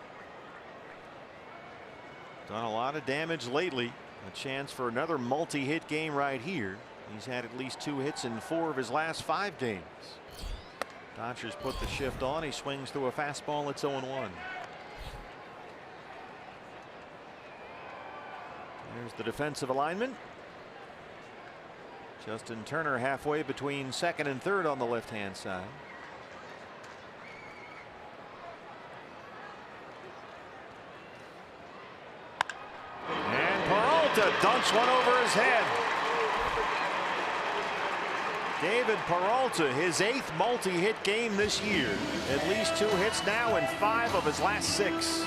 Done a lot of damage lately. A chance for another multi-hit game right here. He's had at least 2 hits in 4 of his last 5 games. Dodgers put the shift on. He swings through a fastball. It's 0-1. There's the defensive alignment. Justin Turner halfway between second and third on the left-hand side. And Peralta dunks one over his head. David Peralta, his 8th multi-hit game this year. At least 2 hits now in 5 of his last 6.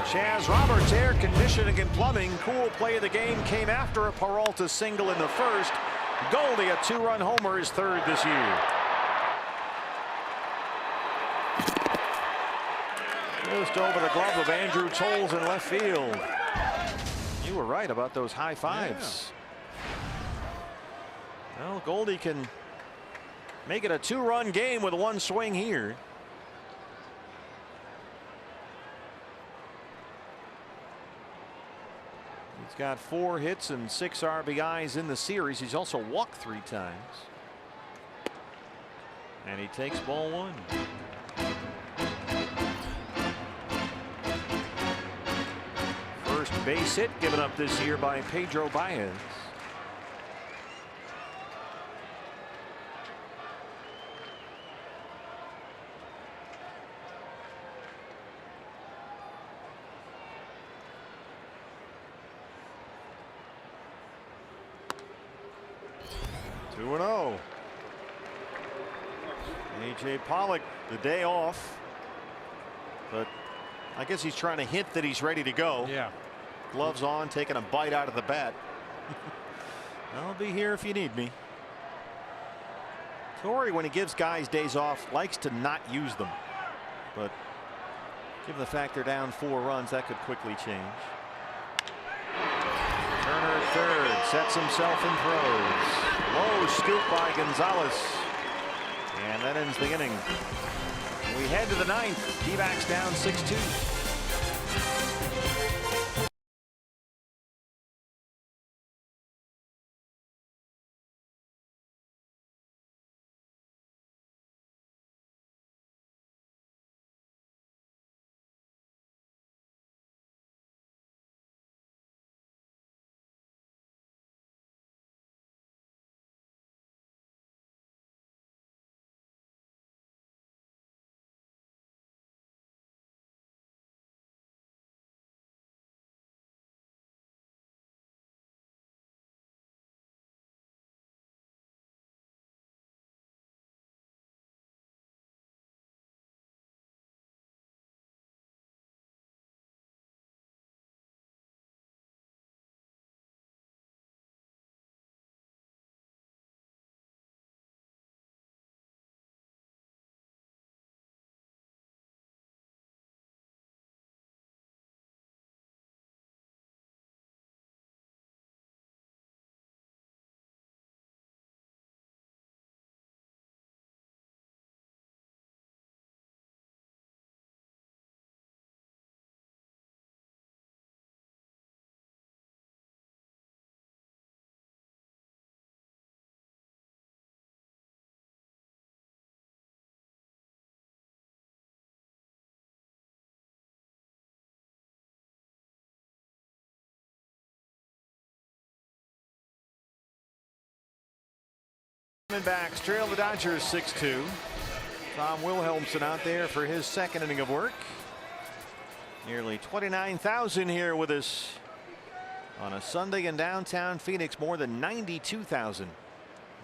Chaz Roberts, air conditioning and plumbing. Cool play of the game came after a Peralta single in the first. Goldie, a 2-run homer, his 3rd this year. Just over the glove of Andrew Toles in left field. You were right about those high fives. Yeah. Well, Goldie can make it a 2-run game with 1 swing here. He's got 4 hits and 6 RBIs in the series. He's also walked 3 times. And he takes ball 1. First base hit given up this year by Pedro Baez. A.J. Pollock, the day off, but I guess he's trying to hint that he's ready to go. Yeah. Gloves on, taking a bite out of the bat. I'll be here if you need me. Torrey, when he gives guys days off, likes to not use them, but given the fact they're down 4 runs, that could quickly change. Turner at 3rd, sets himself and throws. Low scoop by Gonzalez. And that ends the inning. We head to the 9th. D-backs down 6-2. Diamondbacks trail the Dodgers 6-2. Tom Wilhelmsen out there for his 2nd inning of work. Nearly 29,000 here with us on a Sunday in downtown Phoenix. More than 92,000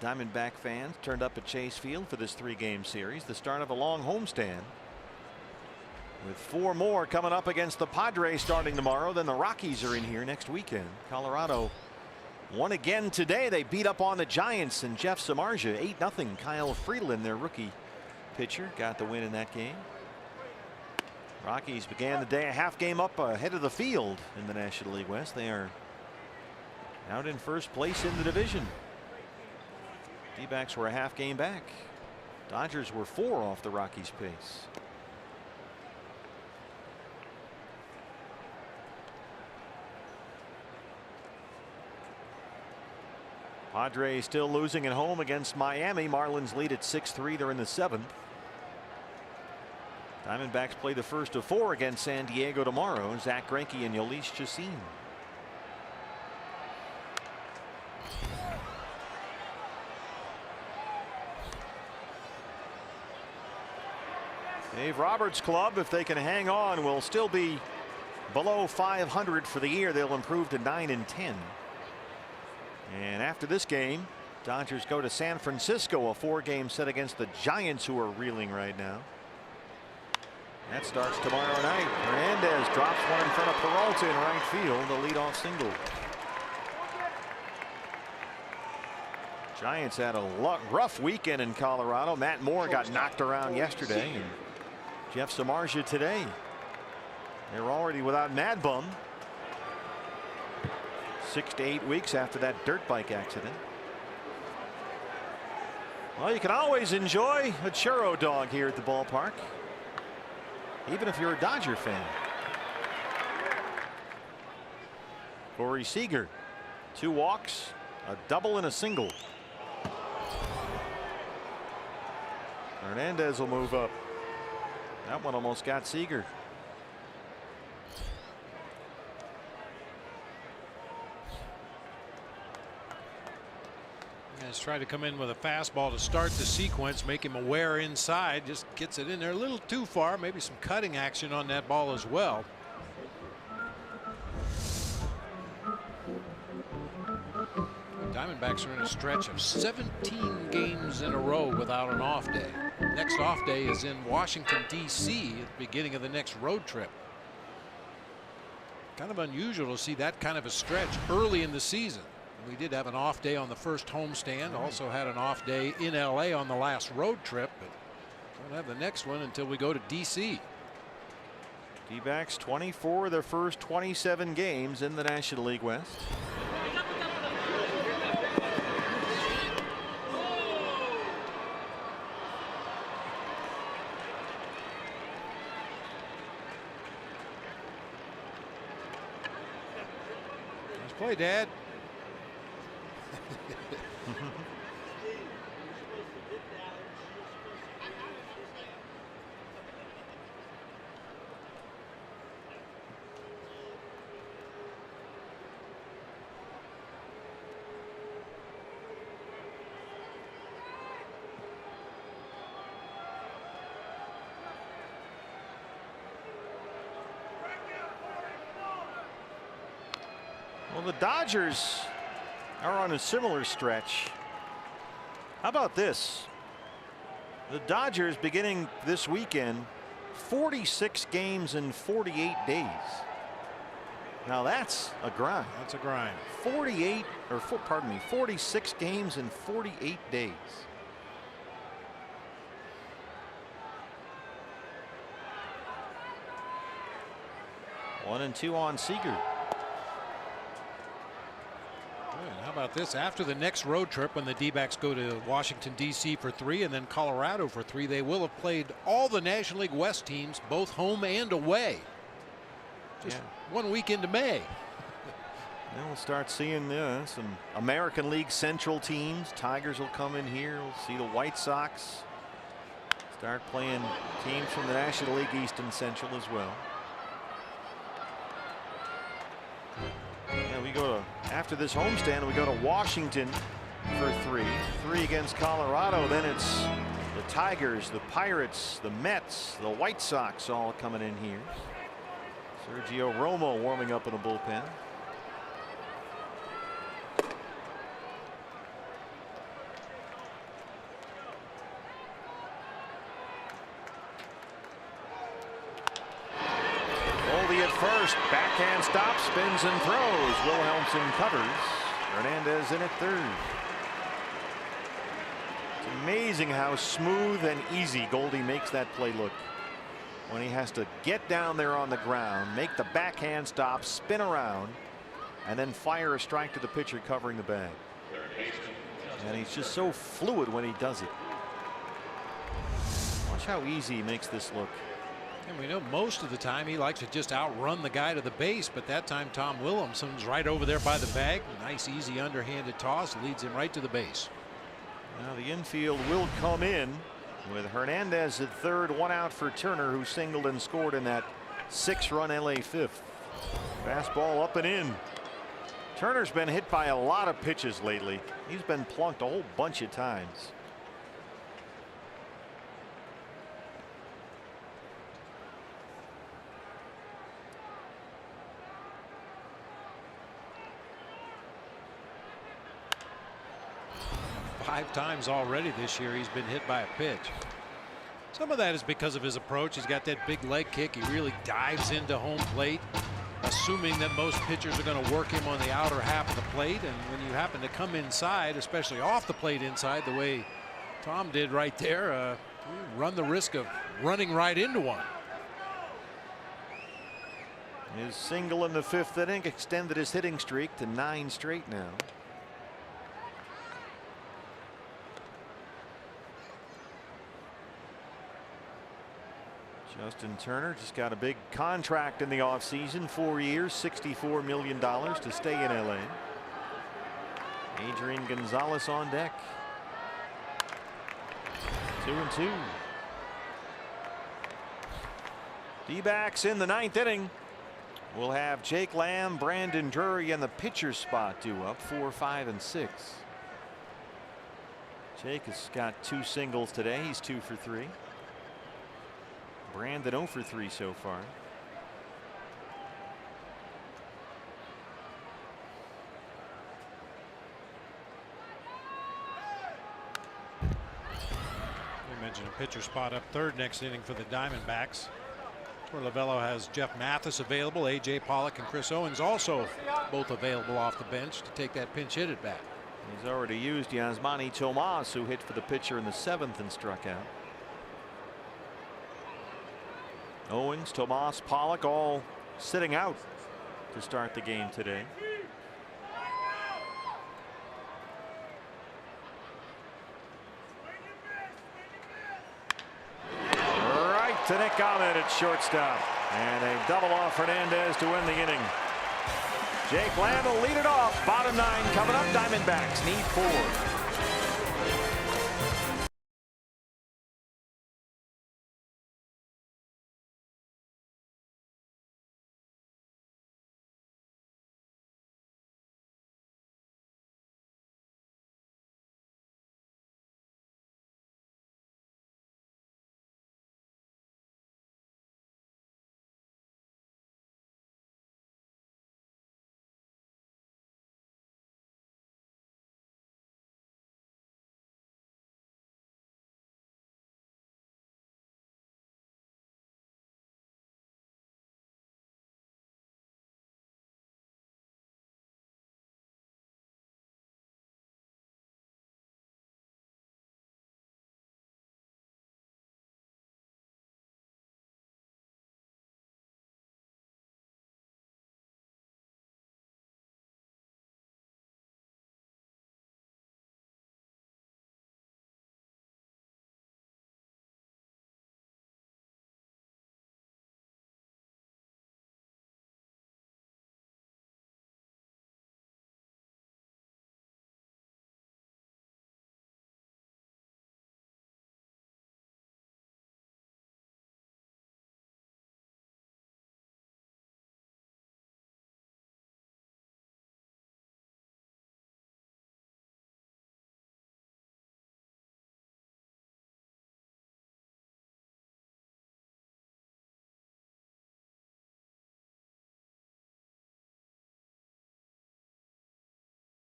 Diamondback fans turned up at Chase Field for this 3-game series, the start of a long homestand, with 4 more coming up against the Padres starting tomorrow. Then the Rockies are in here next weekend. Colorado won again today. They beat up on the Giants, and Jeff Samardzija 8-0. Kyle Freeland, their rookie pitcher, got the win in that game. Rockies began the day a half game up ahead of the field in the National League West. They are out in first place in the division. D-backs were a half game back. Dodgers were 4 off the Rockies' pace. Padres still losing at home against Miami. Marlins lead at 6-3. They're in the 7th. Diamondbacks play the first of 4 against San Diego tomorrow. Zach Greinke and Jhoulys Chacin. Dave Roberts' club, if they can hang on, will still be below 500 for the year. They'll improve to 9-10. And after this game, Dodgers go to San Francisco, a 4-game set against the Giants, who are reeling right now. That starts tomorrow night. Hernandez drops one in front of Peralta in right field, the leadoff single. Giants had a rough weekend in Colorado. Matt Moore got knocked around yesterday, and Jeff Samardzija today. They're already without Mad Bum 6 to 8 weeks after that dirt bike accident. Well, you can always enjoy a churro dog here at the ballpark, even if you're a Dodger fan. Corey Seager, 2 walks, a double and a single. Hernandez will move up. That one almost got Seager. Has tried to come in with a fastball to start the sequence, make him aware inside, just gets it in there a little too far. Maybe some cutting action on that ball as well. Diamondbacks are in a stretch of 17 games in a row without an off day. Next off day is in Washington, D.C. at the beginning of the next road trip. Kind of unusual to see that kind of a stretch early in the season. We did have an off day on the first homestand, also had an off day in L.A. on the last road trip, but won't have the next one until we go to D.C. D-backs 24 of their first 27 games in the National League West. Nice play, Dad. Well, the Dodgers are on a similar stretch. How about this? The Dodgers beginning this weekend, 46 games in 48 days. Now that's a grind. That's a grind. 46 games in 48 days. One and two on Seager. How about this? After the next road trip, when the D-backs go to Washington, D.C. for 3 and then Colorado for 3, they will have played all the National League West teams, both home and away. Just 1 week into May. Then we'll start seeing some American League Central teams. Tigers will come in here. We'll see the White Sox start playing teams from the National League East and Central as well. Yeah, we go to, after this homestand, we go to Washington for 3 against Colorado. Then it's the Tigers, the Pirates, the Mets, the White Sox all coming in here. Sergio Romo warming up in the bullpen. First, backhand stop, spins and throws. Wilhelmsen covers. Hernandez in at third. It's amazing how smooth and easy Goldie makes that play look. When he has to get down there on the ground, make the backhand stop, spin around, and then fire a strike to the pitcher covering the bag. And he's just so fluid when he does it. Watch how easy he makes this look. And we know most of the time he likes to just outrun the guy to the base, but that time Tom Williamson's right over there by the bag. Nice easy underhanded toss leads him right to the base. Now the infield will come in with Hernandez at third, 1 out for Turner, who singled and scored in that 6-run LA fifth. Fastball up and in. Turner's been hit by a lot of pitches lately. He's been plunked a whole bunch of times. 5 times already this year he's been hit by a pitch. Some of that is because of his approach. He's got that big leg kick. He really dives into home plate, assuming that most pitchers are going to work him on the outer half of the plate. And when you happen to come inside, especially off the plate inside, the way Tom did right there, you run the risk of running right into one. His single in the 5th inning extended his hitting streak to 9 straight now. Justin Turner just got a big contract in the offseason, 4 years, $64 million to stay in LA. Adrian Gonzalez on deck. 2-2. D-backs in the 9th inning. We'll have Jake Lamb, Brandon Drury in the pitcher's spot due up 4, 5, and 6. Jake has got 2 singles today. He's 2 for 3. Brandon 0 for 3 so far. You mentioned a pitcher spot up 3rd next inning for the Diamondbacks, where Lovello has Jeff Mathis available. A.J. Pollock and Chris Owings also both available off the bench to take that pinch hit at bat. He's already used Yasmani Tomas, who hit for the pitcher in the 7th and struck out. Owings, Tomas, Pollock all sitting out to start the game today. Right to Nick Ahmed at shortstop. And a double off Fernandez to win the inning. Jake Lamb will lead it off. Bottom 9 coming up. Diamondbacks need 4.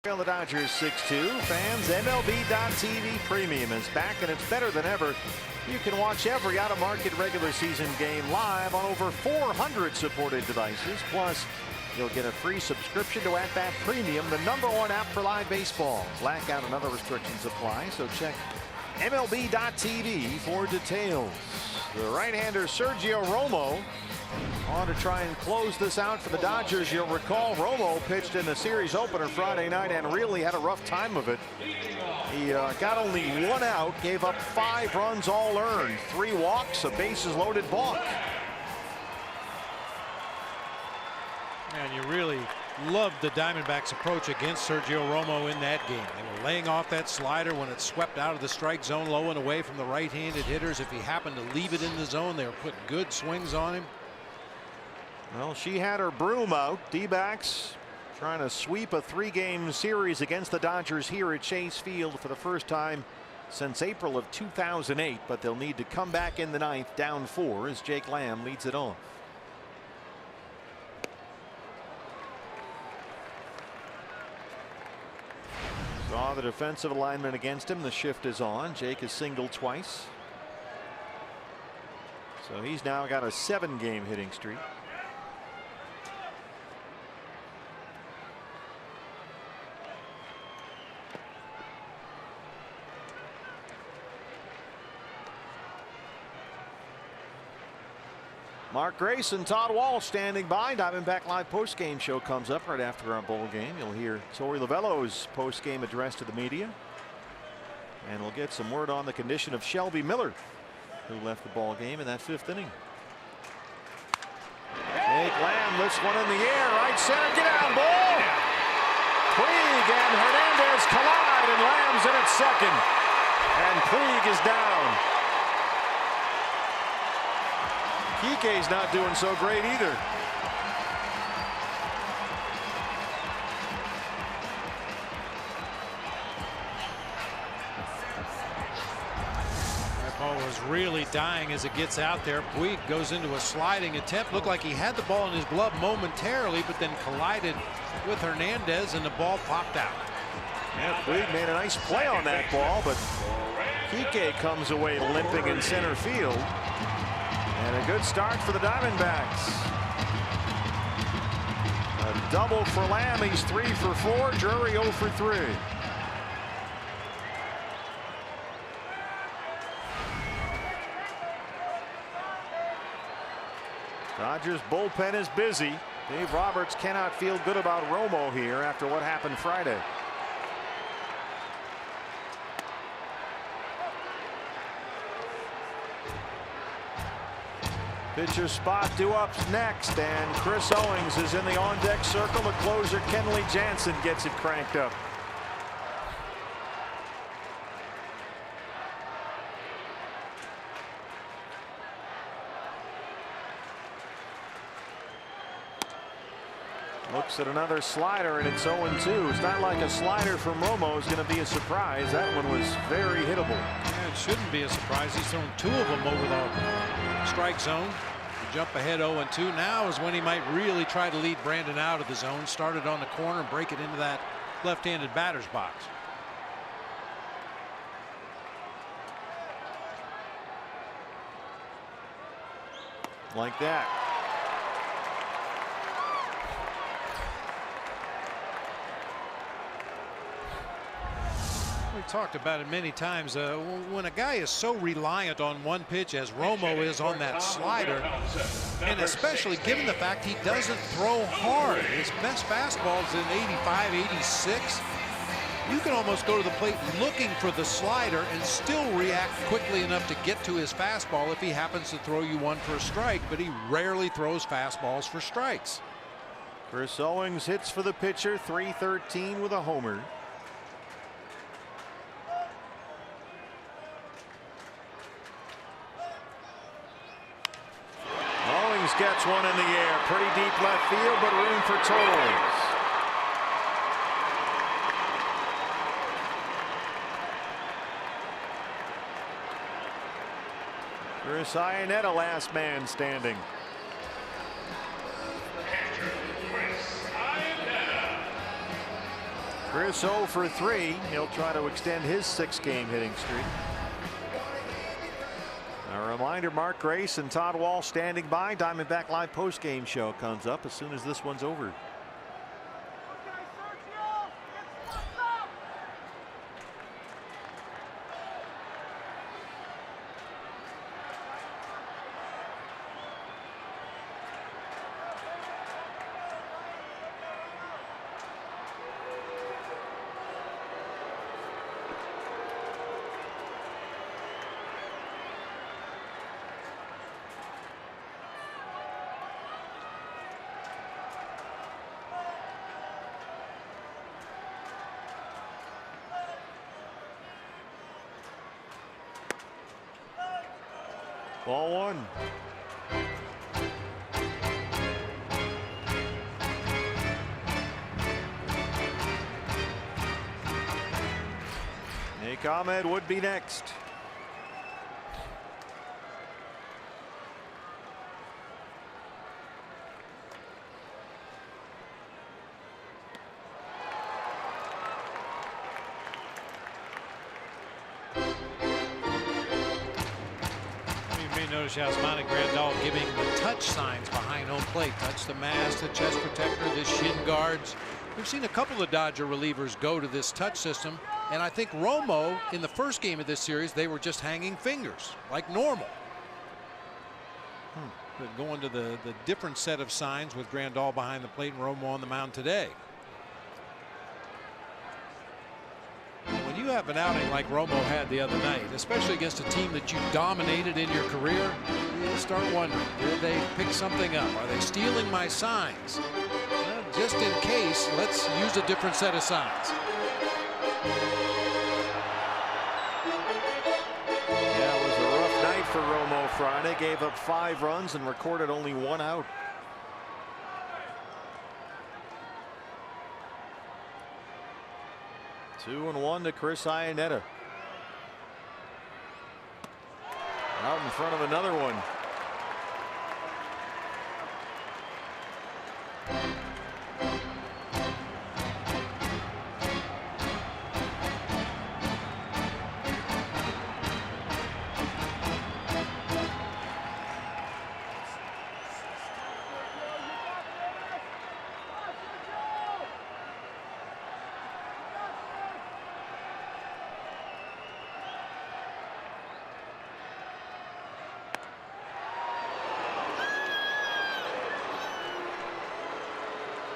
The Dodgers 6-2. Fans, MLB.TV Premium is back, and it's better than ever. You can watch every out-of-market regular season game live on over 400 supported devices. Plus, you'll get a free subscription to At Bat Premium, the #1 app for live baseball. Blackout and other restrictions apply, so check MLB.TV for details. The right-hander Sergio Romo on to try and close this out for the Dodgers. You'll recall Romo pitched in the series opener Friday night and really had a rough time of it. He got only 1 out, gave up 5 runs all earned, 3 walks, a bases loaded balk. And you really loved the Diamondbacks' approach against Sergio Romo in that game. They were laying off that slider when it swept out of the strike zone low and away from the right-handed hitters. If he happened to leave it in the zone, they were putting good swings on him. Well, she had her broom out. D-backs trying to sweep a 3-game series against the Dodgers here at Chase Field for the first time since April of 2008, but they'll need to come back in the 9th down 4 as Jake Lamb leads it off. Saw the defensive alignment against him. The shift is on. Jake has singled twice. So he's now got a 7-game hitting streak. Mark Grace and Todd Walsh standing by. Diamondback Live postgame show comes up right after our bowl game. You'll hear Torey Lovullo's postgame address to the media. And we'll get some word on the condition of Shelby Miller, who left the ball game in that 5th inning. Jake Lamb lifts one in the air. Right center. Get out, ball. Puig and Hernandez collide, and Lamb's in at second. And Puig is down. Kike's not doing so great either. That ball was really dying as it gets out there. Puig goes into a sliding attempt. Looked like he had the ball in his glove momentarily, but then collided with Hernandez and the ball popped out. Yeah, Puig made a nice play on that ball, but Kike comes away limping in center field. And a good start for the Diamondbacks. A double for Lamb. He's 3 for 4. Drury 0 for 3. Dodgers bullpen is busy. Dave Roberts cannot feel good about Romo here after what happened Friday. Pitcher spot due up next, and Chris Owings is in the on-deck circle. The closer, Kenley Jansen, gets it cranked up. Looks at another slider, and it's 0-2. It's not like a slider from Romo is going to be a surprise. That one was very hittable. Yeah, it shouldn't be a surprise. He's thrown 2 of them over the strike zone to jump ahead 0-2. Now is when he might really try to lead Brandon out of the zone. Started on the corner and break it into that left-handed batter's box. Like that. We've talked about it many times. When a guy is so reliant on one pitch as Romo is on that slider, and especially given the fact he doesn't throw hard. His best fastball is in 85, 86. You can almost go to the plate looking for the slider and still react quickly enough to get to his fastball if he happens to throw you one for a strike, but he rarely throws fastballs for strikes. Chris Owings hits for the pitcher, 313 with a homer. Owings gets one in the air, pretty deep left field, but room for Toles. Chris Iannetta, last man standing. Chris 0 for 3. He'll try to extend his 6-game hitting streak. A reminder, Mark Grace and Todd Walsh standing by. Diamondback Live postgame show comes up as soon as this one's over. Ball 1. Nick Ahmed would be next. you notice Yasmani Grandal giving the touch signs behind home plate. Touch the mask, the chest protector, the shin guards. We've seen a couple of Dodger relievers go to this touch system, and I think Romo, in the first game of this series, they were just hanging fingers, like normal. But going to the different set of signs with Grandal behind the plate and Romo on the mound today. When you have an outing like Romo had the other night, especially against a team that you dominated in your career, you start wondering, did they pick something up? Are they stealing my signs? Well, just in case, let's use a different set of signs. Yeah, it was a rough night for Romo Friday. Gave up 5 runs and recorded only 1 out. Two and 1 to Chris Iannetta. Out in front of another one.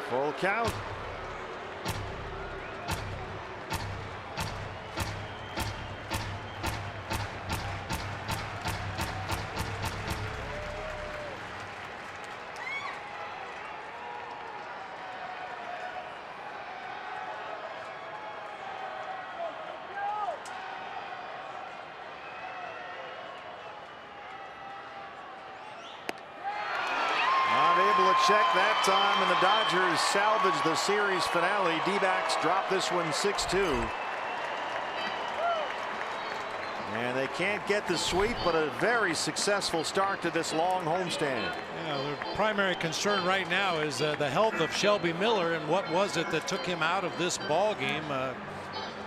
Full count. Check that time, and the Dodgers salvage the series finale. D-backs drop this one 6-2. And they can't get the sweep, but a very successful start to this long homestand. Yeah, the primary concern right now is the health of Shelby Miller, and what was it that took him out of this ball game.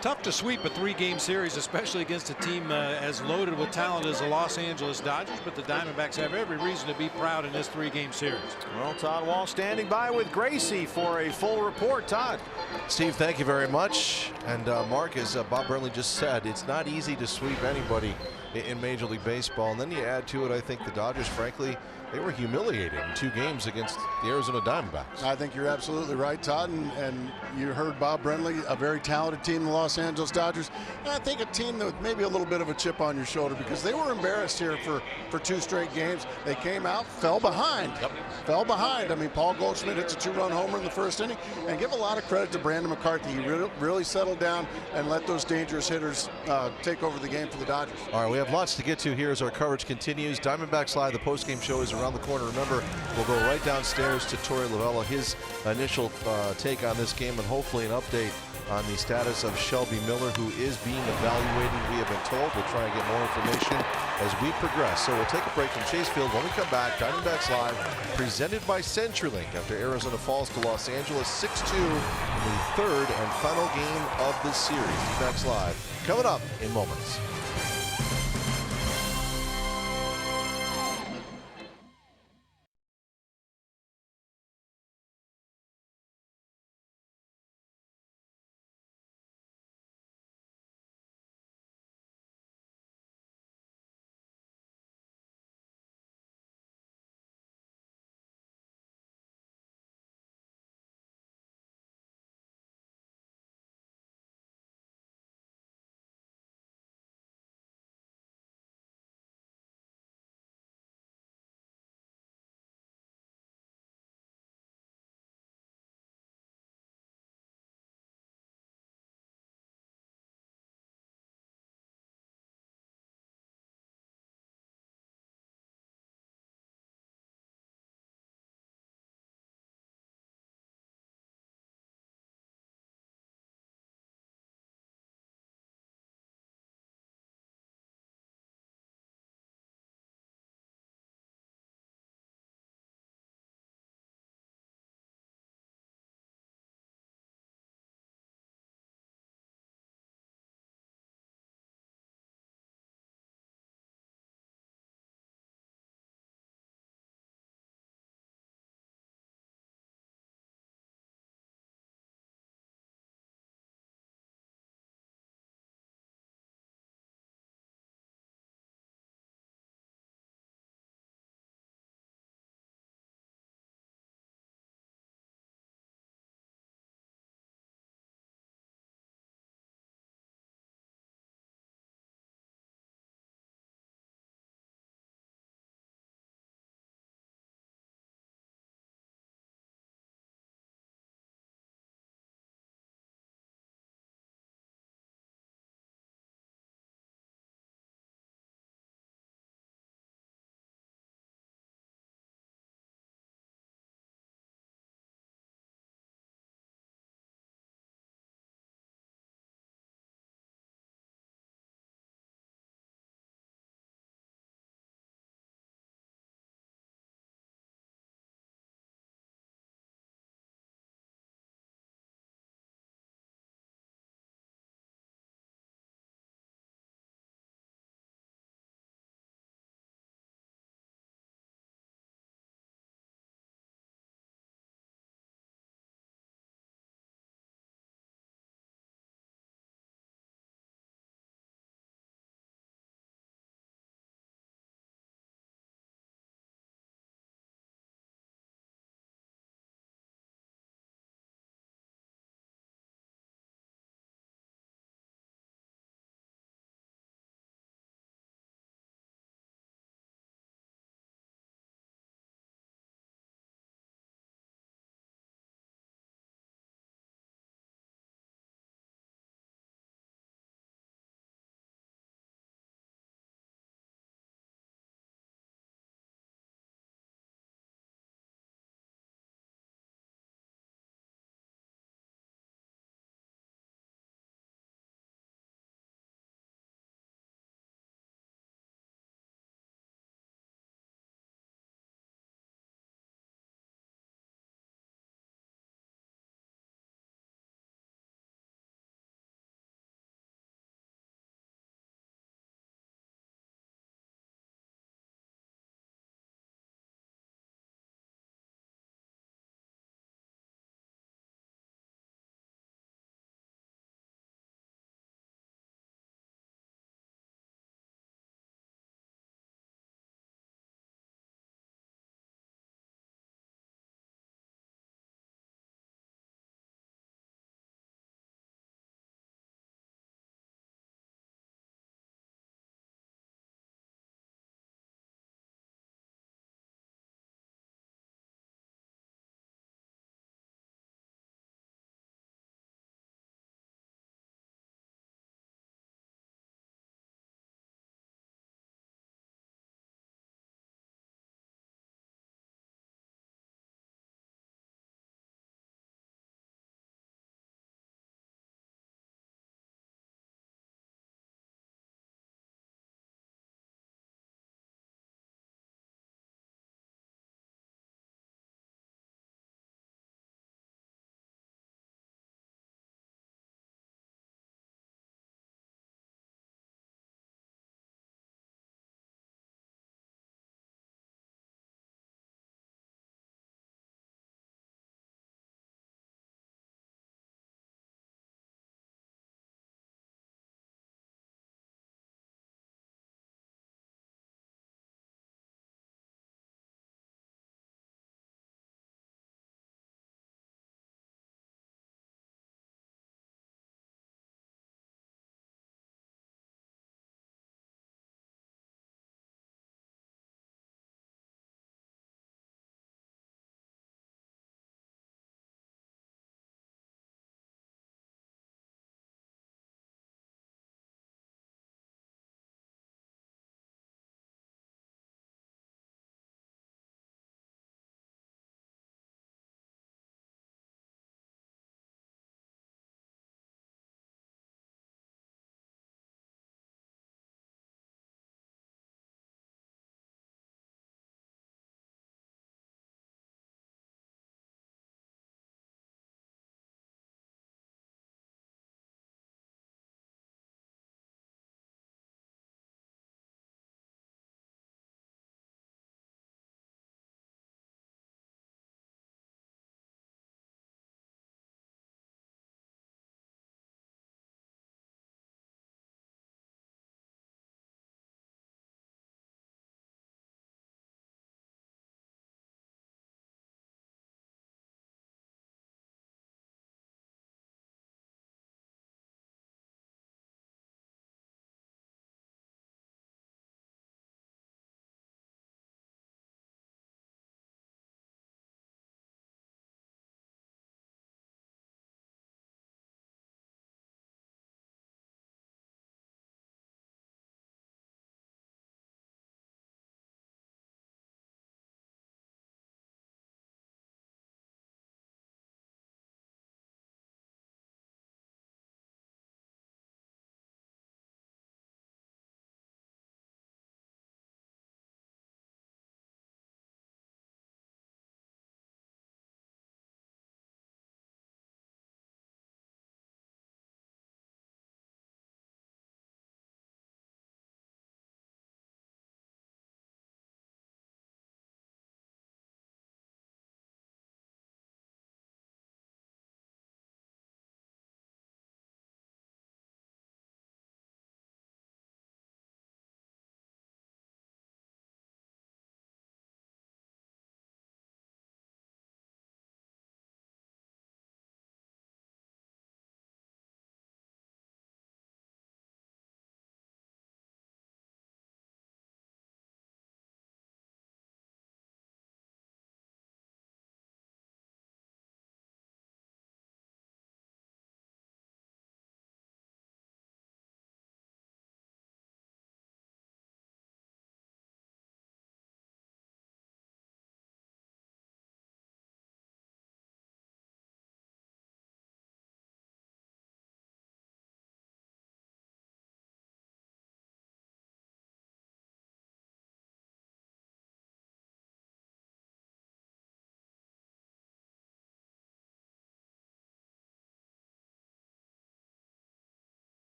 Tough to sweep a 3-game series, especially against a team as loaded with talent as the Los Angeles Dodgers, but the Diamondbacks have every reason to be proud in this 3-game series. Well, Todd Walsh standing by with Gracie for a full report. Todd. Steve, thank you very much. And Mark, as Bob Burnley just said, it's not easy to sweep anybody in Major League Baseball. And then you add to it, I think the Dodgers, frankly, they were humiliated in 2 games against the Arizona Diamondbacks. I think you're absolutely right, Todd. And you heard Bob Brenly, a very talented team, the Los Angeles Dodgers. And I think a team that with maybe a little bit of a chip on your shoulder, because they were embarrassed here for 2 straight games. They came out, fell behind. Yep. Fell behind. I mean, Paul Goldschmidt hits a 2-run homer in the first inning. And give a lot of credit to Brandon McCarthy. He really settled down and let those dangerous hitters take over the game for the Dodgers. All right, we have lots to get to here as our coverage continues. Diamondbacks Live, the postgame show is around the corner. Remember, we'll go right downstairs to Torey Lovullo, his initial take on this game, and hopefully an update on the status of Shelby Miller, who is being evaluated, we have been told. We'll try and get more information as we progress. So we'll take a break from Chase Field. When we come back, Diamondbacks Live, presented by CenturyLink after Arizona falls to Los Angeles 6-2 in the 3rd and final game of the series. D-backs Live coming up in moments.